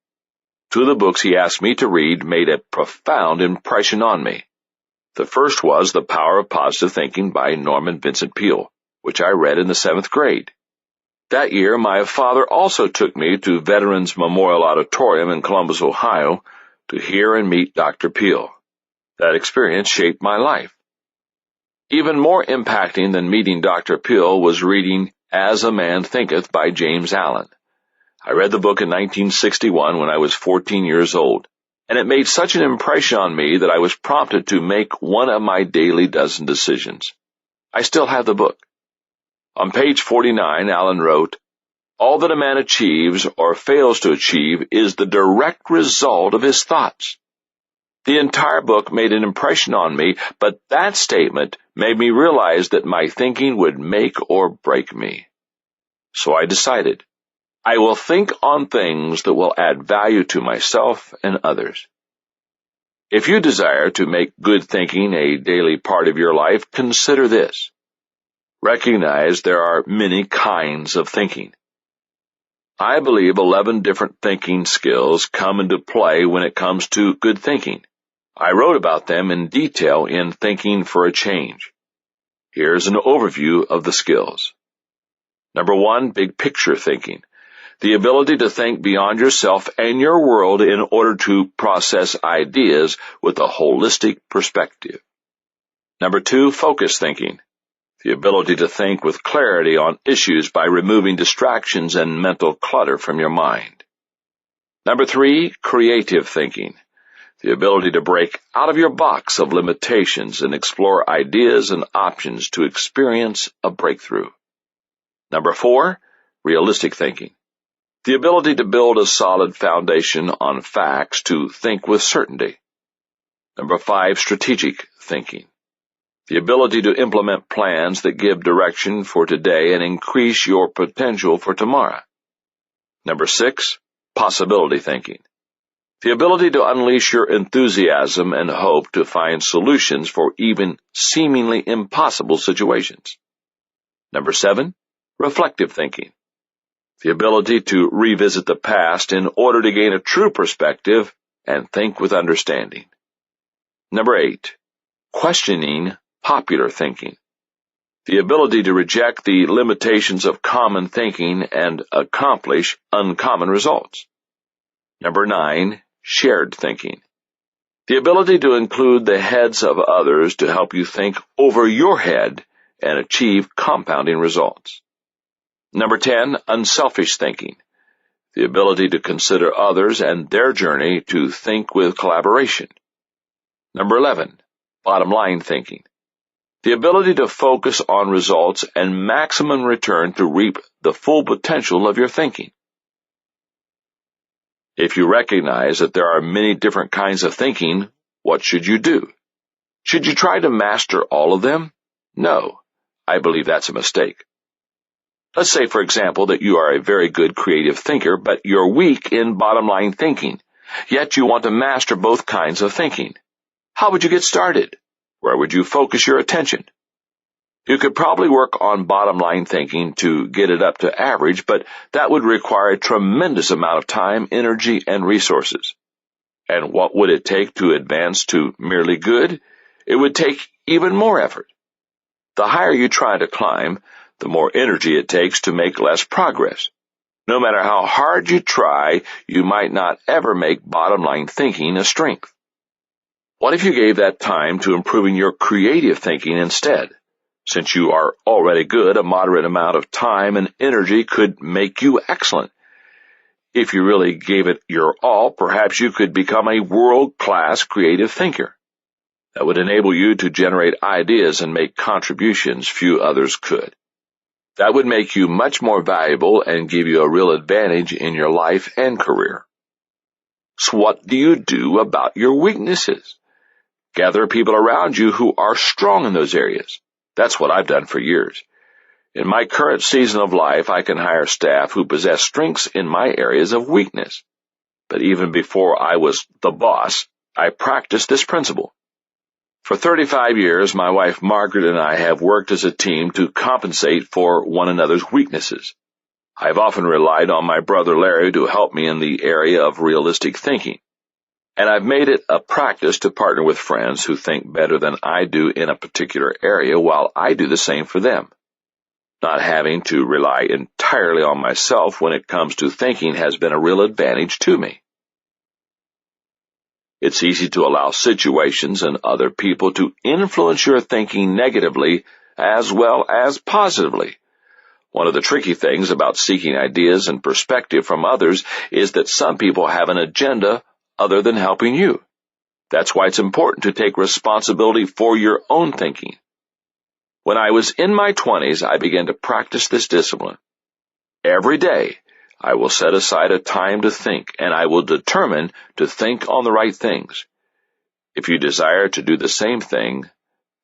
Two of the books he asked me to read made a profound impression on me. The first was The Power of Positive Thinking by Norman Vincent Peale, which I read in the 7th grade. That year, my father also took me to Veterans Memorial Auditorium in Columbus, Ohio, to hear and meet Dr. Peale. That experience shaped my life. Even more impacting than meeting Dr. Peale was reading As a Man Thinketh by James Allen. I read the book in 1961 when I was 14 years old, and it made such an impression on me that I was prompted to make one of my daily dozen decisions. I still have the book. On page 49, Allen wrote, "All that a man achieves or fails to achieve is the direct result of his thoughts." The entire book made an impression on me, but that statement made me realize that my thinking would make or break me. So I decided, I will think on things that will add value to myself and others. If you desire to make good thinking a daily part of your life, consider this. Recognize there are many kinds of thinking. I believe 11 different thinking skills come into play when it comes to good thinking. I wrote about them in detail in Thinking for a Change. Here's an overview of the skills. Number 1, big picture thinking. The ability to think beyond yourself and your world in order to process ideas with a holistic perspective. Number 2, focus thinking. The ability to think with clarity on issues by removing distractions and mental clutter from your mind. Number 3, creative thinking. The ability to break out of your box of limitations and explore ideas and options to experience a breakthrough. Number 4, realistic thinking. The ability to build a solid foundation on facts to think with certainty. Number 5, strategic thinking. The ability to implement plans that give direction for today and increase your potential for tomorrow. Number 6, possibility thinking. The ability to unleash your enthusiasm and hope to find solutions for even seemingly impossible situations. Number 7, reflective thinking. The ability to revisit the past in order to gain a true perspective and think with understanding. Number 8, questioning popular thinking. The ability to reject the limitations of common thinking and accomplish uncommon results. Number 9, shared thinking. The ability to include the heads of others to help you think over your head and achieve compounding results. Number 10, unselfish thinking. The ability to consider others and their journey to think with collaboration. Number 11, bottom line thinking. The ability to focus on results and maximum return to reap the full potential of your thinking. If you recognize that there are many different kinds of thinking, what should you do? Should you try to master all of them? No, I believe that's a mistake. Let's say, for example, that you are a very good creative thinker, but you're weak in bottom-line thinking, yet you want to master both kinds of thinking. How would you get started? Where would you focus your attention? You could probably work on bottom-line thinking to get it up to average, but that would require a tremendous amount of time, energy, and resources. And what would it take to advance to merely good? It would take even more effort. The higher you try to climb, the more energy it takes to make less progress. No matter how hard you try, you might not ever make bottom-line thinking a strength. What if you gave that time to improving your creative thinking instead? Since you are already good, a moderate amount of time and energy could make you excellent. If you really gave it your all, perhaps you could become a world-class creative thinker. That would enable you to generate ideas and make contributions few others could. That would make you much more valuable and give you a real advantage in your life and career. So what do you do about your weaknesses? Gather people around you who are strong in those areas. That's what I've done for years. In my current season of life, I can hire staff who possess strengths in my areas of weakness. But even before I was the boss, I practiced this principle. For 35 years, my wife Margaret and I have worked as a team to compensate for one another's weaknesses. I've often relied on my brother Larry to help me in the area of realistic thinking. And I've made it a practice to partner with friends who think better than I do in a particular area while I do the same for them. Not having to rely entirely on myself when it comes to thinking has been a real advantage to me. It's easy to allow situations and other people to influence your thinking negatively as well as positively. One of the tricky things about seeking ideas and perspective from others is that some people have an agenda other than helping you. That's why it's important to take responsibility for your own thinking. When I was in my 20s, I began to practice this discipline. Every day, I will set aside a time to think, and I will determine to think on the right things. If you desire to do the same thing,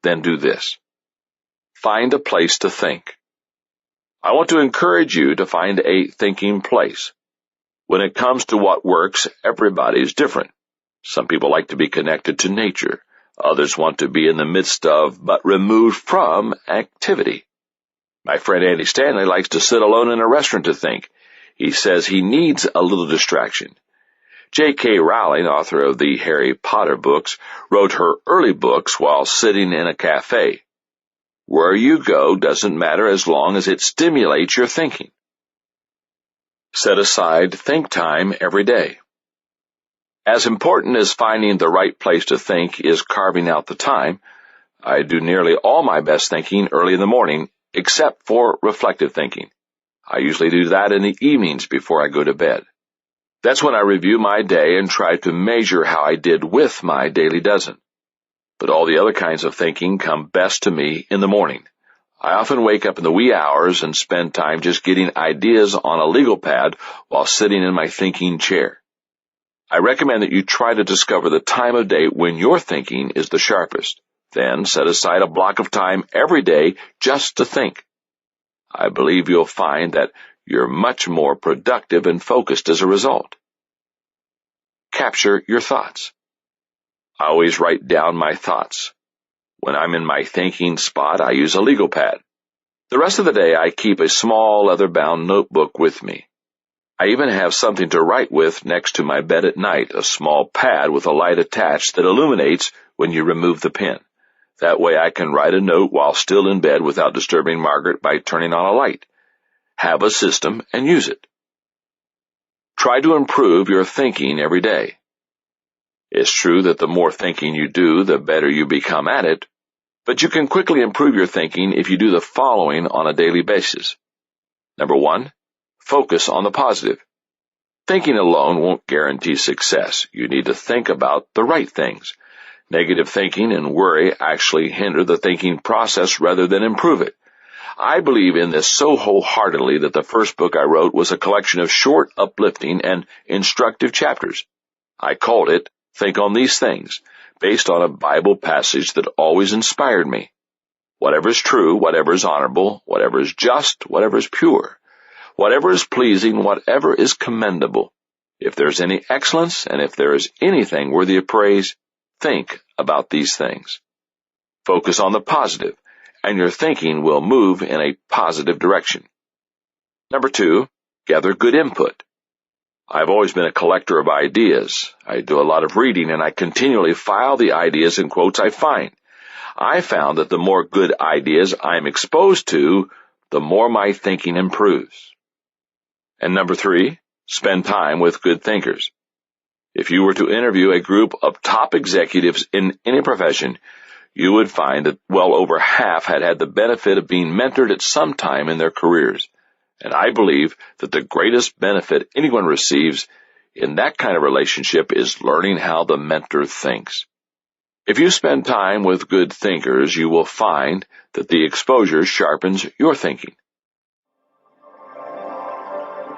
then do this. Find a place to think. I want to encourage you to find a thinking place. When it comes to what works, everybody is different. Some people like to be connected to nature. Others want to be in the midst of, but removed from, activity. My friend Andy Stanley likes to sit alone in a restaurant to think. He says he needs a little distraction. J.K. Rowling, author of the Harry Potter books, wrote her early books while sitting in a cafe. Where you go doesn't matter as long as it stimulates your thinking. Set aside think time every day. As important as finding the right place to think is carving out the time. I do nearly all my best thinking early in the morning, except for reflective thinking. I usually do that in the evenings before I go to bed. That's when I review my day and try to measure how I did with my daily dozen. But all the other kinds of thinking come best to me in the morning. I often wake up in the wee hours and spend time just getting ideas on a legal pad while sitting in my thinking chair. I recommend that you try to discover the time of day when your thinking is the sharpest. Then set aside a block of time every day just to think. I believe you'll find that you're much more productive and focused as a result. Capture your thoughts. I always write down my thoughts. When I'm in my thinking spot, I use a legal pad. The rest of the day, I keep a small leather-bound notebook with me. I even have something to write with next to my bed at night, a small pad with a light attached that illuminates when you remove the pen. That way I can write a note while still in bed without disturbing Margaret by turning on a light. Have a system and use it. Try to improve your thinking every day. It's true that the more thinking you do, the better you become at it, but you can quickly improve your thinking if you do the following on a daily basis. Number 1, focus on the positive. Thinking alone won't guarantee success. You need to think about the right things. Negative thinking and worry actually hinder the thinking process rather than improve it. I believe in this so wholeheartedly that the first book I wrote was a collection of short, uplifting, and instructive chapters. I called it Think on These Things, based on a Bible passage that always inspired me. Whatever is true, whatever is honorable, whatever is just, whatever is pure, whatever is pleasing, whatever is commendable, if there's any excellence, and if there is anything worthy of praise, think about these things. Focus on the positive, and your thinking will move in a positive direction. Number 2, gather good input. I've always been a collector of ideas. I do a lot of reading, and I continually file the ideas and quotes I find. I found that the more good ideas I'm exposed to, the more my thinking improves. And number 3, spend time with good thinkers. If you were to interview a group of top executives in any profession, you would find that well over half had had the benefit of being mentored at some time in their careers. And I believe that the greatest benefit anyone receives in that kind of relationship is learning how the mentor thinks. If you spend time with good thinkers, you will find that the exposure sharpens your thinking.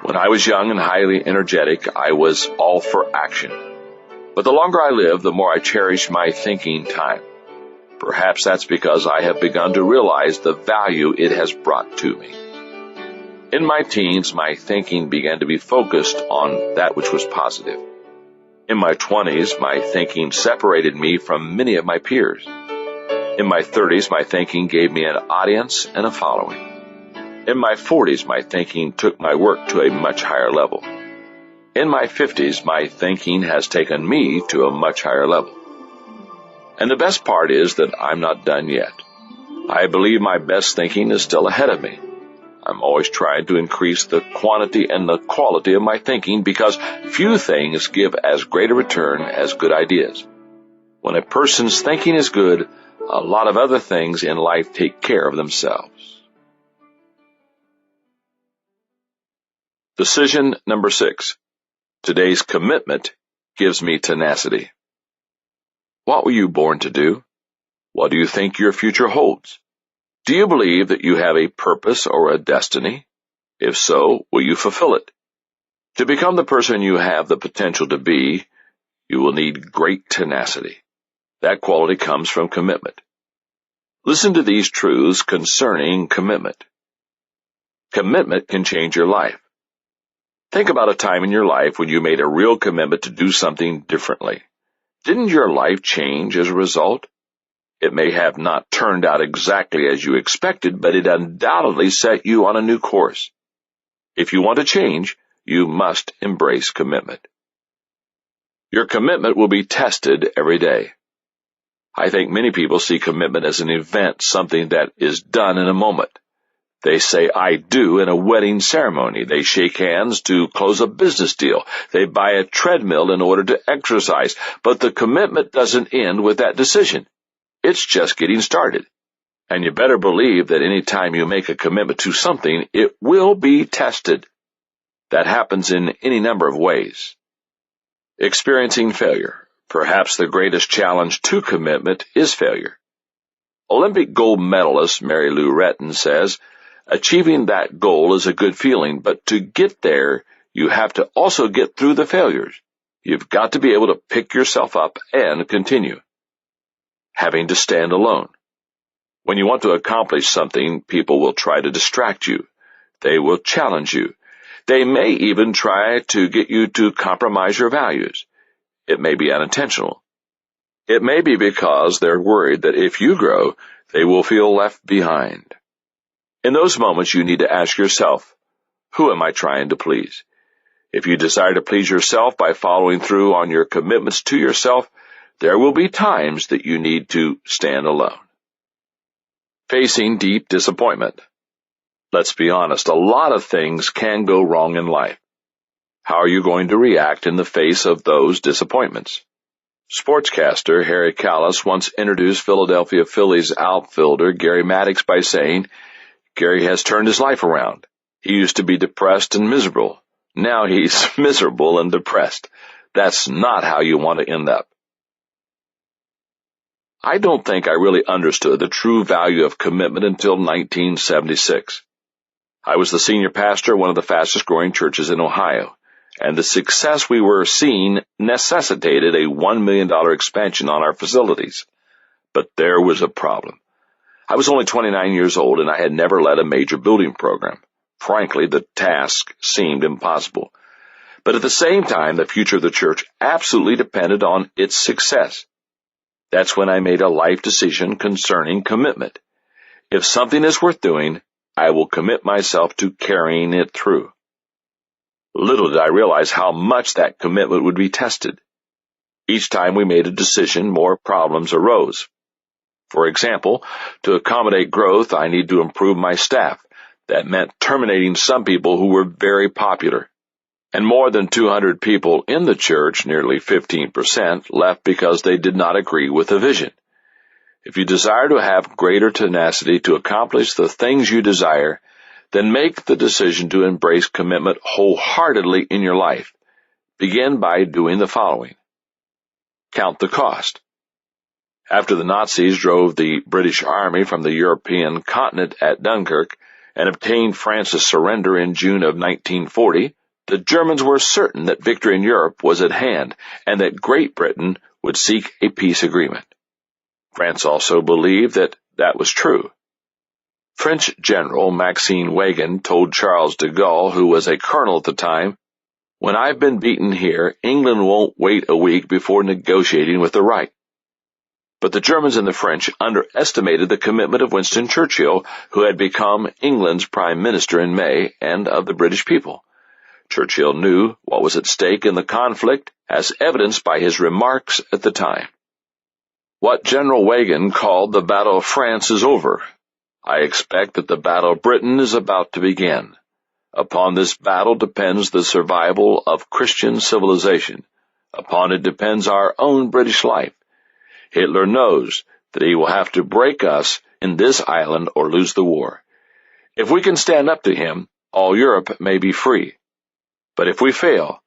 When I was young and highly energetic, I was all for action. But the longer I live, the more I cherish my thinking time. Perhaps that's because I have begun to realize the value it has brought to me. In my teens, my thinking began to be focused on that which was positive. In my 20s, my thinking separated me from many of my peers. In my 30s, my thinking gave me an audience and a following. In my 40s, my thinking took my work to a much higher level. In my 50s, my thinking has taken me to a much higher level. And the best part is that I'm not done yet. I believe my best thinking is still ahead of me. I'm always trying to increase the quantity and the quality of my thinking because few things give as great a return as good ideas. When a person's thinking is good, a lot of other things in life take care of themselves. Decision number 6. Today's commitment gives me tenacity. What were you born to do? What do you think your future holds? Do you believe that you have a purpose or a destiny? If so, will you fulfill it? To become the person you have the potential to be, you will need great tenacity. That quality comes from commitment. Listen to these truths concerning commitment. Commitment can change your life. Think about a time in your life when you made a real commitment to do something differently. Didn't your life change as a result? It may have not turned out exactly as you expected, but it undoubtedly set you on a new course. If you want to change, you must embrace commitment. Your commitment will be tested every day. I think many people see commitment as an event, something that is done in a moment. They say, I do in a wedding ceremony. They shake hands to close a business deal. They buy a treadmill in order to exercise. But the commitment doesn't end with that decision. It's just getting started. And you better believe that any time you make a commitment to something, it will be tested. That happens in any number of ways. Experiencing failure. Perhaps the greatest challenge to commitment is failure. Olympic gold medalist Mary Lou Retton says, achieving that goal is a good feeling, but to get there, you have to also get through the failures. You've got to be able to pick yourself up and continue. Having to stand alone. When you want to accomplish something, people will try to distract you. They will challenge you. They may even try to get you to compromise your values. It may be unintentional. It may be because they're worried that if you grow, they will feel left behind. In those moments, you need to ask yourself, who am I trying to please? If you desire to please yourself by following through on your commitments to yourself, there will be times that you need to stand alone. Facing deep disappointment. Let's be honest, a lot of things can go wrong in life. How are you going to react in the face of those disappointments? Sportscaster Harry Callis once introduced Philadelphia Phillies outfielder Gary Maddox by saying, Gary has turned his life around. He used to be depressed and miserable. Now he's miserable and depressed. That's not how you want to end up. I don't think I really understood the true value of commitment until 1976. I was the senior pastor of one of the fastest-growing churches in Ohio, and the success we were seeing necessitated a $1 million expansion on our facilities. But there was a problem. I was only 29 years old, and I had never led a major building program. Frankly, the task seemed impossible. But at the same time, the future of the church absolutely depended on its success. That's when I made a life decision concerning commitment. If something is worth doing, I will commit myself to carrying it through. Little did I realize how much that commitment would be tested. Each time we made a decision, more problems arose. For example, to accommodate growth, I needed to improve my staff. That meant terminating some people who were very popular. And more than 200 people in the church, nearly 15%, left because they did not agree with the vision. If you desire to have greater tenacity to accomplish the things you desire, then make the decision to embrace commitment wholeheartedly in your life. Begin by doing the following. Count the cost. After the Nazis drove the British Army from the European continent at Dunkirk and obtained France's surrender in June of 1940, the Germans were certain that victory in Europe was at hand and that Great Britain would seek a peace agreement. France also believed that that was true. French General Maxwell told Charles de Gaulle, who was a colonel at the time, "When I've been beaten here, England won't wait a week before negotiating with the Reich." But the Germans and the French underestimated the commitment of Winston Churchill, who had become England's Prime Minister in May, and of the British people. Churchill knew what was at stake in the conflict, as evidenced by his remarks at the time. What General Wagen called the Battle of France is over. I expect that the Battle of Britain is about to begin. Upon this battle depends the survival of Christian civilization. Upon it depends our own British life. Hitler knows that he will have to break us in this island or lose the war. If we can stand up to him, all Europe may be free. But if we fail,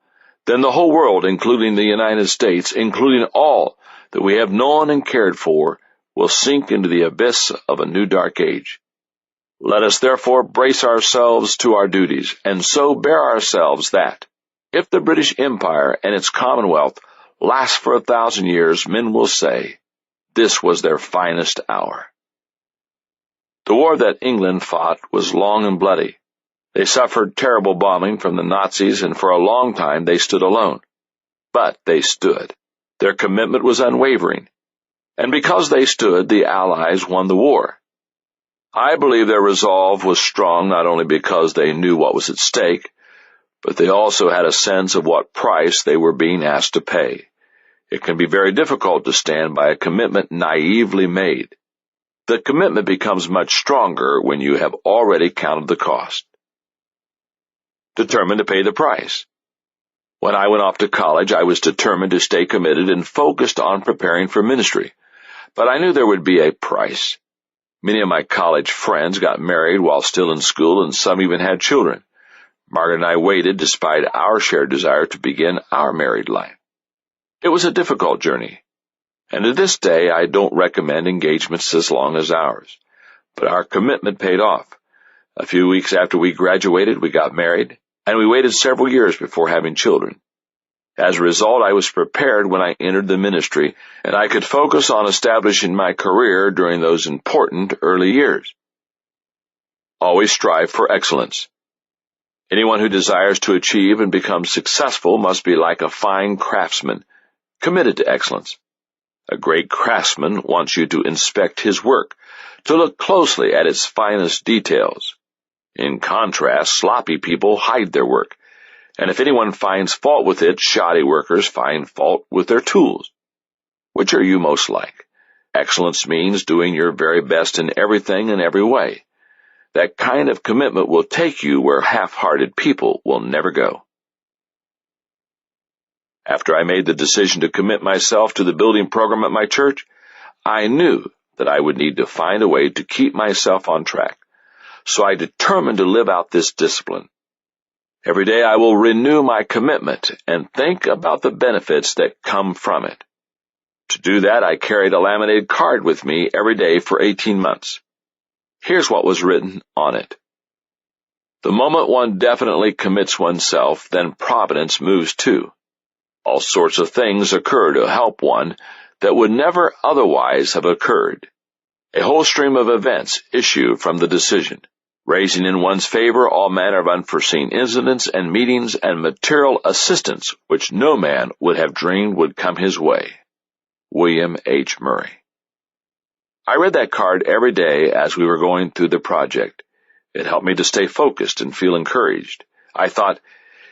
then the whole world, including the United States, including all that we have known and cared for, will sink into the abyss of a new dark age. Let us therefore brace ourselves to our duties, and so bear ourselves that, if the British Empire and its Commonwealth last for 1,000 years, men will say, this was their finest hour. The war that England fought was long and bloody. They suffered terrible bombing from the Nazis, and for a long time they stood alone. But they stood. Their commitment was unwavering. And because they stood, the Allies won the war. I believe their resolve was strong not only because they knew what was at stake, but they also had a sense of what price they were being asked to pay. It can be very difficult to stand by a commitment naively made. The commitment becomes much stronger when you have already counted the cost. Determined to pay the price. When I went off to college, I was determined to stay committed and focused on preparing for ministry. But I knew there would be a price. Many of my college friends got married while still in school, and some even had children. Margaret and I waited despite our shared desire to begin our married life. It was a difficult journey, and to this day I don't recommend engagements as long as ours. But our commitment paid off. A few weeks after we graduated, we got married, and we waited several years before having children. As a result, I was prepared when I entered the ministry, and I could focus on establishing my career during those important early years. Always strive for excellence. Anyone who desires to achieve and become successful must be like a fine craftsman, committed to excellence. A great craftsman wants you to inspect his work, to look closely at its finest details. In contrast, sloppy people hide their work, and if anyone finds fault with it, shoddy workers find fault with their tools. Which are you most like? Excellence means doing your very best in everything and every way. That kind of commitment will take you where half-hearted people will never go. After I made the decision to commit myself to the building program at my church, I knew that I would need to find a way to keep myself on track. So I determined to live out this discipline. Every day I will renew my commitment and think about the benefits that come from it. To do that, I carried a laminated card with me every day for 18 months. Here's what was written on it. The moment one definitely commits oneself, then providence moves too. All sorts of things occur to help one that would never otherwise have occurred. A whole stream of events issue from the decision, raising in one's favor all manner of unforeseen incidents and meetings and material assistance which no man would have dreamed would come his way. William H. Murray. I read that card every day as we were going through the project. It helped me to stay focused and feel encouraged. I thought,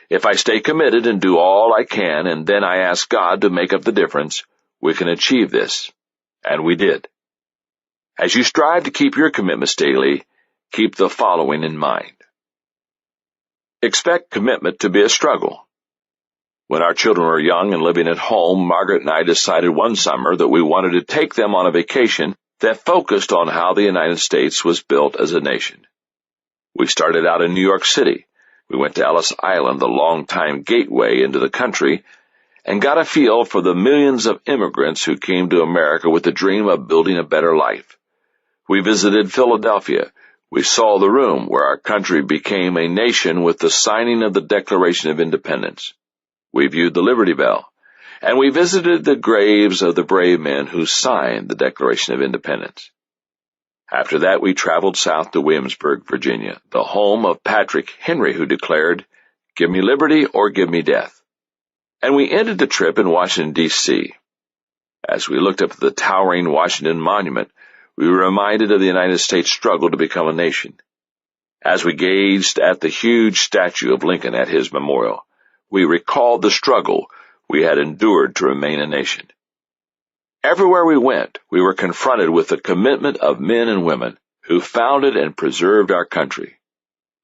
if I stay committed and do all I can, and then I ask God to make up the difference, we can achieve this. And we did. As you strive to keep your commitments daily, keep the following in mind. Expect commitment to be a struggle. When our children were young and living at home, Margaret and I decided one summer that we wanted to take them on a vacation that focused on how the United States was built as a nation. We started out in New York City. We went to Ellis Island, the long-time gateway into the country, and got a feel for the millions of immigrants who came to America with the dream of building a better life. We visited Philadelphia. We saw the room where our country became a nation with the signing of the Declaration of Independence. We viewed the Liberty Bell, and we visited the graves of the brave men who signed the Declaration of Independence. After that, we traveled south to Williamsburg, Virginia, the home of Patrick Henry, who declared, "Give me liberty or give me death." And we ended the trip in Washington, D.C. As we looked up at the towering Washington Monument, we were reminded of the United States struggle to become a nation. As we gazed at the huge statue of Lincoln at his memorial, we recalled the struggle we had endured to remain a nation. Everywhere we went, we were confronted with the commitment of men and women who founded and preserved our country.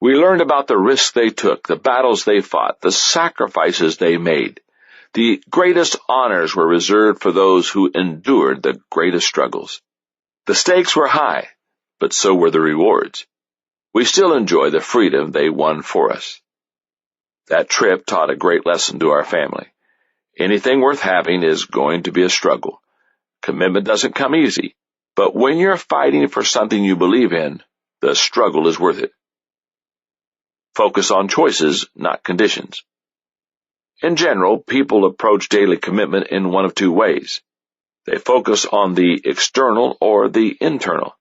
We learned about the risks they took, the battles they fought, the sacrifices they made. The greatest honors were reserved for those who endured the greatest struggles. The stakes were high, but so were the rewards. We still enjoy the freedom they won for us. That trip taught a great lesson to our family. Anything worth having is going to be a struggle. Commitment doesn't come easy, but when you're fighting for something you believe in, the struggle is worth it. Focus on choices, not conditions. In general, people approach daily commitment in one of two ways. They focus on the external or the internal.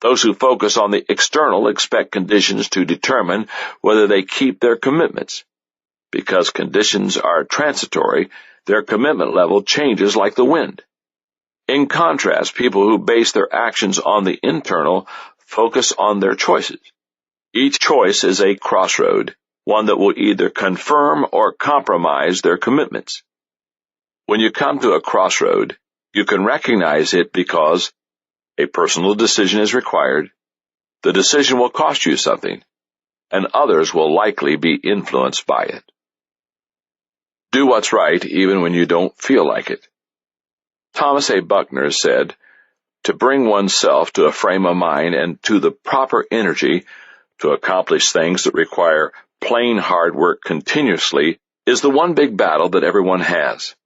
Those who focus on the external expect conditions to determine whether they keep their commitments. Because conditions are transitory, their commitment level changes like the wind. In contrast, people who base their actions on the internal focus on their choices. Each choice is a crossroad, one that will either confirm or compromise their commitments. When you come to a crossroad, you can recognize it because a personal decision is required, the decision will cost you something, and others will likely be influenced by it. Do what's right even when you don't feel like it. Thomas A. Buckner said, "To bring oneself to a frame of mind and to the proper energy to accomplish things that require plain hard work continuously is the one big battle that everyone has.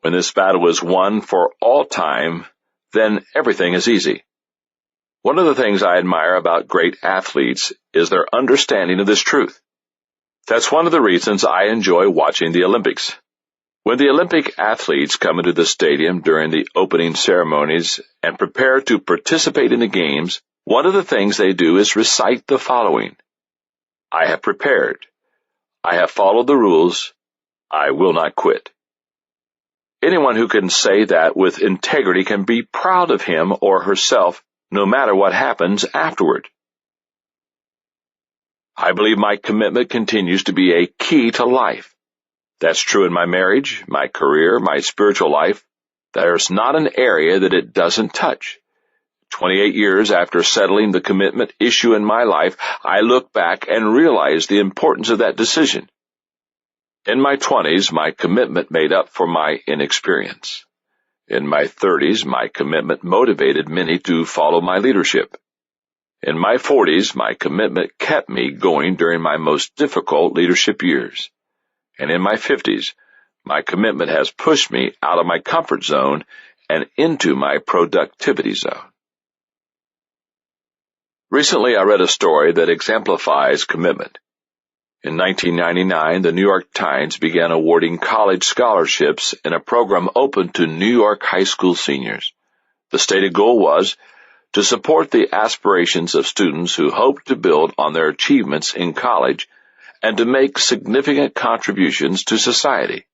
When this battle is won for all time, then everything is easy." One of the things I admire about great athletes is their understanding of this truth. That's one of the reasons I enjoy watching the Olympics. When the Olympic athletes come into the stadium during the opening ceremonies and prepare to participate in the games, one of the things they do is recite the following: "I have prepared. I have followed the rules. I will not quit." Anyone who can say that with integrity can be proud of him or herself, no matter what happens afterward. I believe my commitment continues to be a key to life. That's true in my marriage, my career, my spiritual life. There's not an area that it doesn't touch. 28 years after settling the commitment issue in my life, I look back and realize the importance of that decision. In my 20s, my commitment made up for my inexperience. In my 30s, my commitment motivated many to follow my leadership. In my 40s, my commitment kept me going during my most difficult leadership years. And in my 50s, my commitment has pushed me out of my comfort zone and into my productivity zone. Recently, I read a story that exemplifies commitment. In 1999, the New York Times began awarding college scholarships in a program open to New York high school seniors. The stated goal was to support the aspirations of students who hope to build on their achievements in college and to make significant contributions to society.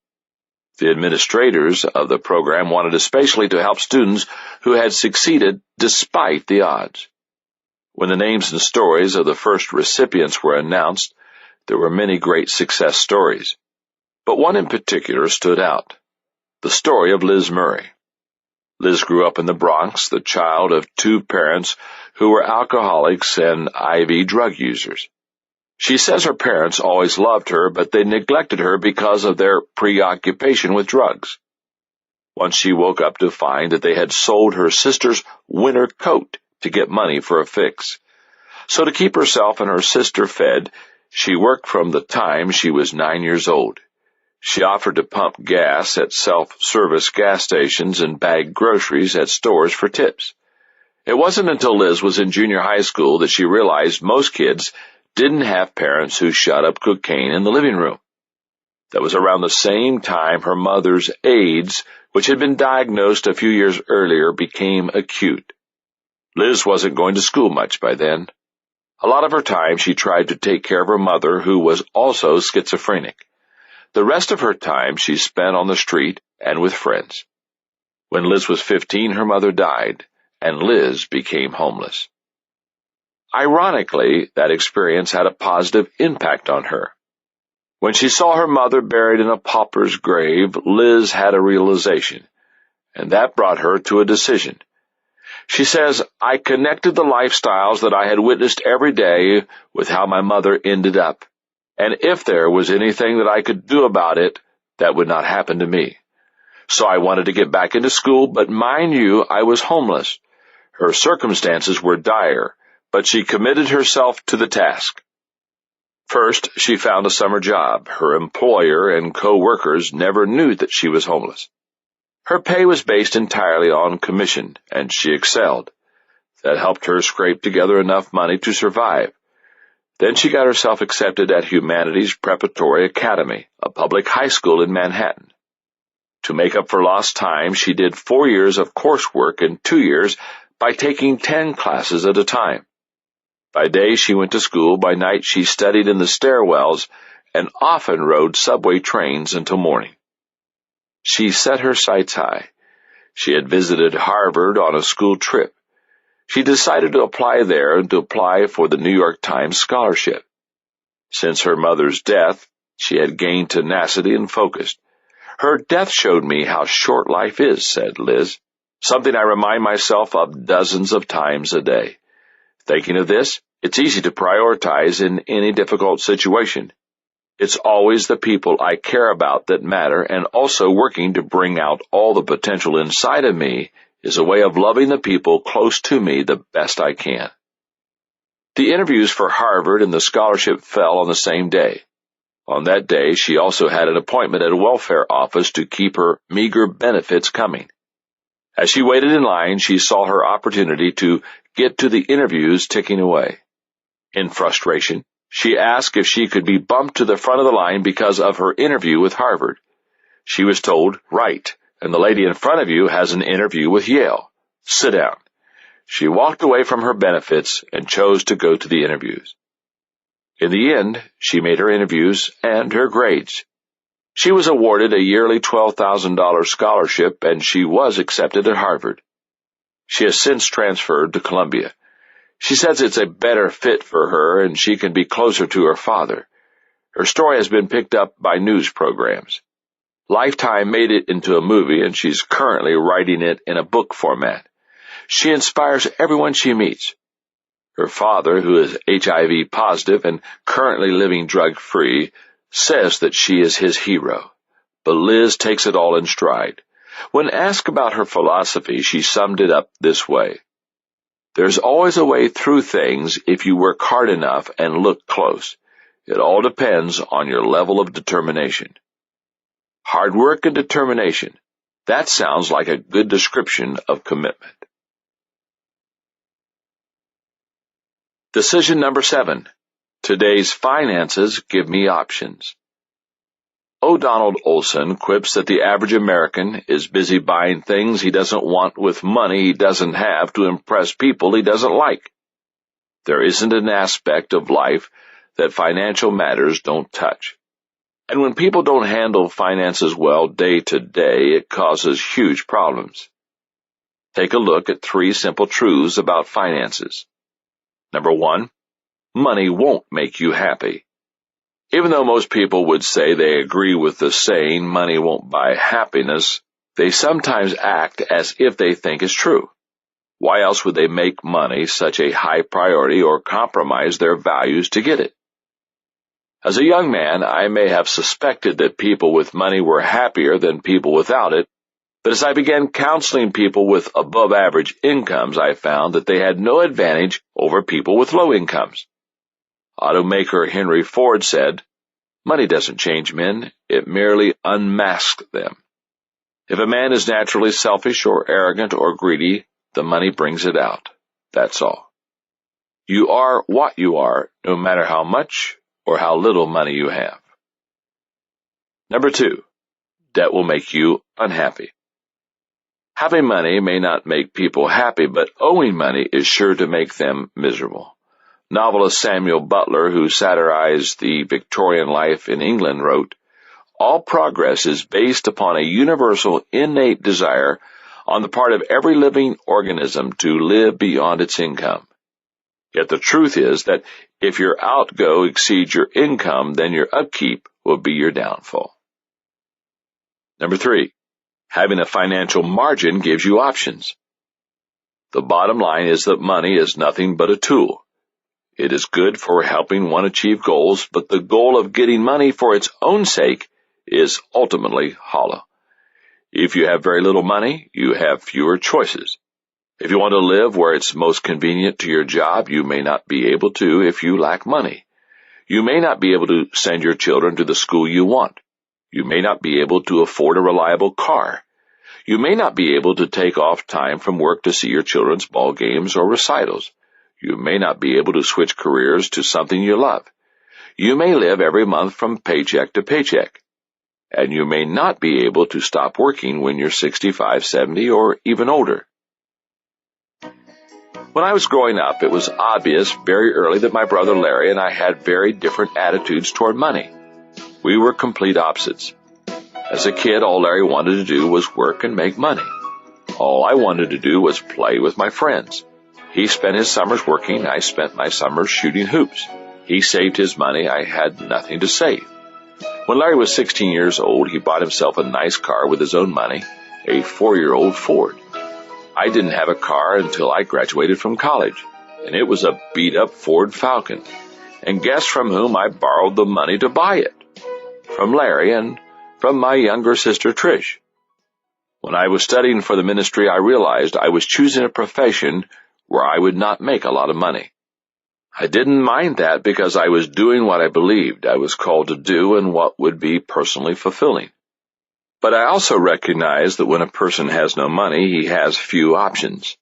The administrators of the program wanted especially to help students who had succeeded despite the odds. When the names and stories of the first recipients were announced, there were many great success stories, but one in particular stood out: the story of Liz Murray. Liz grew up in the Bronx, the child of two parents who were alcoholics and IV drug users. She says her parents always loved her, but they neglected her because of their preoccupation with drugs. Once she woke up to find that they had sold her sister's winter coat to get money for a fix. So to keep herself and her sister fed, she worked from the time she was 9 years old. She offered to pump gas at self-service gas stations and bag groceries at stores for tips. It wasn't until Liz was in junior high school that she realized most kids didn't have parents who shot up cocaine in the living room. That was around the same time her mother's AIDS, which had been diagnosed a few years earlier, became acute. Liz wasn't going to school much by then. A lot of her time she tried to take care of her mother, who was also schizophrenic. The rest of her time she spent on the street and with friends. When Liz was 15, her mother died, and Liz became homeless. Ironically, that experience had a positive impact on her. When she saw her mother buried in a pauper's grave, Liz had a realization, and that brought her to a decision. She says, "I connected the lifestyles that I had witnessed every day with how my mother ended up, and if there was anything that I could do about it, that would not happen to me. So I wanted to get back into school, but mind you, I was homeless. Her circumstances were dire, but she committed herself to the task. First, she found a summer job. Her employer and co-workers never knew that she was homeless. Her pay was based entirely on commission, and she excelled. That helped her scrape together enough money to survive. Then she got herself accepted at Humanities Preparatory Academy, a public high school in Manhattan. To make up for lost time, she did 4 years of coursework in 2 years by taking 10 classes at a time. By day she went to school, by night she studied in the stairwells, and often rode subway trains until morning. She set her sights high. She had visited Harvard on a school trip. She decided to apply there and to apply for the New York Times scholarship. Since her mother's death, she had gained tenacity and focus. Her death showed me how short life is, said Liz, something I remind myself of dozens of times a day. Thinking of this, it's easy to prioritize in any difficult situation. It's always the people I care about that matter, and also working to bring out all the potential inside of me is a way of loving the people close to me the best I can. The interviews for Harvard and the scholarship fell on the same day. On that day, she also had an appointment at a welfare office to keep her meager benefits coming. As she waited in line, she saw her opportunity to get to the interviews ticking away. In frustration, she asked if she could be bumped to the front of the line because of her interview with Harvard. She was told, "Right, and the lady in front of you has an interview with Yale. Sit down." She walked away from her benefits and chose to go to the interviews. In the end, she made her interviews and her grades. She was awarded a yearly $12,000 scholarship, and she was accepted at Harvard. She has since transferred to Columbia. She says it's a better fit for her and she can be closer to her father. Her story has been picked up by news programs. Lifetime made it into a movie, and she's currently writing it in a book format. She inspires everyone she meets. Her father, who is HIV positive and currently living drug-free, says that she is his hero. But Liz takes it all in stride. When asked about her philosophy, she summed it up this way: "There's always a way through things if you work hard enough and look close. It all depends on your level of determination." Hard work and determination. That sounds like a good description of commitment. Decision number 7. Today's finances give me options. O. Donald Olson quips that the average American is busy buying things he doesn't want with money he doesn't have to impress people he doesn't like. There isn't an aspect of life that financial matters don't touch. And when people don't handle finances well day to day, it causes huge problems. Take a look at 3 simple truths about finances. Number 1, money won't make you happy. Even though most people would say they agree with the saying, money won't buy happiness, they sometimes act as if they think it's true. Why else would they make money such a high priority or compromise their values to get it? As a young man, I may have suspected that people with money were happier than people without it, but as I began counseling people with above-average incomes, I found that they had no advantage over people with low incomes. Automaker Henry Ford said, "Money doesn't change men, it merely unmasks them. If a man is naturally selfish or arrogant or greedy, the money brings it out. That's all. You are what you are, no matter how much or how little money you have." Number 2, debt will make you unhappy. Having money may not make people happy, but owing money is sure to make them miserable. Novelist Samuel Butler, who satirized the Victorian life in England, wrote, "All progress is based upon a universal innate desire on the part of every living organism to live beyond its income. Yet the truth is that if your outgo exceeds your income, then your upkeep will be your downfall." Number 3, having a financial margin gives you options. The bottom line is that money is nothing but a tool. It is good for helping one achieve goals, but the goal of getting money for its own sake is ultimately hollow. If you have very little money, you have fewer choices. If you want to live where it's most convenient to your job, you may not be able to if you lack money. You may not be able to send your children to the school you want. You may not be able to afford a reliable car. You may not be able to take off time from work to see your children's ball games or recitals. You may not be able to switch careers to something you love. You may live every month from paycheck to paycheck. And you may not be able to stop working when you're 65, 70, or even older. When I was growing up, it was obvious very early that my brother Larry and I had very different attitudes toward money. We were complete opposites. As a kid, all Larry wanted to do was work and make money. All I wanted to do was play with my friends. He spent his summers working, I spent my summers shooting hoops. He saved his money, I had nothing to save. When Larry was 16 years old, he bought himself a nice car with his own money, a 4-year-old Ford. I didn't have a car until I graduated from college, and it was a beat-up Ford Falcon. And guess from whom I borrowed the money to buy it? From Larry and from my younger sister Trish. When I was studying for the ministry, I realized I was choosing a profession where I would not make a lot of money. I didn't mind that because I was doing what I believed I was called to do and what would be personally fulfilling. But I also recognized that when a person has no money, he has few options.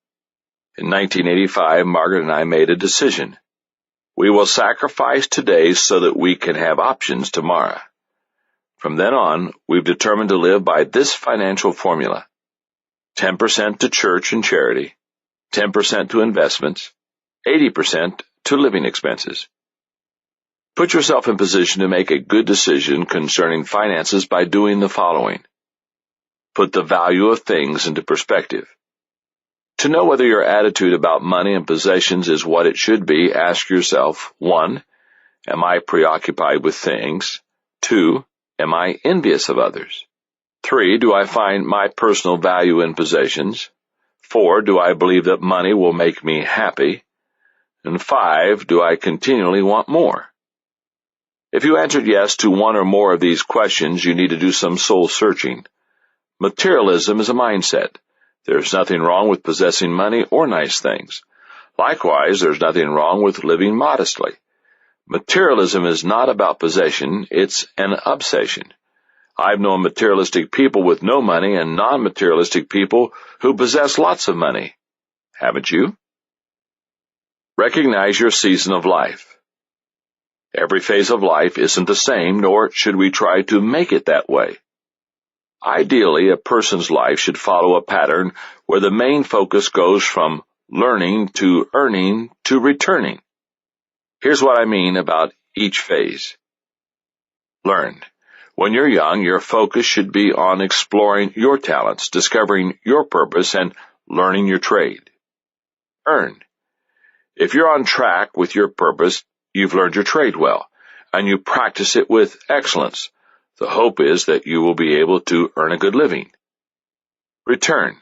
In 1985, Margaret and I made a decision. We will sacrifice today so that we can have options tomorrow. From then on, we've determined to live by this financial formula: 10% to church and charity, 10% to investments, 80% to living expenses. Put yourself in position to make a good decision concerning finances by doing the following. Put the value of things into perspective. To know whether your attitude about money and possessions is what it should be, ask yourself, 1, am I preoccupied with things? 2, am I envious of others? 3, do I find my personal value in possessions? 4, do I believe that money will make me happy? And 5, do I continually want more? If you answered yes to one or more of these questions, you need to do some soul searching. Materialism is a mindset. There's nothing wrong with possessing money or nice things. Likewise, there's nothing wrong with living modestly. Materialism is not about possession, it's an obsession. I've known materialistic people with no money and non-materialistic people who possess lots of money. Haven't you? Recognize your season of life. Every phase of life isn't the same, nor should we try to make it that way. Ideally, a person's life should follow a pattern where the main focus goes from learning to earning to returning. Here's what I mean about each phase. Learn. When you're young, your focus should be on exploring your talents, discovering your purpose, and learning your trade. Earn. If you're on track with your purpose, you've learned your trade well, and you practice it with excellence. The hope is that you will be able to earn a good living. Return.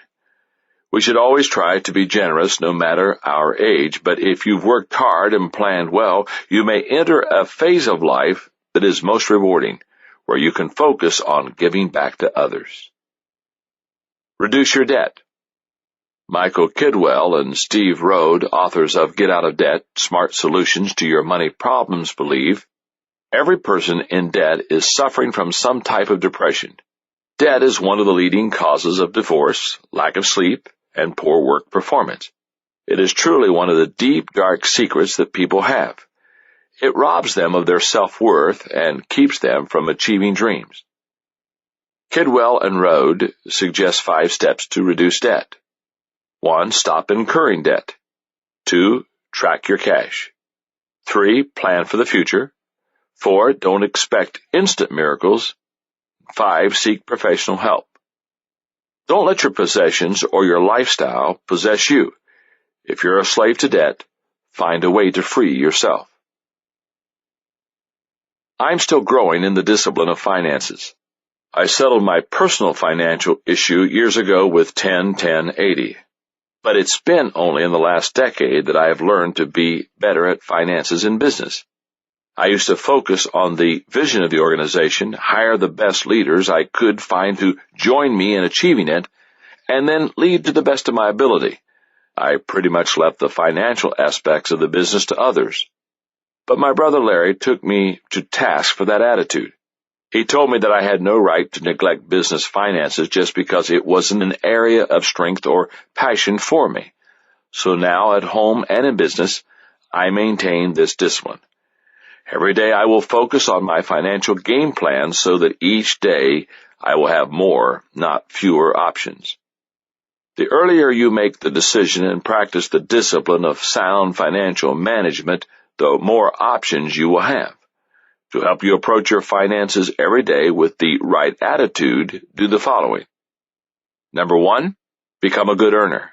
We should always try to be generous no matter our age, but if you've worked hard and planned well, you may enter a phase of life that is most rewarding, where you can focus on giving back to others. Reduce your debt. Michael Kidwell and Steve Rode, authors of Get Out of Debt, Smart Solutions to Your Money Problems, believe every person in debt is suffering from some type of depression. Debt is one of the leading causes of divorce, lack of sleep, and poor work performance. It is truly one of the deep, dark secrets that people have. It robs them of their self-worth and keeps them from achieving dreams. Kidwell and Rode suggest 5 steps to reduce debt. 1. Stop incurring debt. 2. Track your cash. 3. Plan for the future. 4. Don't expect instant miracles. 5. Seek professional help. Don't let your possessions or your lifestyle possess you. If you're a slave to debt, find a way to free yourself. I'm still growing in the discipline of finances. I settled my personal financial issue years ago with 10-10-80. But it's been only in the last decade that I have learned to be better at finances in business. I used to focus on the vision of the organization, hire the best leaders I could find to join me in achieving it, and then lead to the best of my ability. I pretty much left the financial aspects of the business to others. But my brother Larry took me to task for that attitude. He told me that I had no right to neglect business finances just because it wasn't an area of strength or passion for me. So now at home and in business, I maintain this discipline. Every day I will focus on my financial game plan so that each day I will have more, not fewer options. The earlier you make the decision and practice the discipline of sound financial management, the more options you will have. To help you approach your finances every day with the right attitude, do the following. Number 1, become a good earner.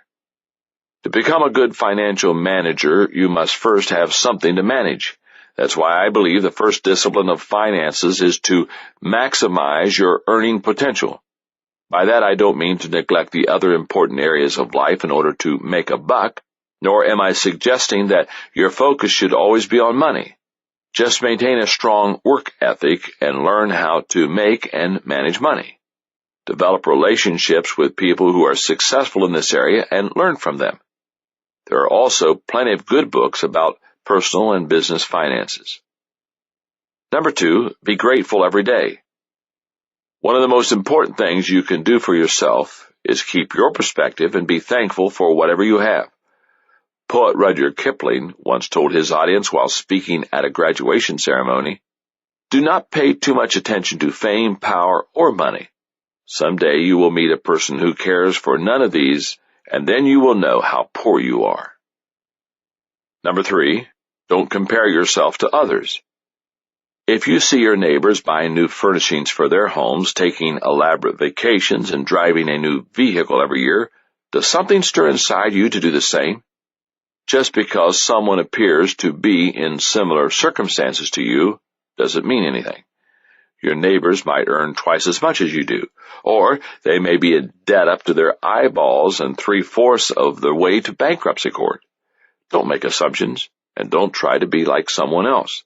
To become a good financial manager, you must first have something to manage. That's why I believe the first discipline of finances is to maximize your earning potential. By that, I don't mean to neglect the other important areas of life in order to make a buck, nor am I suggesting that your focus should always be on money. Just maintain a strong work ethic and learn how to make and manage money. Develop relationships with people who are successful in this area and learn from them. There are also plenty of good books about personal and business finances. Number 2, be grateful every day. One of the most important things you can do for yourself is keep your perspective and be thankful for whatever you have. Poet Rudyard Kipling once told his audience while speaking at a graduation ceremony, "Do not pay too much attention to fame, power, or money. Someday you will meet a person who cares for none of these, and then you will know how poor you are." Number 3, don't compare yourself to others. If you see your neighbors buying new furnishings for their homes, taking elaborate vacations, and driving a new vehicle every year, does something stir inside you to do the same? Just because someone appears to be in similar circumstances to you doesn't mean anything. Your neighbors might earn twice as much as you do, or they may be in debt up to their eyeballs and 3/4 of the way to bankruptcy court. Don't make assumptions, and don't try to be like someone else.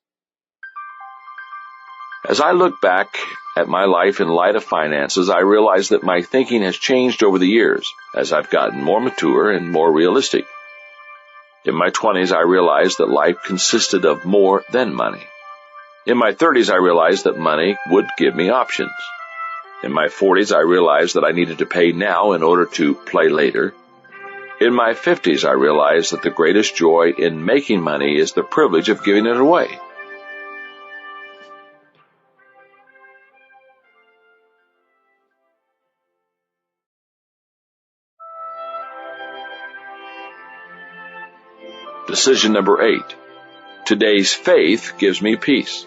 As I look back at my life in light of finances, I realize that my thinking has changed over the years as I've gotten more mature and more realistic. In my 20s, I realized that life consisted of more than money. In my 30s, I realized that money would give me options. In my 40s, I realized that I needed to pay now in order to play later. In my 50s, I realized that the greatest joy in making money is the privilege of giving it away. Decision number 8. Today's faith gives me peace.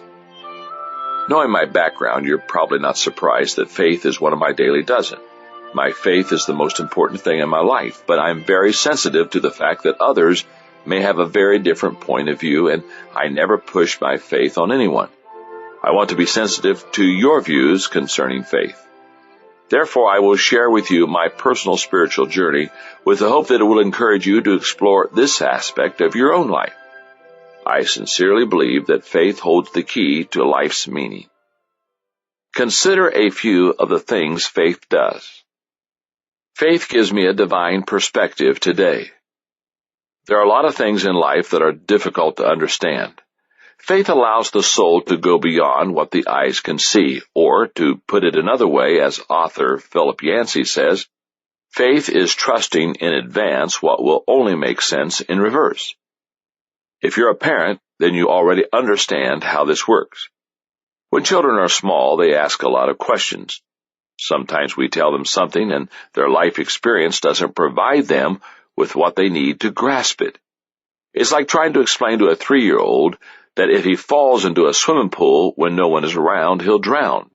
Knowing my background, you're probably not surprised that faith is one of my daily dozen. My faith is the most important thing in my life, but I'm very sensitive to the fact that others may have a very different point of view, and I never push my faith on anyone. I want to be sensitive to your views concerning faith. Therefore, I will share with you my personal spiritual journey with the hope that it will encourage you to explore this aspect of your own life. I sincerely believe that faith holds the key to life's meaning. Consider a few of the things faith does. Faith gives me a divine perspective today. There are a lot of things in life that are difficult to understand. Faith allows the soul to go beyond what the eyes can see, or, to put it another way, as author Philip Yancey says, faith is trusting in advance what will only make sense in reverse. If you're a parent, then you already understand how this works. When children are small, they ask a lot of questions. Sometimes we tell them something and their life experience doesn't provide them with what they need to grasp it. It's like trying to explain to a 3-year-old that if he falls into a swimming pool when no one is around, he'll drown.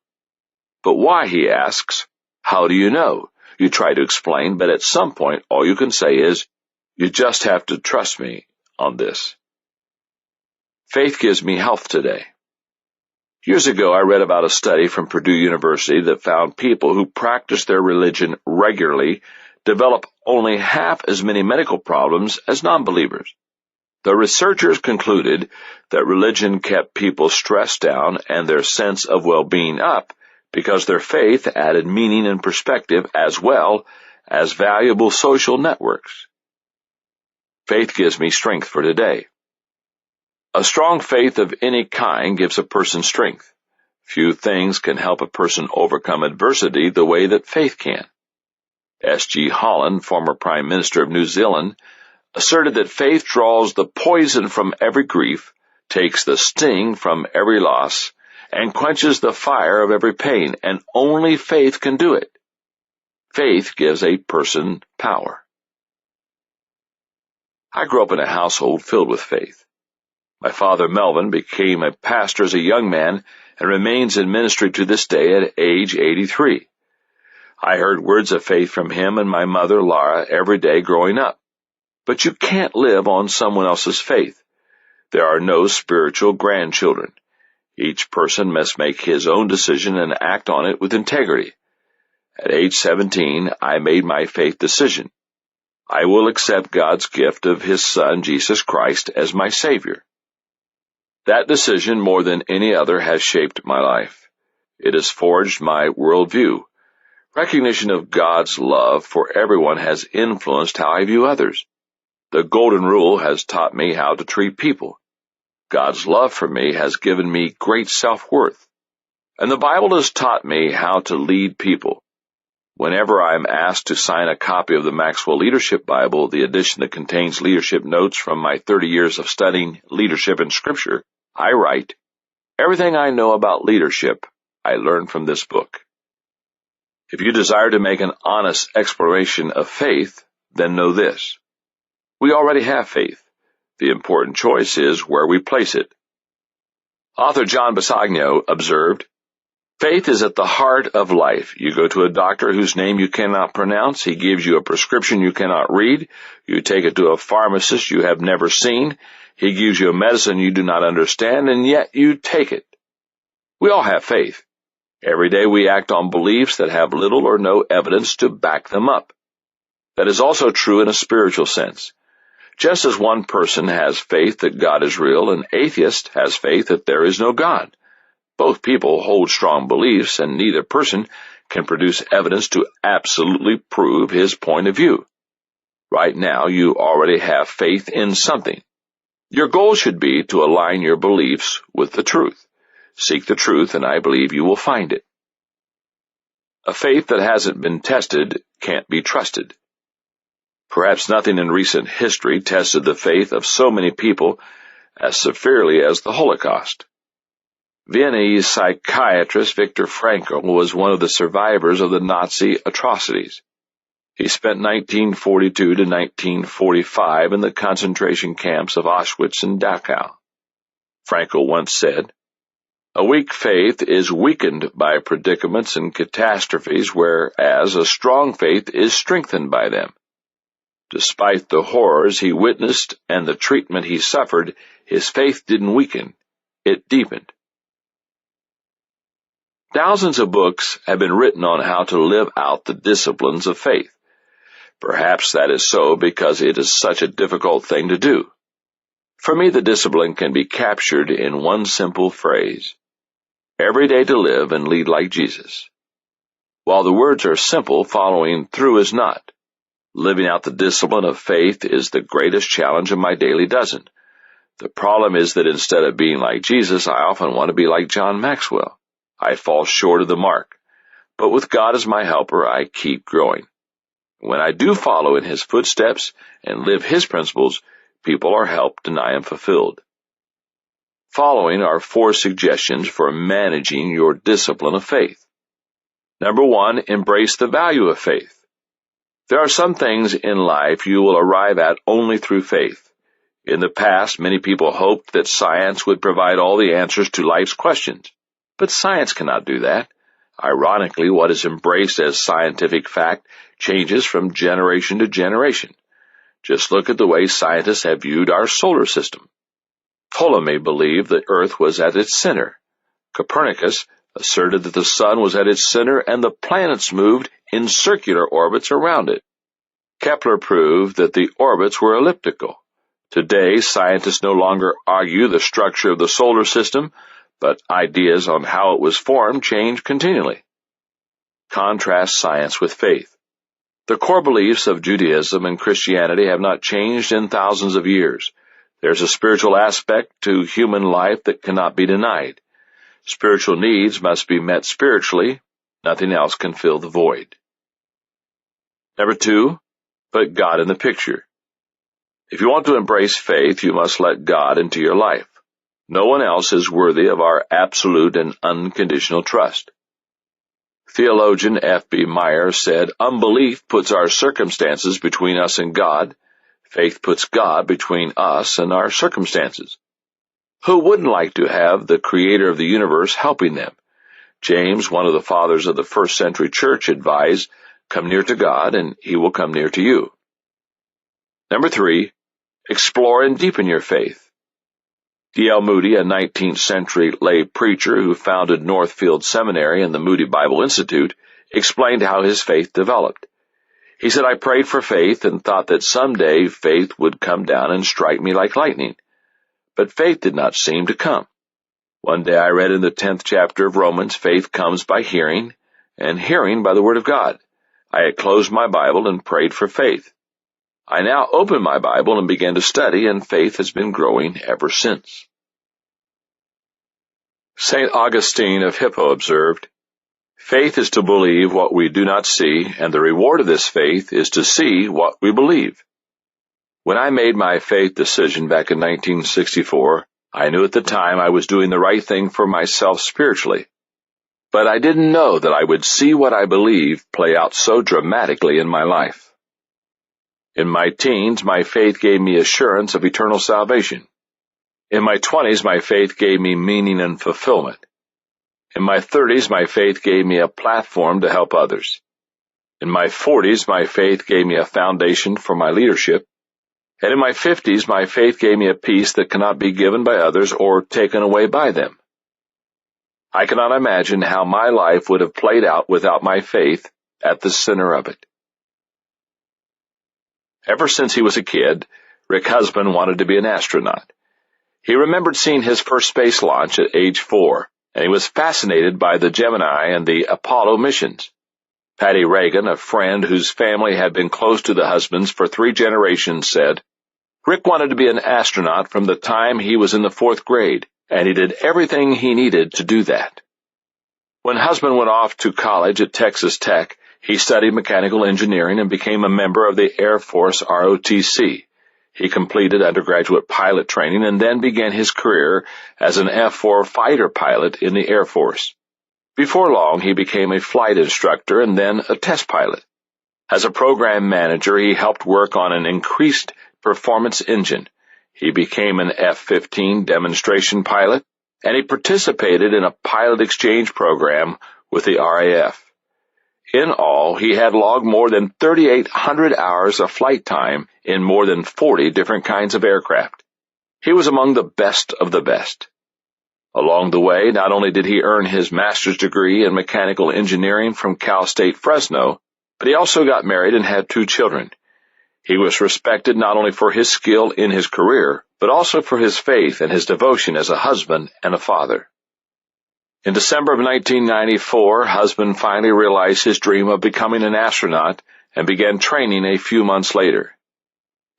But why, he asks. How do you know? You try to explain, but at some point all you can say is, you just have to trust me on this. Faith gives me health today. Years ago, I read about a study from Purdue University that found people who practice their religion regularly develop only half as many medical problems as non-believers. The researchers concluded that religion kept people stressed down and their sense of well-being up because their faith added meaning and perspective as well as valuable social networks. Faith gives me strength for today. A strong faith of any kind gives a person strength. Few things can help a person overcome adversity the way that faith can. S.G. Holland, former Prime Minister of New Zealand, asserted that faith draws the poison from every grief, takes the sting from every loss, and quenches the fire of every pain, and only faith can do it. Faith gives a person power. I grew up in a household filled with faith. My father, Melvin, became a pastor as a young man and remains in ministry to this day at age 83. I heard words of faith from him and my mother, Laura, every day growing up. But you can't live on someone else's faith. There are no spiritual grandchildren. Each person must make his own decision and act on it with integrity. At age 17, I made my faith decision. I will accept God's gift of His Son, Jesus Christ, as my Savior. That decision, more than any other, has shaped my life. It has forged my worldview. Recognition of God's love for everyone has influenced how I view others. The Golden Rule has taught me how to treat people. God's love for me has given me great self-worth. And the Bible has taught me how to lead people. Whenever I'm asked to sign a copy of the Maxwell Leadership Bible, the edition that contains leadership notes from my 30 years of studying leadership in Scripture, I write, "Everything I know about leadership, I learned from this book." If you desire to make an honest exploration of faith, then know this. We already have faith. The important choice is where we place it. Author John Bisagno observed, "Faith is at the heart of life. You go to a doctor whose name you cannot pronounce. He gives you a prescription you cannot read. You take it to a pharmacist you have never seen. He gives you a medicine you do not understand, and yet you take it." We all have faith. Every day we act on beliefs that have little or no evidence to back them up. That is also true in a spiritual sense. Just as one person has faith that God is real, an atheist has faith that there is no God. Both people hold strong beliefs, and neither person can produce evidence to absolutely prove his point of view. Right now, you already have faith in something. Your goal should be to align your beliefs with the truth. Seek the truth, and I believe you will find it. A faith that hasn't been tested can't be trusted. Perhaps nothing in recent history tested the faith of so many people as severely as the Holocaust. Viennese psychiatrist Viktor Frankl was one of the survivors of the Nazi atrocities. He spent 1942 to 1945 in the concentration camps of Auschwitz and Dachau. Frankl once said, "A weak faith is weakened by predicaments and catastrophes, whereas a strong faith is strengthened by them." Despite the horrors he witnessed and the treatment he suffered, his faith didn't weaken, it deepened. Thousands of books have been written on how to live out the disciplines of faith. Perhaps that is so because it is such a difficult thing to do. For me, the discipline can be captured in one simple phrase: every day to live and lead like Jesus. While the words are simple, following through is not. Living out the discipline of faith is the greatest challenge of my daily dozen. The problem is that instead of being like Jesus, I often want to be like John Maxwell. I fall short of the mark. But with God as my helper, I keep growing. When I do follow in his footsteps and live his principles, people are helped and I am fulfilled. Following are 4 suggestions for managing your discipline of faith. Number 1, embrace the value of faith. There are some things in life you will arrive at only through faith. In the past, many people hoped that science would provide all the answers to life's questions. But science cannot do that. Ironically, what is embraced as scientific fact changes from generation to generation. Just look at the way scientists have viewed our solar system. Ptolemy believed the Earth was at its center. Copernicus asserted that the sun was at its center and the planets moved in circular orbits around it. Kepler proved that the orbits were elliptical. Today, scientists no longer argue the structure of the solar system, but ideas on how it was formed change continually. Contrast science with faith. The core beliefs of Judaism and Christianity have not changed in thousands of years. There's a spiritual aspect to human life that cannot be denied. Spiritual needs must be met spiritually. Nothing else can fill the void. Number 2, put God in the picture. If you want to embrace faith, you must let God into your life. No one else is worthy of our absolute and unconditional trust. Theologian F.B. Meyer said, "Unbelief puts our circumstances between us and God. Faith puts God between us and our circumstances." Who wouldn't like to have the Creator of the universe helping them? James, one of the fathers of the first century church, advised, "Come near to God, and he will come near to you." Number 3, explore and deepen your faith. D.L. Moody, a 19th century lay preacher who founded Northfield Seminary and the Moody Bible Institute, explained how his faith developed. He said, "I prayed for faith and thought that someday faith would come down and strike me like lightning. But faith did not seem to come. One day I read in the 10th chapter of Romans, faith comes by hearing, and hearing by the word of God. I had closed my Bible and prayed for faith. I now opened my Bible and began to study, and faith has been growing ever since." St. Augustine of Hippo observed, "Faith is to believe what we do not see, and the reward of this faith is to see what we believe." When I made my faith decision back in 1964, I knew at the time I was doing the right thing for myself spiritually. But I didn't know that I would see what I believe play out so dramatically in my life. In my teens, my faith gave me assurance of eternal salvation. In my 20s, my faith gave me meaning and fulfillment. In my 30s, my faith gave me a platform to help others. In my 40s, my faith gave me a foundation for my leadership. And in my 50s, my faith gave me a peace that cannot be given by others or taken away by them. I cannot imagine how my life would have played out without my faith at the center of it. Ever since he was a kid, Rick Husband wanted to be an astronaut. He remembered seeing his first space launch at age 4, and he was fascinated by the Gemini and the Apollo missions. Patty Reagan, a friend whose family had been close to the Husbands for 3 generations, said, "Rick wanted to be an astronaut from the time he was in the 4th grade, and he did everything he needed to do that." When Husband went off to college at Texas Tech, He studied mechanical engineering and became a member of the Air Force ROTC. He completed undergraduate pilot training and then began his career as an F-4 fighter pilot in the Air Force. Before long, he became a flight instructor and then a test pilot. As a program manager, he helped work on an increased performance engine. He became an F-15 demonstration pilot, and he participated in a pilot exchange program with the RAF. In all, he had logged more than 3,800 hours of flight time in more than 40 different kinds of aircraft. He was among the best of the best. Along the way, not only did he earn his master's degree in mechanical engineering from Cal State Fresno, but he also got married and had 2 children. He was respected not only for his skill in his career, but also for his faith and his devotion as a husband and a father. In December of 1994, husband finally realized his dream of becoming an astronaut and began training a few months later.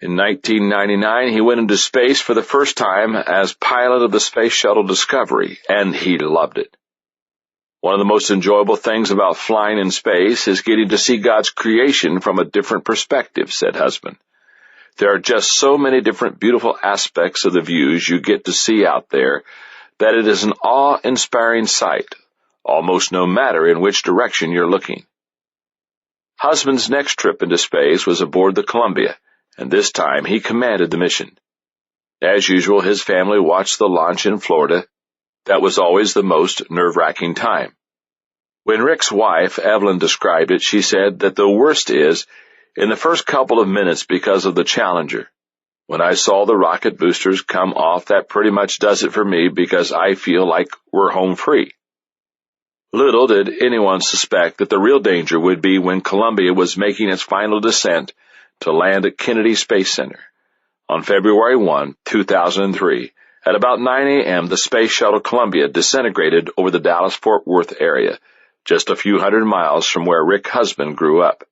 In 1999, he went into space for the first time as pilot of the Space Shuttle Discovery, and he loved it. One of the most enjoyable things about flying in space is getting to see God's creation from a different perspective, said husband. There are just so many different beautiful aspects of the views you get to see out there that it is an awe-inspiring sight, almost no matter in which direction you're looking. Husband's next trip into space was aboard the Columbia, and this time he commanded the mission. As usual, his family watched the launch in Florida. That was always the most nerve-wracking time. When Rick's wife, Evelyn, described it, she said that the worst is in the first couple of minutes because of the Challenger. When I saw the rocket boosters come off, that pretty much does it for me because I feel like we're home free. Little did anyone suspect that the real danger would be when Columbia was making its final descent to land at Kennedy Space Center. On February 1, 2003, at about 9 a.m., the Space Shuttle Columbia disintegrated over the Dallas-Fort Worth area, just a few hundred miles from where Rick's husband grew up.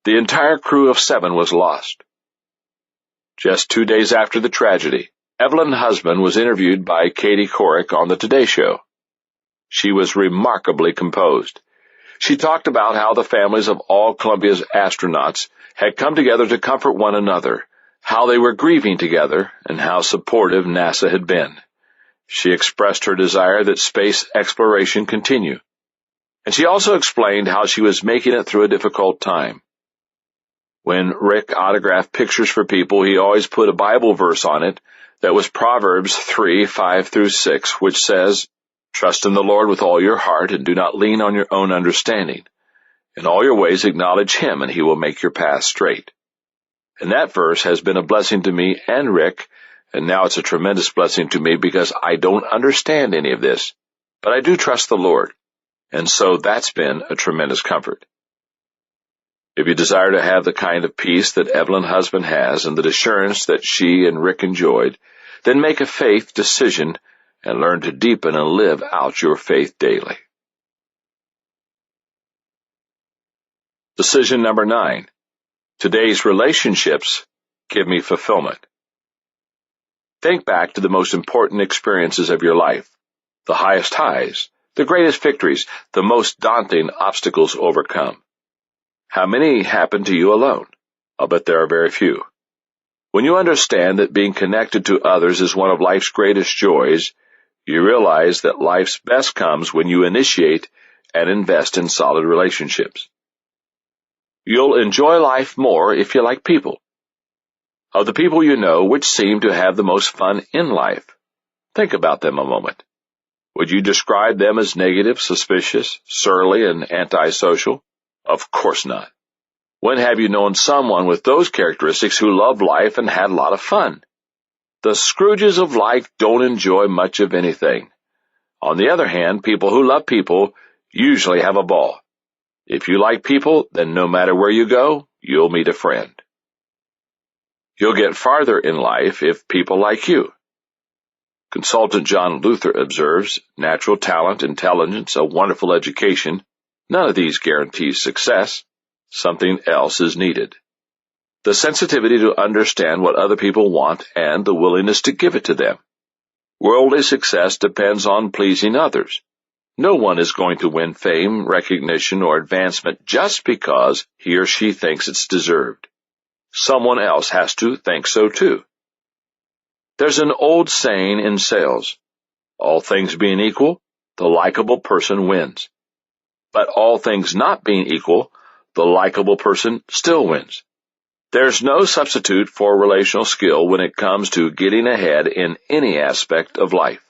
The entire crew of 7 was lost. Just 2 days after the tragedy, Evelyn's husband was interviewed by Katie Couric on the Today Show. She was remarkably composed. She talked about how the families of all Columbia's astronauts had come together to comfort one another, how they were grieving together, and how supportive NASA had been. She expressed her desire that space exploration continue. And she also explained how she was making it through a difficult time. When Rick autographed pictures for people, he always put a Bible verse on it that was Proverbs 3:5-6, which says, "Trust in the Lord with all your heart and do not lean on your own understanding. In all your ways acknowledge Him and He will make your path straight." And that verse has been a blessing to me and Rick, and now it's a tremendous blessing to me because I don't understand any of this, but I do trust the Lord, and so that's been a tremendous comfort. If you desire to have the kind of peace that Evelyn's husband has and the assurance that she and Rick enjoyed, then make a faith decision and learn to deepen and live out your faith daily. Decision number 9. Today's relationships give me fulfillment. Think back to the most important experiences of your life, the highest highs, the greatest victories, the most daunting obstacles overcome. How many happened to you alone? I'll bet there are very few. When you understand that being connected to others is one of life's greatest joys, you realize that life's best comes when you initiate and invest in solid relationships. You'll enjoy life more if you like people. Of the people you know, which seem to have the most fun in life? Think about them a moment. Would you describe them as negative, suspicious, surly, and antisocial? Of course not. When have you known someone with those characteristics who loved life and had a lot of fun? The Scrooges of life don't enjoy much of anything. On the other hand, people who love people usually have a ball. If you like people, then no matter where you go, you'll meet a friend. You'll get farther in life if people like you. Consultant John Luther observes, natural talent, intelligence, a wonderful education, none of these guarantees success. Something else is needed. The sensitivity to understand what other people want and the willingness to give it to them. Worldly success depends on pleasing others. No one is going to win fame, recognition, or advancement just because he or she thinks it's deserved. Someone else has to think so too. There's an old saying in sales: all things being equal, the likable person wins. But all things not being equal, the likable person still wins. There's no substitute for relational skill when it comes to getting ahead in any aspect of life.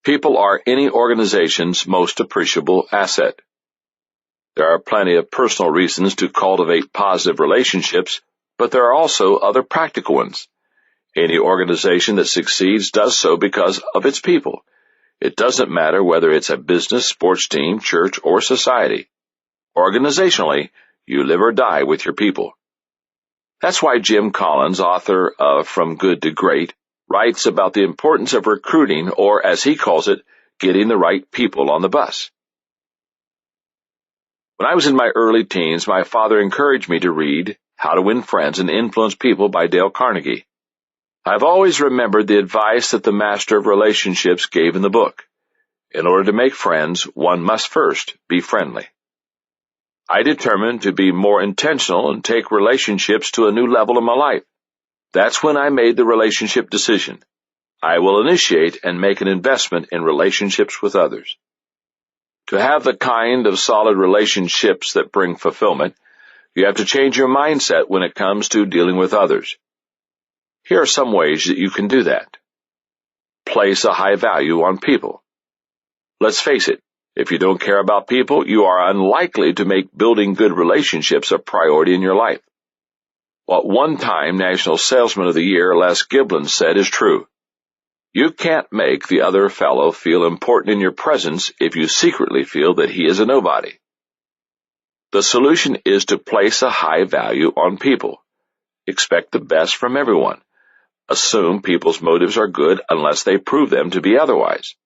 People are any organization's most appreciable asset. There are plenty of personal reasons to cultivate positive relationships, but there are also other practical ones. Any organization that succeeds does so because of its people. It doesn't matter whether it's a business, sports team, church, or society. Organizationally, you live or die with your people. That's why Jim Collins, author of From Good to Great, writes about the importance of recruiting, or as he calls it, getting the right people on the bus. When I was in my early teens, my father encouraged me to read How to Win Friends and Influence People by Dale Carnegie. I've always remembered the advice that the master of relationships gave in the book. In order to make friends, one must first be friendly. I determined to be more intentional and take relationships to a new level in my life. That's when I made the relationship decision. I will initiate and make an investment in relationships with others. To have the kind of solid relationships that bring fulfillment, you have to change your mindset when it comes to dealing with others. Here are some ways that you can do that. Place a high value on people. Let's face it, if you don't care about people, you are unlikely to make building good relationships a priority in your life. What one-time National Salesman of the Year Les Giblin said is true. You can't make the other fellow feel important in your presence if you secretly feel that he is a nobody. The solution is to place a high value on people. Expect the best from everyone. Assume people's motives are good unless they prove them to be otherwise.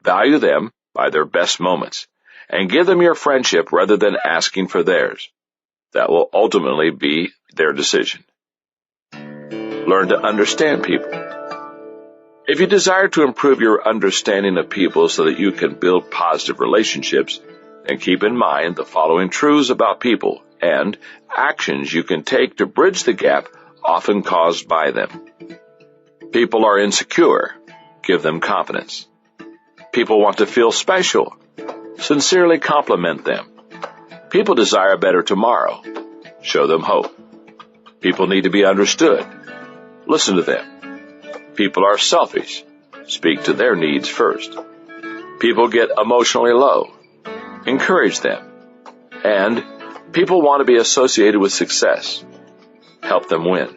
Value them by their best moments, and give them your friendship rather than asking for theirs. That will ultimately be their decision. Learn to understand people. If you desire to improve your understanding of people so that you can build positive relationships, then keep in mind the following truths about people and actions you can take to bridge the gap often caused by them. People are insecure. Give them confidence. People want to feel special. Sincerely compliment them. People desire a better tomorrow. Show them hope. People need to be understood. Listen to them. People are selfish. Speak to their needs first. People get emotionally low. Encourage them. And people want to be associated with success. Help them win.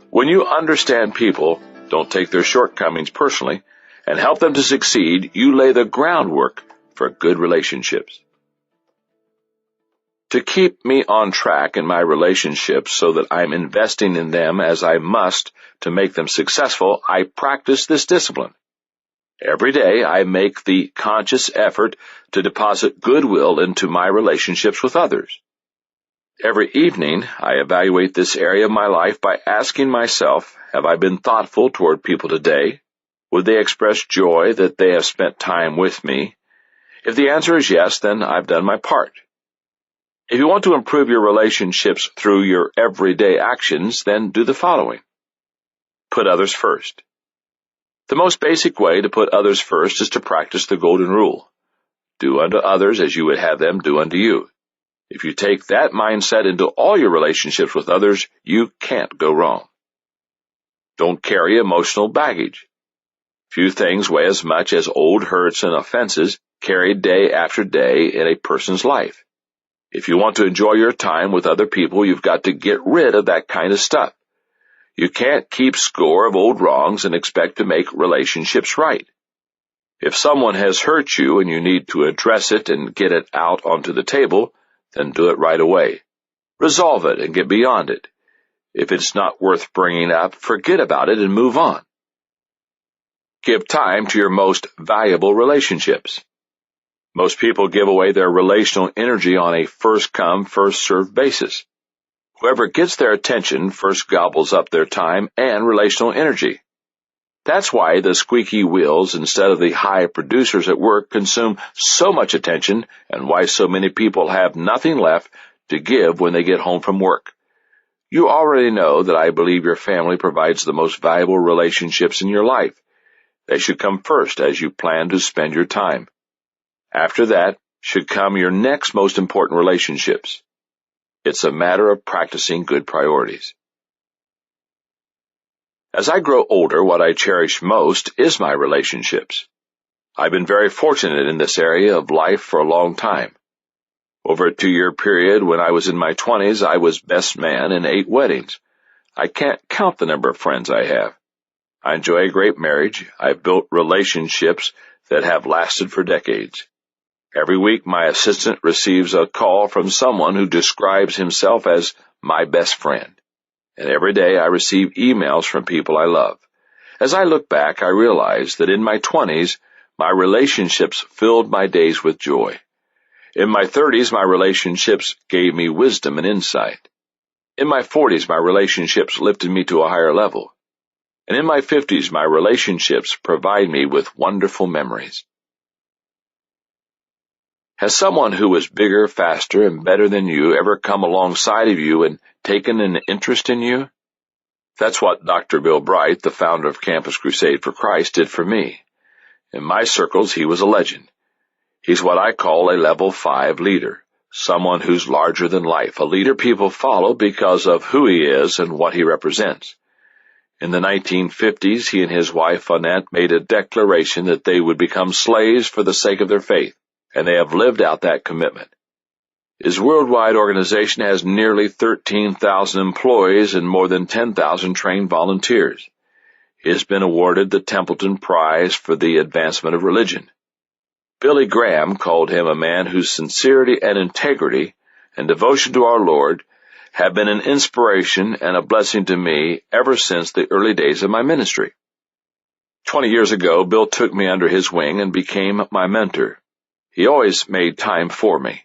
When you understand people, don't take their shortcomings personally, and help them to succeed, you lay the groundwork for good relationships. To keep me on track in my relationships so that I'm investing in them as I must to make them successful, I practice this discipline. Every day I make the conscious effort to deposit goodwill into my relationships with others. Every evening I evaluate this area of my life by asking myself, have I been thoughtful toward people today? Would they express joy that they have spent time with me? If the answer is yes, then I've done my part. If you want to improve your relationships through your everyday actions, then do the following. Put others first. The most basic way to put others first is to practice the golden rule. Do unto others as you would have them do unto you. If you take that mindset into all your relationships with others, you can't go wrong. Don't carry emotional baggage. Few things weigh as much as old hurts and offenses carried day after day in a person's life. If you want to enjoy your time with other people, you've got to get rid of that kind of stuff. You can't keep score of old wrongs and expect to make relationships right. If someone has hurt you and you need to address it and get it out onto the table, then do it right away. Resolve it and get beyond it. If it's not worth bringing up, forget about it and move on. Give time to your most valuable relationships. Most people give away their relational energy on a first-come, first-served basis. Whoever gets their attention first gobbles up their time and relational energy. That's why the squeaky wheels instead of the high producers at work consume so much attention, and why so many people have nothing left to give when they get home from work. You already know that I believe your family provides the most valuable relationships in your life. They should come first as you plan to spend your time. After that should come your next most important relationships. It's a matter of practicing good priorities. As I grow older, what I cherish most is my relationships. I've been very fortunate in this area of life for a long time. Over a 2-year period when I was in my 20s, I was best man in 8 weddings. I can't count the number of friends I have. I enjoy a great marriage. I've built relationships that have lasted for decades. Every week, my assistant receives a call from someone who describes himself as my best friend. And every day I receive emails from people I love. As I look back, I realize that in my 20s, my relationships filled my days with joy. In my 30s, my relationships gave me wisdom and insight. In my 40s, my relationships lifted me to a higher level. And in my 50s, my relationships provide me with wonderful memories. Has someone who was bigger, faster, and better than you ever come alongside of you and taken an interest in you? That's what Dr. Bill Bright, the founder of Campus Crusade for Christ, did for me. In my circles, he was a legend. He's what I call a level 5 leader, someone who's larger than life, a leader people follow because of who he is and what he represents. In the 1950s, he and his wife, Annette, made a declaration that they would become slaves for the sake of their faith, and they have lived out that commitment. His worldwide organization has nearly 13,000 employees and more than 10,000 trained volunteers. He has been awarded the Templeton Prize for the Advancement of Religion. Billy Graham called him a man whose sincerity and integrity and devotion to our Lord have been an inspiration and a blessing to me ever since the early days of my ministry. 20 years ago, Bill took me under his wing and became my mentor. He always made time for me.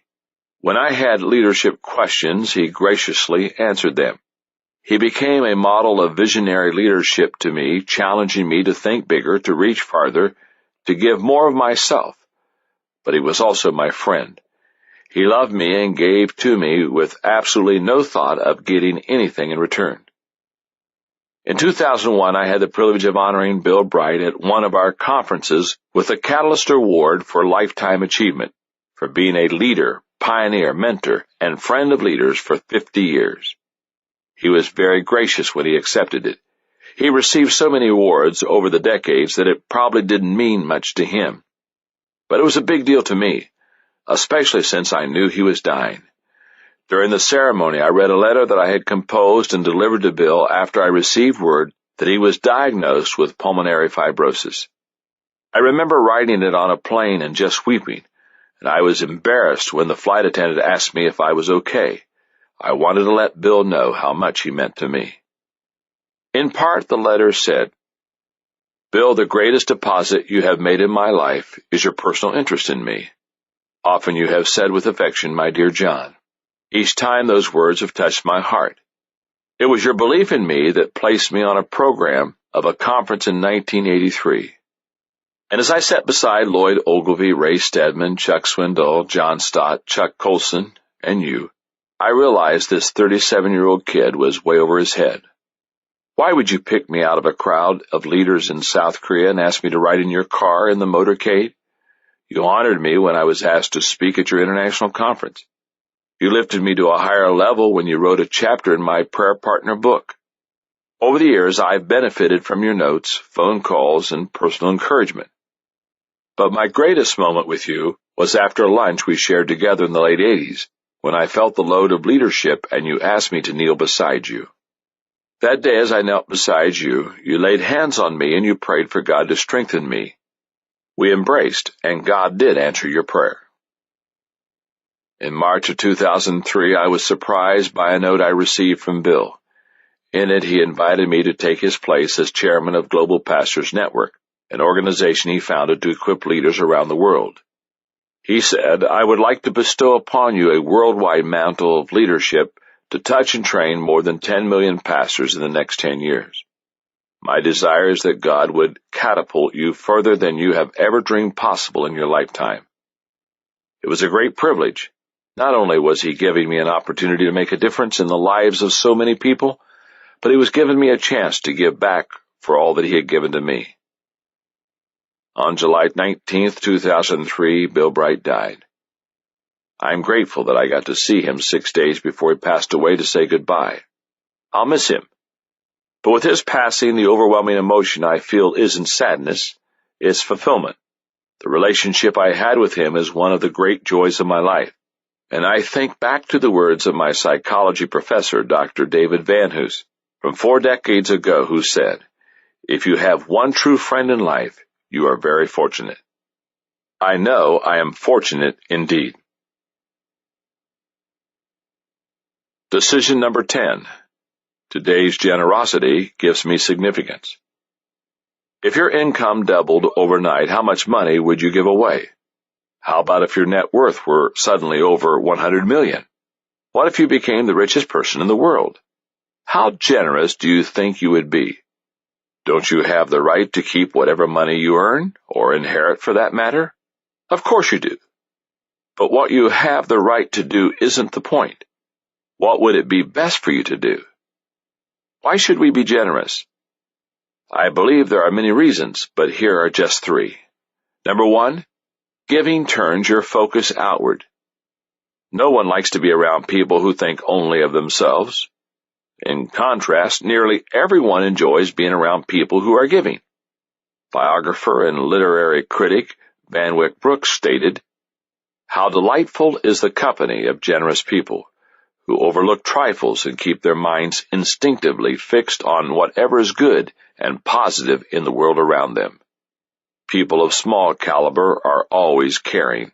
When I had leadership questions, he graciously answered them. He became a model of visionary leadership to me, challenging me to think bigger, to reach farther, to give more of myself. But he was also my friend. He loved me and gave to me with absolutely no thought of getting anything in return. In 2001, I had the privilege of honoring Bill Bright at one of our conferences with the Catalyst Award for Lifetime Achievement for being a leader, pioneer, mentor, and friend of leaders for 50 years. He was very gracious when he accepted it. He received so many awards over the decades that it probably didn't mean much to him. But it was a big deal to me, especially since I knew he was dying. During the ceremony, I read a letter that I had composed and delivered to Bill after I received word that he was diagnosed with pulmonary fibrosis. I remember writing it on a plane and just weeping, and I was embarrassed when the flight attendant asked me if I was okay. I wanted to let Bill know how much he meant to me. In part, the letter said, "Bill, the greatest deposit you have made in my life is your personal interest in me. Often you have said with affection, 'My dear John.' Each time those words have touched my heart. It was your belief in me that placed me on a program of a conference in 1983. And as I sat beside Lloyd Ogilvy, Ray Steadman, Chuck Swindoll, John Stott, Chuck Colson, and you, I realized this 37-year-old kid was way over his head. Why would you pick me out of a crowd of leaders in South Korea and ask me to ride in your car in the motorcade? You honored me when I was asked to speak at your international conference. You lifted me to a higher level when you wrote a chapter in my Prayer Partner book. Over the years, I've benefited from your notes, phone calls, and personal encouragement. But my greatest moment with you was after lunch we shared together in the late 80s, when I felt the load of leadership and you asked me to kneel beside you. That day, as I knelt beside you, you laid hands on me and you prayed for God to strengthen me. We embraced, and God did answer your prayer. In March of 2003, I was surprised by a note I received from Bill. In it, he invited me to take his place as chairman of Global Pastors Network, an organization he founded to equip leaders around the world. He said, "I would like to bestow upon you a worldwide mantle of leadership to touch and train more than 10 million pastors in the next 10 years. My desire is that God would catapult you further than you have ever dreamed possible in your lifetime. It was a great privilege. Not only was He giving me an opportunity to make a difference in the lives of so many people, but He was giving me a chance to give back for all that He had given to me. On July 19, 2003, Bill Bright died. I am grateful that I got to see him 6 days before he passed away to say goodbye. I'll miss him. But with his passing, the overwhelming emotion I feel isn't sadness, it's fulfillment. The relationship I had with him is one of the great joys of my life. And I think back to the words of my psychology professor, Dr. David Van Hoos, from 4 decades ago, who said, "If you have one true friend in life, you are very fortunate." I know I am fortunate indeed. Decision number 10. Today's generosity gives me significance. If your income doubled overnight, how much money would you give away? How about if your net worth were suddenly over $100 million? What if you became the richest person in the world? How generous do you think you would be? Don't you have the right to keep whatever money you earn, or inherit for that matter? Of course you do. But what you have the right to do isn't the point. What would it be best for you to do? Why should we be generous? I believe there are many reasons, but here are just 3. Number 1, giving turns your focus outward. No one likes to be around people who think only of themselves. In contrast, nearly everyone enjoys being around people who are giving. Biographer and literary critic Van Wyck Brooks stated, "How delightful is the company of generous people, who overlook trifles and keep their minds instinctively fixed on whatever is good and positive in the world around them. People of small caliber are always caring.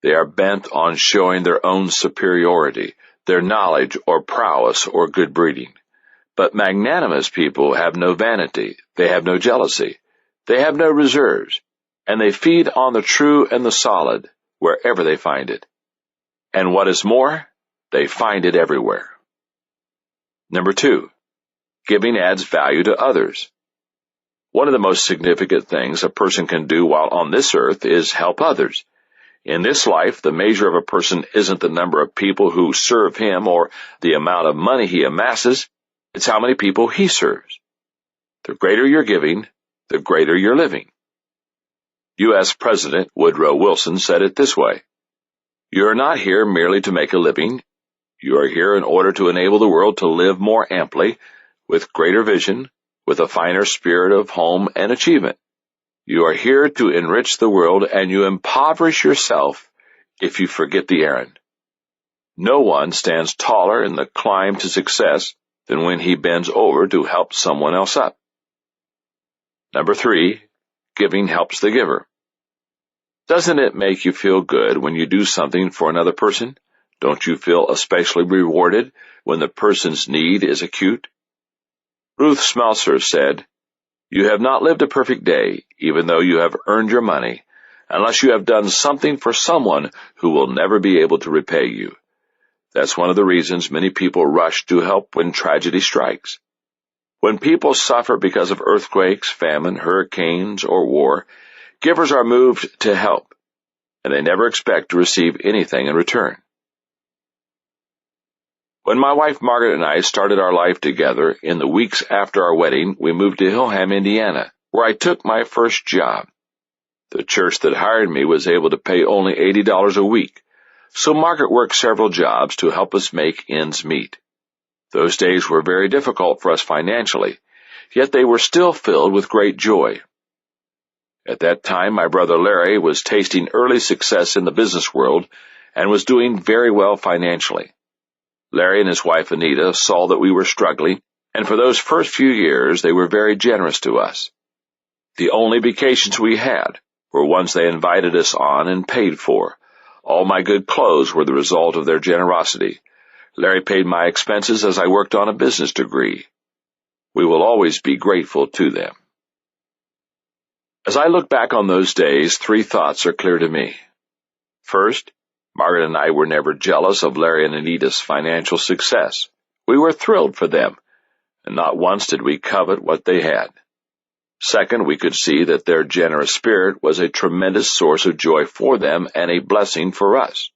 They are bent on showing their own superiority, their knowledge or prowess or good breeding. But magnanimous people have no vanity, they have no jealousy, they have no reserves, and they feed on the true and the solid wherever they find it. And what is more, they find it everywhere." Number 2, giving adds value to others. One of the most significant things a person can do while on this earth is help others. In this life, the measure of a person isn't the number of people who serve him or the amount of money he amasses, it's how many people he serves. The greater your giving, the greater your living. U.S. President Woodrow Wilson said it this way, "You are not here merely to make a living. You are here in order to enable the world to live more amply, with greater vision, with a finer spirit of home and achievement. You are here to enrich the world, and you impoverish yourself if you forget the errand. No one stands taller in the climb to success than when he bends over to help someone else up." Number 3, giving helps the giver. Doesn't it make you feel good when you do something for another person? Don't you feel especially rewarded when the person's need is acute? Ruth Smelser said, "You have not lived a perfect day, even though you have earned your money, unless you have done something for someone who will never be able to repay you." That's one of the reasons many people rush to help when tragedy strikes. When people suffer because of earthquakes, famine, hurricanes, or war, givers are moved to help, and they never expect to receive anything in return. When my wife Margaret and I started our life together, in the weeks after our wedding, we moved to Hillham, Indiana, where I took my first job. The church that hired me was able to pay only $80 a week, so Margaret worked several jobs to help us make ends meet. Those days were very difficult for us financially, yet they were still filled with great joy. At that time, my brother Larry was tasting early success in the business world and was doing very well financially. Larry and his wife Anita saw that we were struggling, and for those first few years they were very generous to us. The only vacations we had were ones they invited us on and paid for. All my good clothes were the result of their generosity. Larry paid my expenses as I worked on a business degree. We will always be grateful to them. As I look back on those days, 3 thoughts are clear to me. First, Margaret and I were never jealous of Larry and Anita's financial success. We were thrilled for them, and not once did we covet what they had. Second, we could see that their generous spirit was a tremendous source of joy for them and a blessing for us.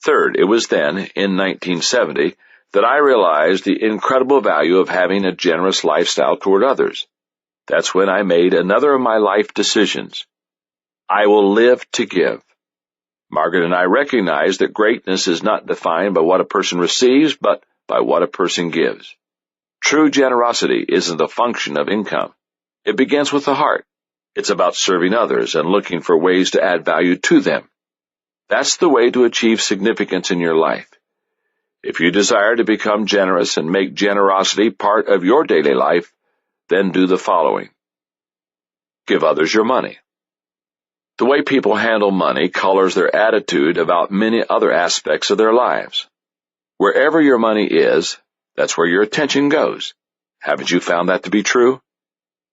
Third, it was then, in 1970, that I realized the incredible value of having a generous lifestyle toward others. That's when I made another of my life decisions. I will live to give. Margaret and I recognize that greatness is not defined by what a person receives, but by what a person gives. True generosity isn't a function of income. It begins with the heart. It's about serving others and looking for ways to add value to them. That's the way to achieve significance in your life. If you desire to become generous and make generosity part of your daily life, then do the following. Give others your money. The way people handle money colors their attitude about many other aspects of their lives. Wherever your money is, that's where your attention goes. Haven't you found that to be true?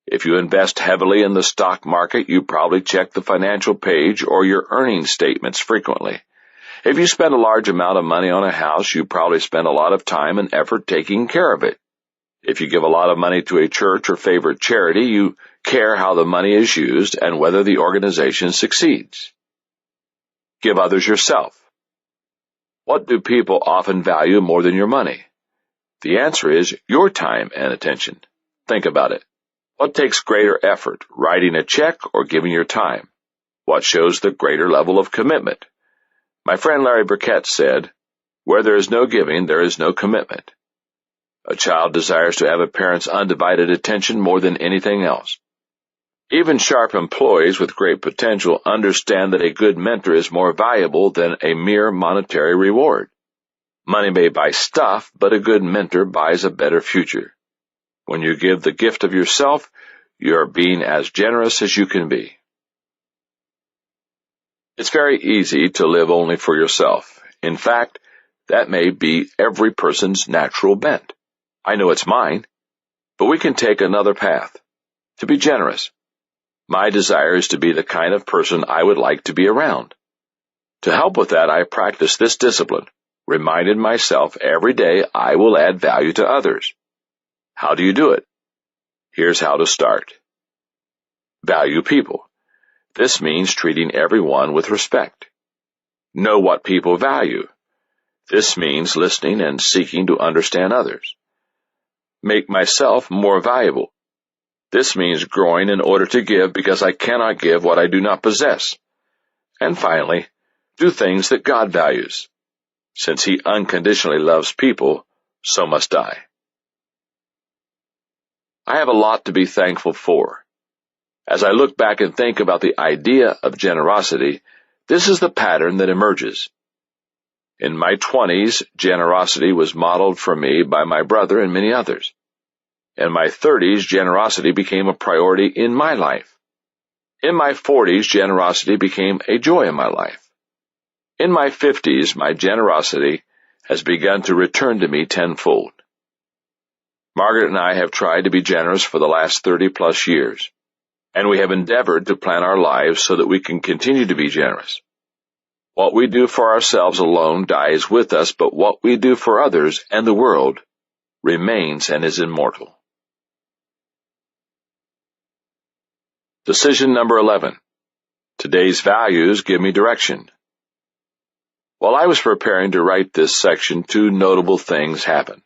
If you invest heavily in the stock market, you probably check the financial page or your earnings statements frequently. If you spend a large amount of money on a house, you probably spend a lot of time and effort taking care of it. If you give a lot of money to a church or favorite charity, you care how the money is used and whether the organization succeeds. Give others yourself. What do people often value more than your money? The answer is your time and attention. Think about it. What takes greater effort, writing a check or giving your time? What shows the greater level of commitment? My friend Larry Burkett said, "Where there is no giving, there is no commitment." A child desires to have a parent's undivided attention more than anything else. Even sharp employees with great potential understand that a good mentor is more valuable than a mere monetary reward. Money may buy stuff, but a good mentor buys a better future. When you give the gift of yourself, you are being as generous as you can be. It's very easy to live only for yourself. In fact, that may be every person's natural bent. I know it's mine, but we can take another path, to be generous. My desire is to be the kind of person I would like to be around. To help with that, I practice this discipline, reminding myself every day I will add value to others. How do you do it? Here's how to start. Value people. This means treating everyone with respect. Know what people value. This means listening and seeking to understand others. Make myself more valuable. This means growing in order to give because I cannot give what I do not possess. And finally, do things that God values. Since He unconditionally loves people, so must I. I have a lot to be thankful for. As I look back and think about the idea of generosity, this is the pattern that emerges. In my 20s, generosity was modeled for me by my brother and many others. In my 30s, generosity became a priority in my life. In my 40s, generosity became a joy in my life. In my 50s, my generosity has begun to return to me tenfold. Margaret and I have tried to be generous for the last 30-plus years, and we have endeavored to plan our lives so that we can continue to be generous. What we do for ourselves alone dies with us, but what we do for others and the world remains and is immortal. Decision number 11. Today's values give me direction. While I was preparing to write this section, two notable things happened.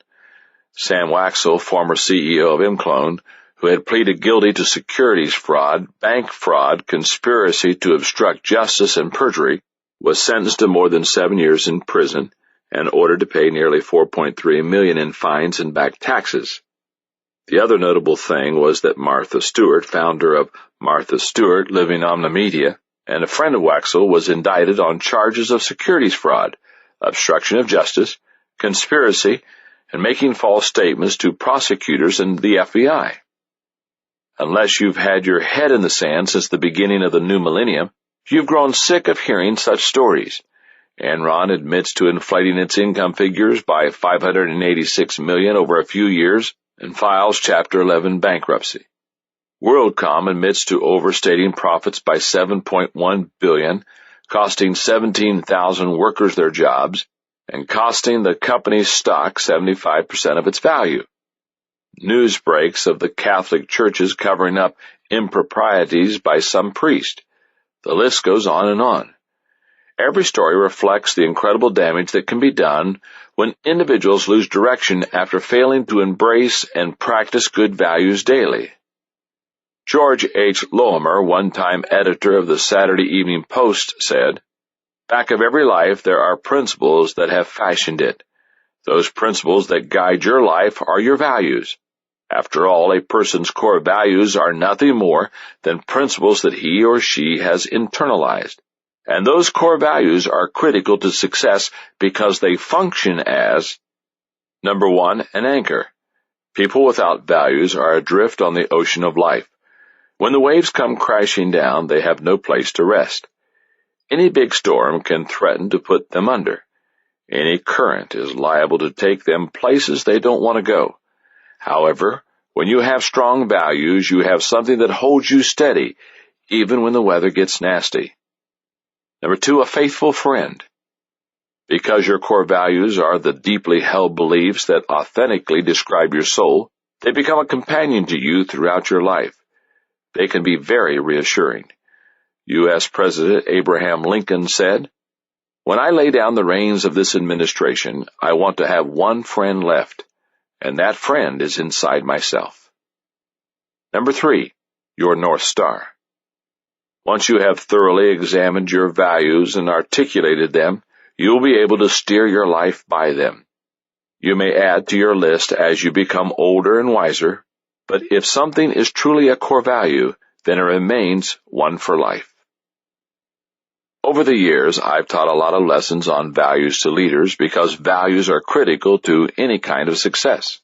Sam Maxwell, former CEO of Imclone, who had pleaded guilty to securities fraud, bank fraud, conspiracy to obstruct justice, and perjury, was sentenced to more than 7 years in prison and ordered to pay nearly $4.3 million in fines and back taxes. The other notable thing was that Martha Stewart, founder of Martha Stewart Living Omni Media, and a friend of Maxwell, was indicted on charges of securities fraud, obstruction of justice, conspiracy, and making false statements to prosecutors and the FBI. Unless you've had your head in the sand since the beginning of the new millennium, you've grown sick of hearing such stories. Enron admits to inflating its income figures by $586 million over a few years and files Chapter 11 bankruptcy. WorldCom admits to overstating profits by $7.1 billion, costing 17,000 workers their jobs, and costing the company's stock 75% of its value. news breaks of the Catholic churches covering up improprieties by some priest. The list goes on and on. Every story reflects the incredible damage that can be done when individuals lose direction after failing to embrace and practice good values daily. George H. Loemer, one-time editor of the Saturday Evening Post, said, "Back of every life there are principles that have fashioned it. Those principles that guide your life are your values. After all, a person's core values are nothing more than principles that he or she has internalized. And those core values are critical to success because they function as, number one, an anchor. People without values are adrift on the ocean of life. When the waves come crashing down, they have no place to rest. Any big storm can threaten to put them under. Any current is liable to take them places they don't want to go. However, when you have strong values, you have something that holds you steady, even when the weather gets nasty. Number two, a faithful friend. Because your core values are the deeply held beliefs that authentically describe your soul, they become a companion to you throughout your life. They can be very reassuring. U.S. President Abraham Lincoln said, "When I lay down the reins of this administration, I want to have one friend left, and that friend is inside myself." Number three, your North Star. Once you have thoroughly examined your values and articulated them, you will be able to steer your life by them. You may add to your list as you become older and wiser, but if something is truly a core value, then it remains one for life. Over the years, I've taught a lot of lessons on values to leaders because values are critical to any kind of success.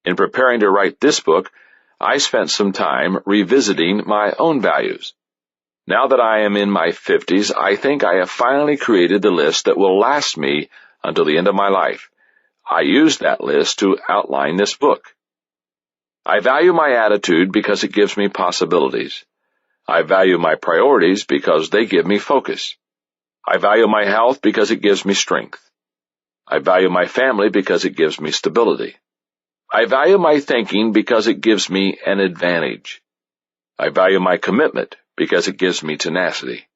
In preparing to write this book, I spent some time revisiting my own values. Now that I am in my 50s, I think I have finally created the list that will last me until the end of my life. I used that list to outline this book. I value my attitude because it gives me possibilities. I value my priorities because they give me focus. I value my health because it gives me strength. I value my family because it gives me stability. I value my thinking because it gives me an advantage. I value my commitment because it gives me tenacity.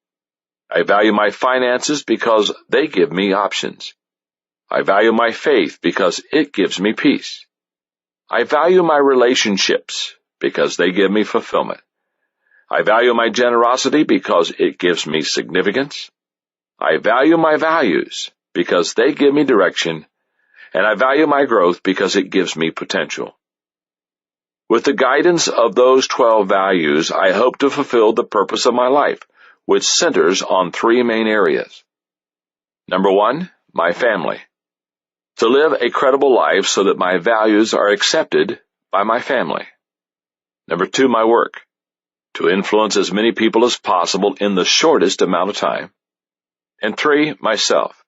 I value my finances because they give me options. I value my faith because it gives me peace. I value my relationships because they give me fulfillment. I value my generosity because it gives me significance. I value my values because they give me direction. And I value my growth because it gives me potential. With the guidance of those 12 values, I hope to fulfill the purpose of my life, which centers on three main areas. Number one, my family. To live a credible life so that my values are accepted by my family. Number two, my work. To influence as many people as possible in the shortest amount of time. And three, myself.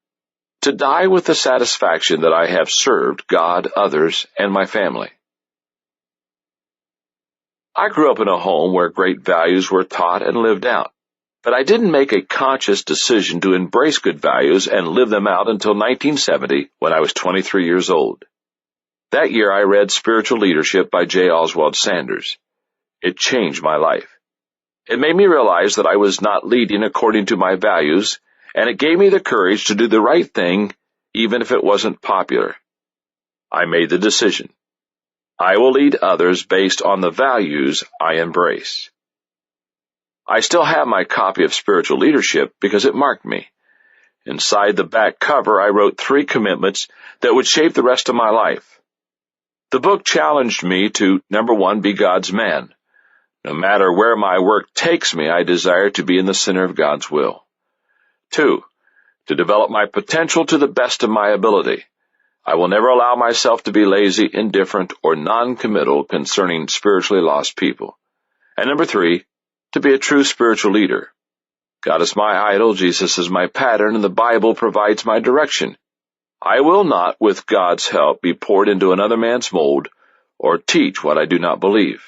To die with the satisfaction that I have served God, others, and my family. I grew up in a home where great values were taught and lived out, but I didn't make a conscious decision to embrace good values and live them out until 1970 when I was 23 years old. That year I read Spiritual Leadership by J. Oswald Sanders. It changed my life. It made me realize that I was not leading according to my values, and it gave me the courage to do the right thing even if it wasn't popular. I made the decision. I will lead others based on the values I embrace. I still have my copy of Spiritual Leadership because it marked me. Inside the back cover, I wrote 3 commitments that would shape the rest of my life. The book challenged me to, number 1, be God's man. No matter where my work takes me, I desire to be in the center of God's will. 2, to develop my potential to the best of my ability. I will never allow myself to be lazy, indifferent, or non-committal concerning spiritually lost people. And number 3, to be a true spiritual leader. God is my idol, Jesus is my pattern, and the Bible provides my direction. I will not, with God's help, be poured into another man's mold or teach what I do not believe.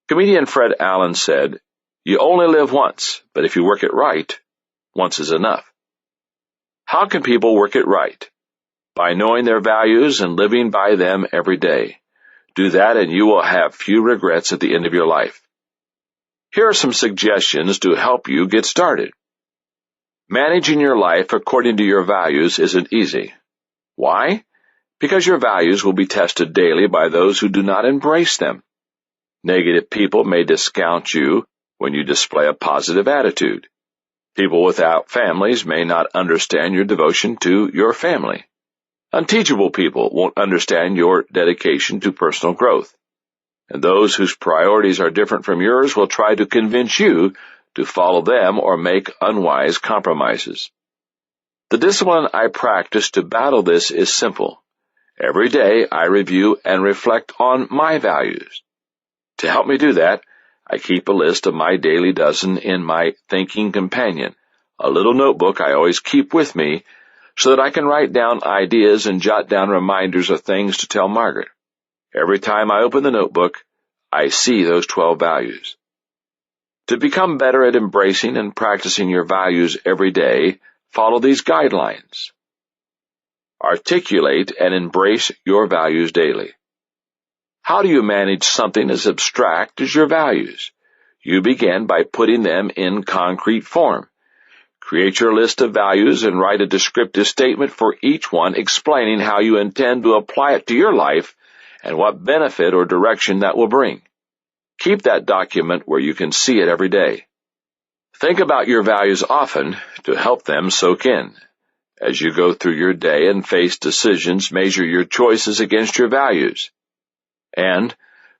Comedian Fred Allen said, "You only live once, but if you work it right, once is enough." How can people work it right? by knowing their values and living by them every day. Do that and you will have few regrets at the end of your life. Here are some suggestions to help you get started. Managing your life according to your values isn't easy. Why? Because your values will be tested daily by those who do not embrace them. Negative people may discount you when you display a positive attitude. People without families may not understand your devotion to your family. Unteachable people won't understand your dedication to personal growth. And those whose priorities are different from yours will try to convince you to follow them or make unwise compromises. The discipline I practice to battle this is simple. Every day I review and reflect on my values. To help me do that, I keep a list of my daily dozen in my thinking companion, a little notebook I always keep with me so that I can write down ideas and jot down reminders of things to tell Margaret. Every time I open the notebook, I see those 12 values. To become better at embracing and practicing your values every day, follow these guidelines. Articulate and embrace your values daily. How do you manage something as abstract as your values? You begin by putting them in concrete form. Create your list of values and write a descriptive statement for each one explaining how you intend to apply it to your life and what benefit or direction that will bring. Keep that document where you can see it every day. Think about your values often to help them soak in. As you go through your day and face decisions, measure your choices against your values. And,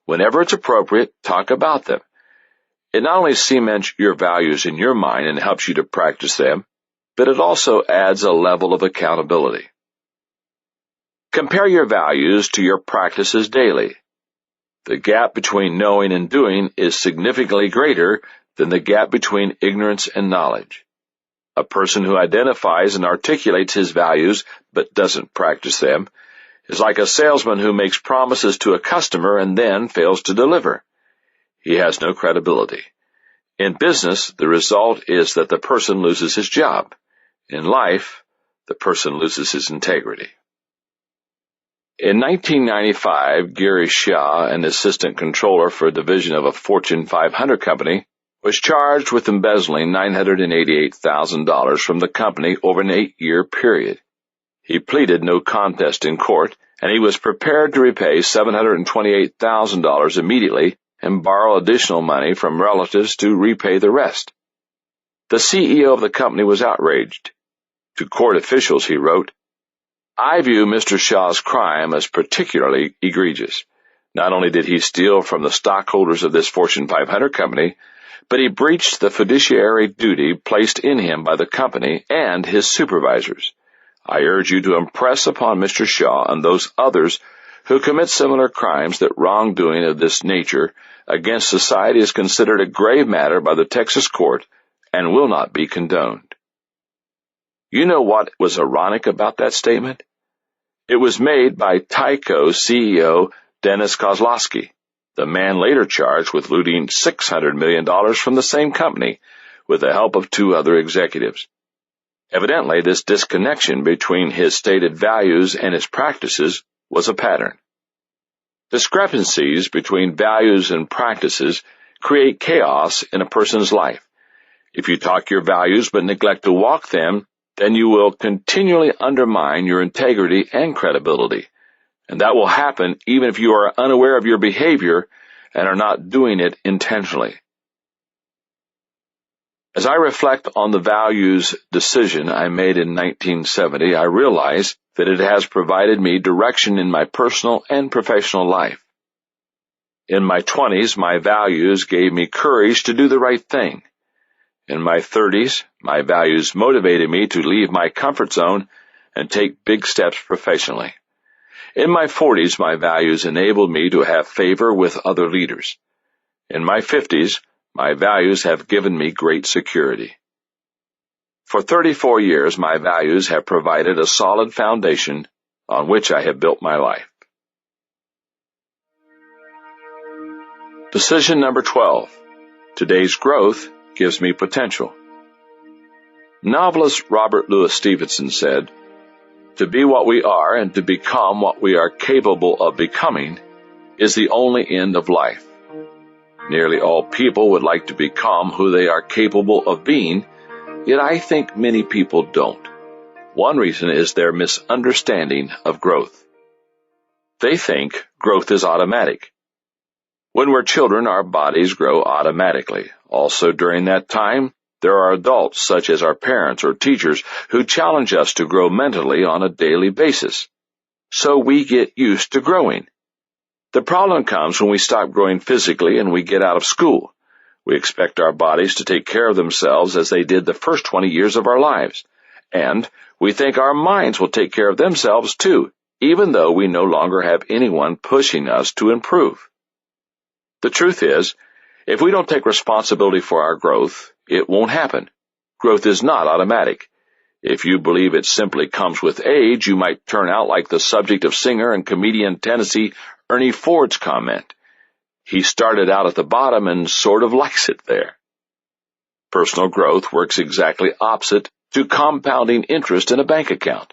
whenever it's appropriate, talk about them. It not only cements your values in your mind and helps you to practice them, but it also adds a level of accountability. Compare your values to your practices daily. The gap between knowing and doing is significantly greater than the gap between ignorance and knowledge. A person who identifies and articulates his values but doesn't practice them is like a salesman who makes promises to a customer and then fails to deliver. He has no credibility. In business, the result is that the person loses his job. In life, the person loses his integrity. In 1995, Gary Shaw, an assistant controller for a division of a Fortune 500 company, was charged with embezzling $988,000 from the company over an 8-year period. He pleaded no contest in court, and he was prepared to repay $728,000 immediately and borrow additional money from relatives to repay the rest. The CEO of the company was outraged. To court officials, he wrote, "I view Mr. Shaw's crime as particularly egregious. Not only did he steal from the stockholders of this Fortune 500 company, but he breached the fiduciary duty placed in him by the company and his supervisors. I urge you to impress upon Mr. Shaw and those others who commit similar crimes that wrongdoing of this nature against society is considered a grave matter by the Texas court and will not be condoned." You know what was ironic about that statement? It was made by Tyco CEO Dennis Kozlowski, the man later charged with looting $600 million from the same company with the help of 2 other executives. Evidently, this disconnection between his stated values and his practices was a pattern. Discrepancies between values and practices create chaos in a person's life. If you talk your values but neglect to walk them, then you will continually undermine your integrity and credibility. And that will happen even if you are unaware of your behavior and are not doing it intentionally. As I reflect on the values decision I made in 1970, I realize that it has provided me direction in my personal and professional life. In my 20s, my values gave me courage to do the right thing. In my 30s, my values motivated me to leave my comfort zone and take big steps professionally. In my 40s, my values enabled me to have favor with other leaders. In my 50s, my values have given me great security. For 34 years, my values have provided a solid foundation on which I have built my life. Decision number 12. Today's growth gives me potential. Novelist Robert Louis Stevenson said, To be what we are and to become what we are capable of becoming is the only end of life. Nearly all people would like to become who they are capable of being, yet I think many people don't. One reason is their misunderstanding of growth. They think growth is automatic. When we're children, our bodies grow automatically. Also, during that time, there are adults, such as our parents or teachers, who challenge us to grow mentally on a daily basis. So we get used to growing. The problem comes when we stop growing physically and we get out of school. We expect our bodies to take care of themselves as they did the first 20 years of our lives. And we think our minds will take care of themselves too, even though we no longer have anyone pushing us to improve. The truth is, if we don't take responsibility for our growth, it won't happen. Growth is not automatic. If you believe it simply comes with age, you might turn out like the subject of singer and comedian Tennessee Ernie Ford's comment. He started out at the bottom and sort of likes it there. Personal growth works exactly opposite to compounding interest in a bank account.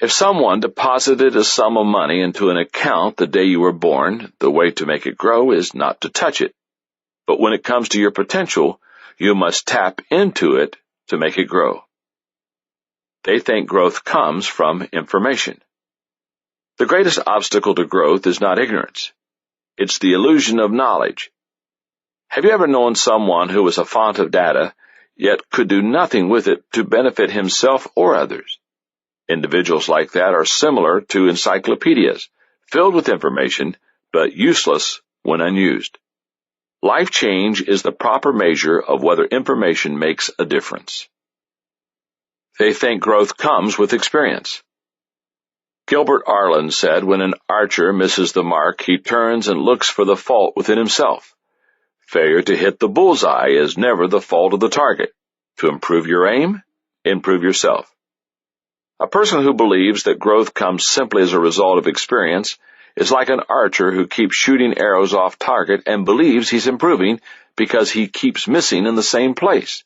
If someone deposited a sum of money into an account the day you were born, the way to make it grow is not to touch it. But when it comes to your potential, you must tap into it to make it grow. They think growth comes from information. The greatest obstacle to growth is not ignorance. It's the illusion of knowledge. Have you ever known someone who was a font of data, yet could do nothing with it to benefit himself or others? Individuals like that are similar to encyclopedias, filled with information, but useless when unused. Life change is the proper measure of whether information makes a difference. They think growth comes with experience. Gilbert Arlen said when an archer misses the mark, he turns and looks for the fault within himself. Failure to hit the bullseye is never the fault of the target. To improve your aim, improve yourself. A person who believes that growth comes simply as a result of experience is like an archer who keeps shooting arrows off target and believes he's improving because he keeps missing in the same place.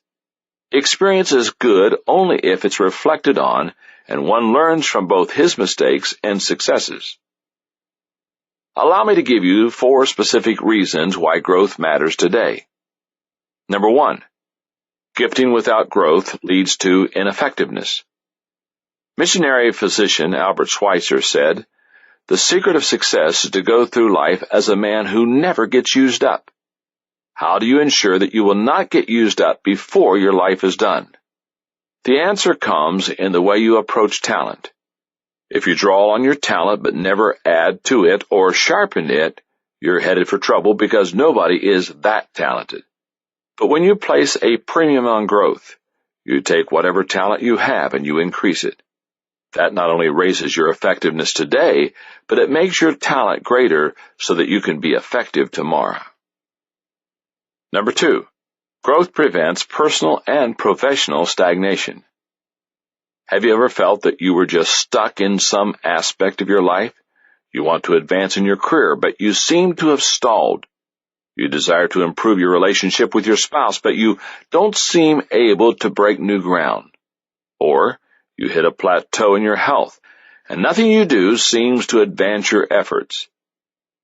Experience is good only if it's reflected on and one learns from both his mistakes and successes. Allow me to give you 4 specific reasons why growth matters today. Number 1, gifting without growth leads to ineffectiveness. Missionary physician Albert Schweitzer said, "The secret of success is to go through life as a man who never gets used up." How do you ensure that you will not get used up before your life is done? The answer comes in the way you approach talent. If you draw on your talent but never add to it or sharpen it, you're headed for trouble because nobody is that talented. But when you place a premium on growth, you take whatever talent you have and you increase it. That not only raises your effectiveness today, but it makes your talent greater so that you can be effective tomorrow. Number 2, growth prevents personal and professional stagnation. Have you ever felt that you were just stuck in some aspect of your life? You want to advance in your career, but you seem to have stalled. You desire to improve your relationship with your spouse, but you don't seem able to break new ground. Or you hit a plateau in your health, and nothing you do seems to advance your efforts.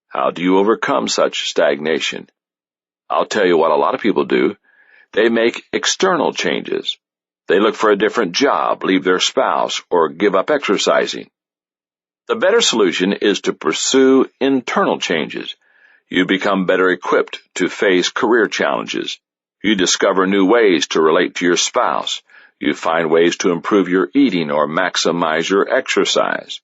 How do you overcome such stagnation? I'll tell you what a lot of people do. They make external changes. They look for a different job, leave their spouse, or give up exercising. The better solution is to pursue internal changes. You become better equipped to face career challenges. You discover new ways to relate to your spouse. You find ways to improve your eating or maximize your exercise.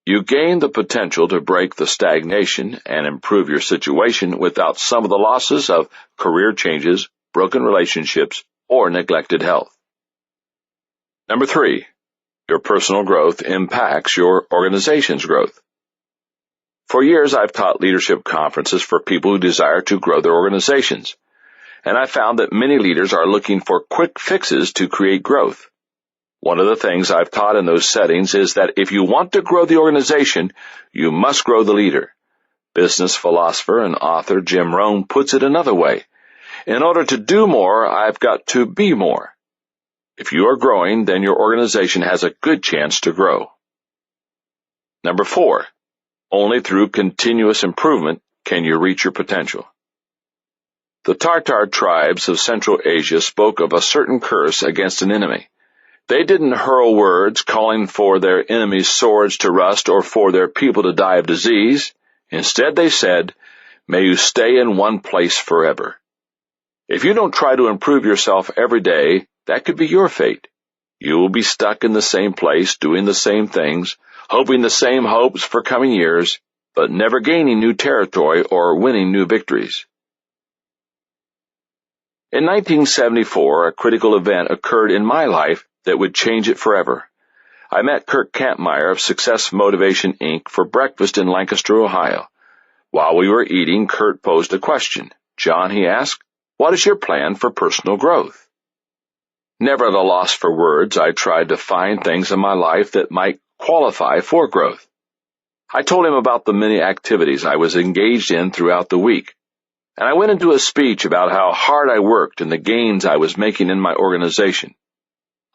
You gain the potential to break the stagnation and improve your situation without some of the losses of career changes, broken relationships, or neglected health. Number 3, your personal growth impacts your organization's growth. For years, I've taught leadership conferences for people who desire to grow their organizations, and I found that many leaders are looking for quick fixes to create growth. One of the things I've taught in those settings is that if you want to grow the organization, you must grow the leader. Business philosopher and author Jim Rohn puts it another way. In order to do more, I've got to be more. If you are growing, then your organization has a good chance to grow. Number 4, only through continuous improvement can you reach your potential. The Tartar tribes of Central Asia spoke of a certain curse against an enemy. They didn't hurl words calling for their enemies' swords to rust or for their people to die of disease. Instead, they said, "May you stay in one place forever." If you don't try to improve yourself every day, that could be your fate. You will be stuck in the same place, doing the same things, hoping the same hopes for coming years, but never gaining new territory or winning new victories. In 1974, a critical event occurred in my life that would change it forever. I met Kurt Kampmeyer of Success Motivation, Inc. for breakfast in Lancaster, Ohio. While we were eating, Kurt posed a question. "John," he asked, "what is your plan for personal growth?" Never at a loss for words, I tried to find things in my life that might qualify for growth. I told him about the many activities I was engaged in throughout the week, and I went into a speech about how hard I worked and the gains I was making in my organization.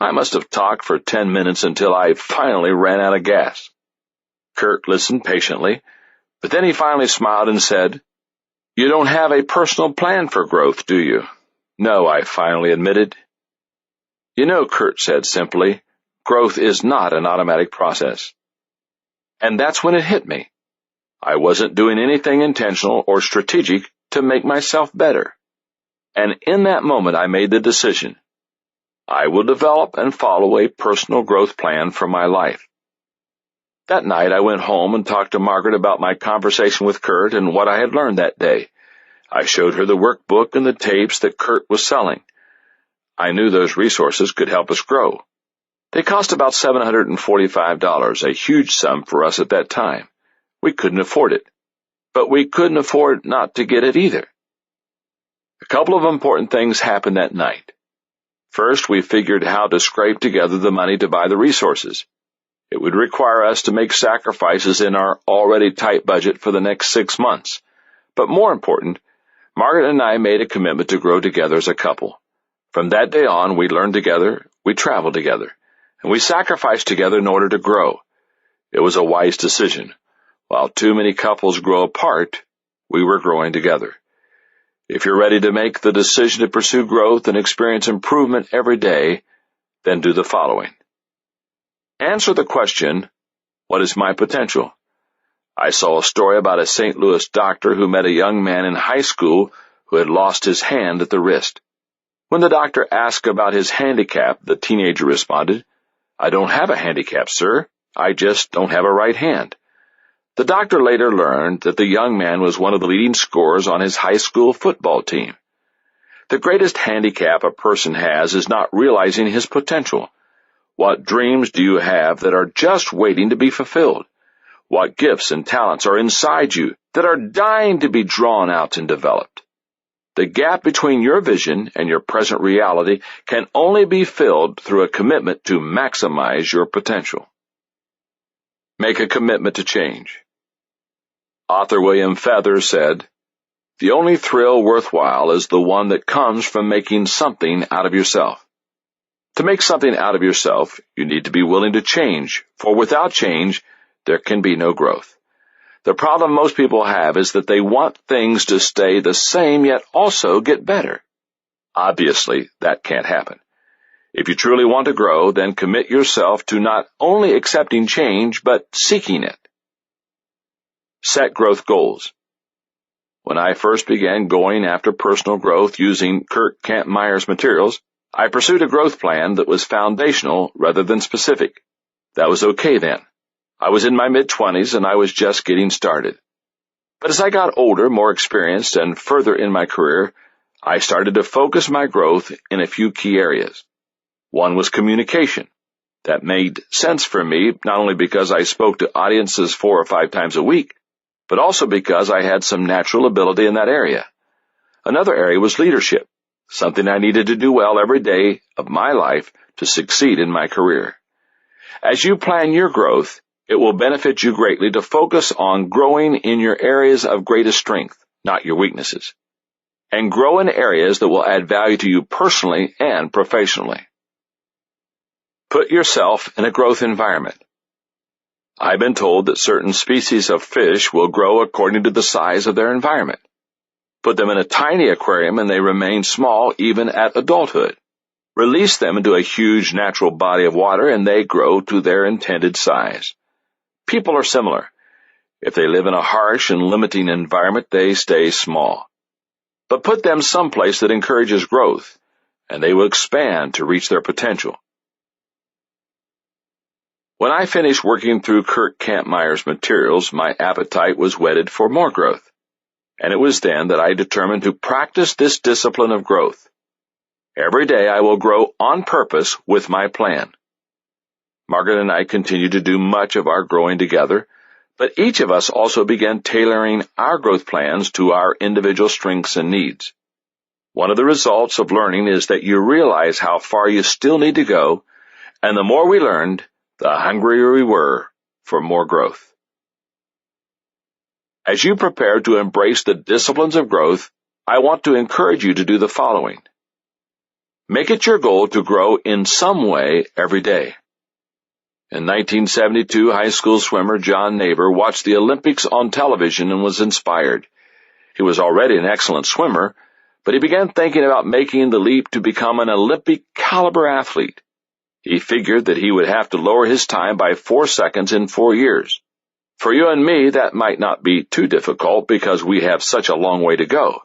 I must have talked for 10 minutes until I finally ran out of gas. Kurt listened patiently, but then he finally smiled and said, "You don't have a personal plan for growth, do you?" "No," I finally admitted. "You know," Kurt said simply, "growth is not an automatic process." And that's when it hit me. I wasn't doing anything intentional or strategic to make myself better. And in that moment, I made the decision. I will develop and follow a personal growth plan for my life. That night, I went home and talked to Margaret about my conversation with Kurt and what I had learned that day. I showed her the workbook and the tapes that Kurt was selling. I knew those resources could help us grow. They cost about $745, a huge sum for us at that time. We couldn't afford it, but we couldn't afford not to get it either. A couple of important things happened that night. First, we figured how to scrape together the money to buy the resources. It would require us to make sacrifices in our already tight budget for the next 6 months. But more important, Margaret and I made a commitment to grow together as a couple. From that day on, we learned together, we traveled together, and we sacrificed together in order to grow. It was a wise decision. While too many couples grow apart, we were growing together. If you're ready to make the decision to pursue growth and experience improvement every day, then do the following. Answer the question, what is my potential? I saw a story about a St. Louis doctor who met a young man in high school who had lost his hand at the wrist. When the doctor asked about his handicap, the teenager responded, "I don't have a handicap, sir. I just don't have a right hand." The doctor later learned that the young man was one of the leading scorers on his high school football team. The greatest handicap a person has is not realizing his potential. What dreams do you have that are just waiting to be fulfilled? What gifts and talents are inside you that are dying to be drawn out and developed? The gap between your vision and your present reality can only be filled through a commitment to maximize your potential. Make a commitment to change. Author William Feather said, "The only thrill worthwhile is the one that comes from making something out of yourself. To make something out of yourself, you need to be willing to change, for without change, there can be no growth. The problem most people have is that they want things to stay the same yet also get better. Obviously, that can't happen. If you truly want to grow, then commit yourself to not only accepting change, but seeking it. Set growth goals. When I first began going after personal growth using Kurt Kampmeyer's materials, I pursued a growth plan that was foundational rather than specific. That was okay then. I was in my mid-20s and I was just getting started. But as I got older, more experienced, and further in my career, I started to focus my growth in a few key areas. One was communication. That made sense for me, not only because I spoke to audiences 4 or 5 times a week, but also because I had some natural ability in that area. Another area was leadership, something I needed to do well every day of my life to succeed in my career. As you plan your growth, it will benefit you greatly to focus on growing in your areas of greatest strength, not your weaknesses, and grow in areas that will add value to you personally and professionally. Put yourself in a growth environment. I've been told that certain species of fish will grow according to the size of their environment. Put them in a tiny aquarium and they remain small even at adulthood. Release them into a huge natural body of water and they grow to their intended size. People are similar. If they live in a harsh and limiting environment, they stay small. But put them someplace that encourages growth, and they will expand to reach their potential. When I finished working through Kurt Kampmeyer's materials, my appetite was whetted for more growth. And it was then that I determined to practice this discipline of growth. Every day I will grow on purpose with my plan. Margaret and I continue to do much of our growing together, but each of us also began tailoring our growth plans to our individual strengths and needs. One of the results of learning is that you realize how far you still need to go, and the more we learned, the hungrier we were for more growth. As you prepare to embrace the disciplines of growth, I want to encourage you to do the following. Make it your goal to grow in some way every day. In 1972, high school swimmer John Neighbor watched the Olympics on television and was inspired. He was already an excellent swimmer, but he began thinking about making the leap to become an Olympic-caliber athlete. He figured that he would have to lower his time by 4 seconds in 4 years. For you and me, that might not be too difficult because we have such a long way to go.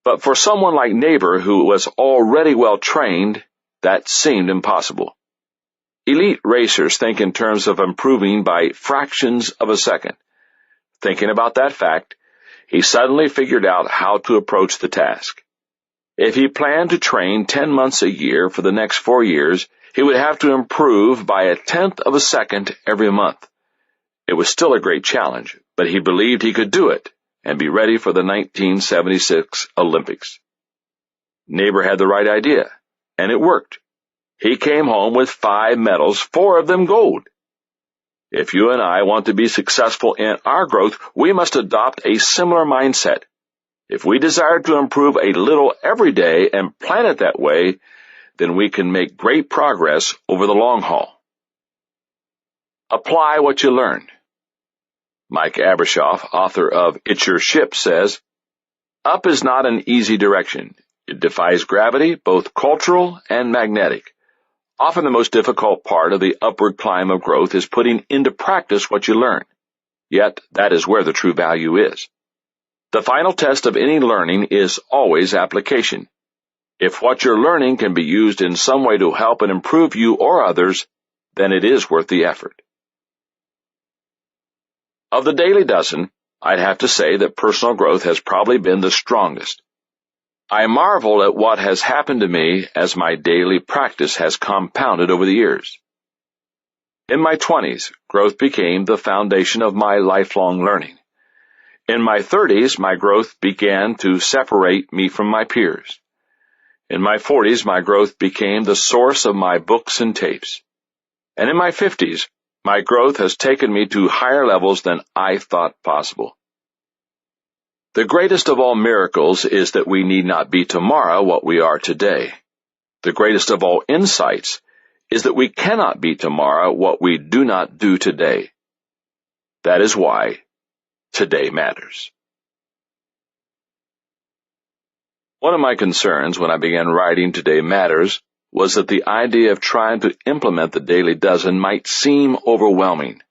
But for someone like Neighbor, who was already well trained, that seemed impossible. Elite racers think in terms of improving by fractions of a second. Thinking about that fact, he suddenly figured out how to approach the task. If he planned to train 10 months a year for the next 4 years, he would have to improve by 1/10 of a second every month. It was still a great challenge, but he believed he could do it and be ready for the 1976 Olympics. Neighbor had the right idea, and it worked. He came home with 5 medals, 4 of them gold. If you and I want to be successful in our growth, we must adopt a similar mindset. If we desire to improve a little every day and plan it that way, then we can make great progress over the long haul. Apply what you learned. Mike Abrashoff, author of It's Your Ship, says, "Up is not an easy direction. It defies gravity, both cultural and magnetic. Often the most difficult part of the upward climb of growth is putting into practice what you learn. Yet that is where the true value is. The final test of any learning is always application. If what you're learning can be used in some way to help and improve you or others, then it is worth the effort." Of the daily dozen, I'd have to say that personal growth has probably been the strongest. I marvel at what has happened to me as my daily practice has compounded over the years. In my 20s, growth became the foundation of my lifelong learning. In my 30s, my growth began to separate me from my peers. In my 40s, my growth became the source of my books and tapes. And in my 50s, my growth has taken me to higher levels than I thought possible. The greatest of all miracles is that we need not be tomorrow what we are today. The greatest of all insights is that we cannot be tomorrow what we do not do today. That is why today matters. One of my concerns when I began writing Today Matters was that the idea of trying to implement the Daily Dozen might seem overwhelming.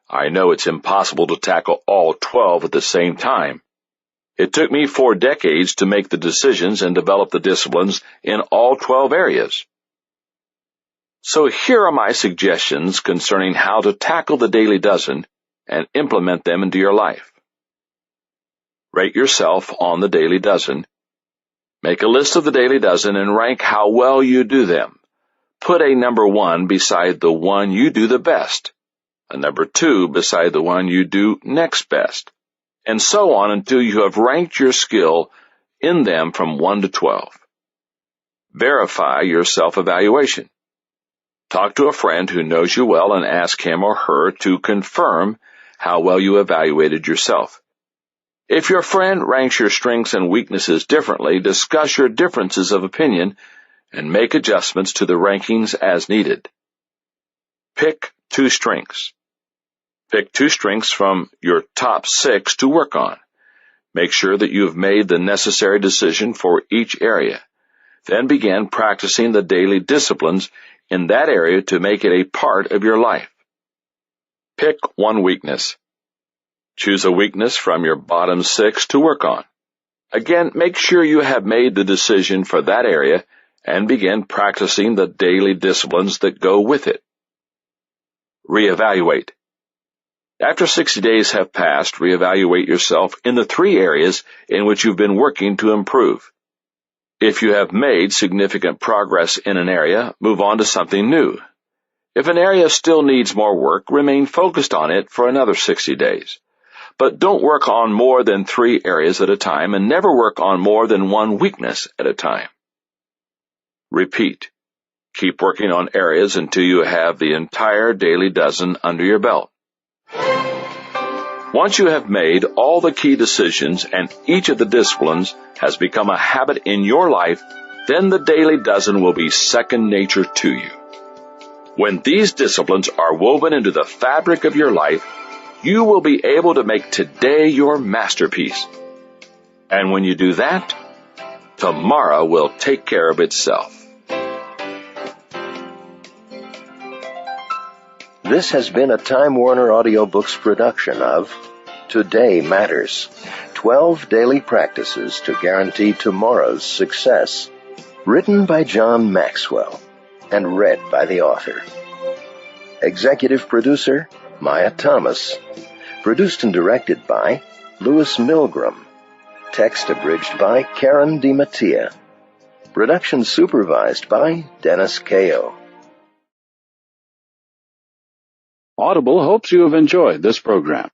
I know it's impossible to tackle all 12 at the same time. It took me 4 decades to make the decisions and develop the disciplines in all 12 areas. So here are my suggestions concerning how to tackle the Daily Dozen and implement them into your life. Rate yourself on the Daily Dozen. Make a list of the Daily Dozen and rank how well you do them. Put a number 1 beside the one you do the best, a number 2 beside the one you do next best, and so on until you have ranked your skill in them from 1 to 12. Verify your self-evaluation. Talk to a friend who knows you well and ask him or her to confirm how well you evaluated yourself. If your friend ranks your strengths and weaknesses differently, discuss your differences of opinion and make adjustments to the rankings as needed. Pick 2 strengths. Pick 2 strengths from your top 6 to work on. Make sure that you have made the necessary decision for each area. Then begin practicing the daily disciplines in that area to make it a part of your life. Pick 1 weakness. Choose a weakness from your bottom 6 to work on. Again, make sure you have made the decision for that area and begin practicing the daily disciplines that go with it. Reevaluate. After 60 days have passed, reevaluate yourself in the 3 areas in which you've been working to improve. If you have made significant progress in an area, move on to something new. If an area still needs more work, remain focused on it for another 60 days. But don't work on more than 3 areas at a time and never work on more than 1 weakness at a time. Repeat. Keep working on areas until you have the entire daily dozen under your belt. Once you have made all the key decisions and each of the disciplines has become a habit in your life, then the daily dozen will be second nature to you. When these disciplines are woven into the fabric of your life, you will be able to make today your masterpiece. And when you do that, tomorrow will take care of itself. This has been a Time Warner Audiobooks production of Today Matters, 12 Daily Practices to Guarantee Tomorrow's Success, written by John Maxwell and read by the author. Executive producer, Maya Thomas. Produced and directed by Louis Milgram. Text abridged by Karen DiMattia. Production supervised by Dennis Kao. Audible hopes you have enjoyed this program.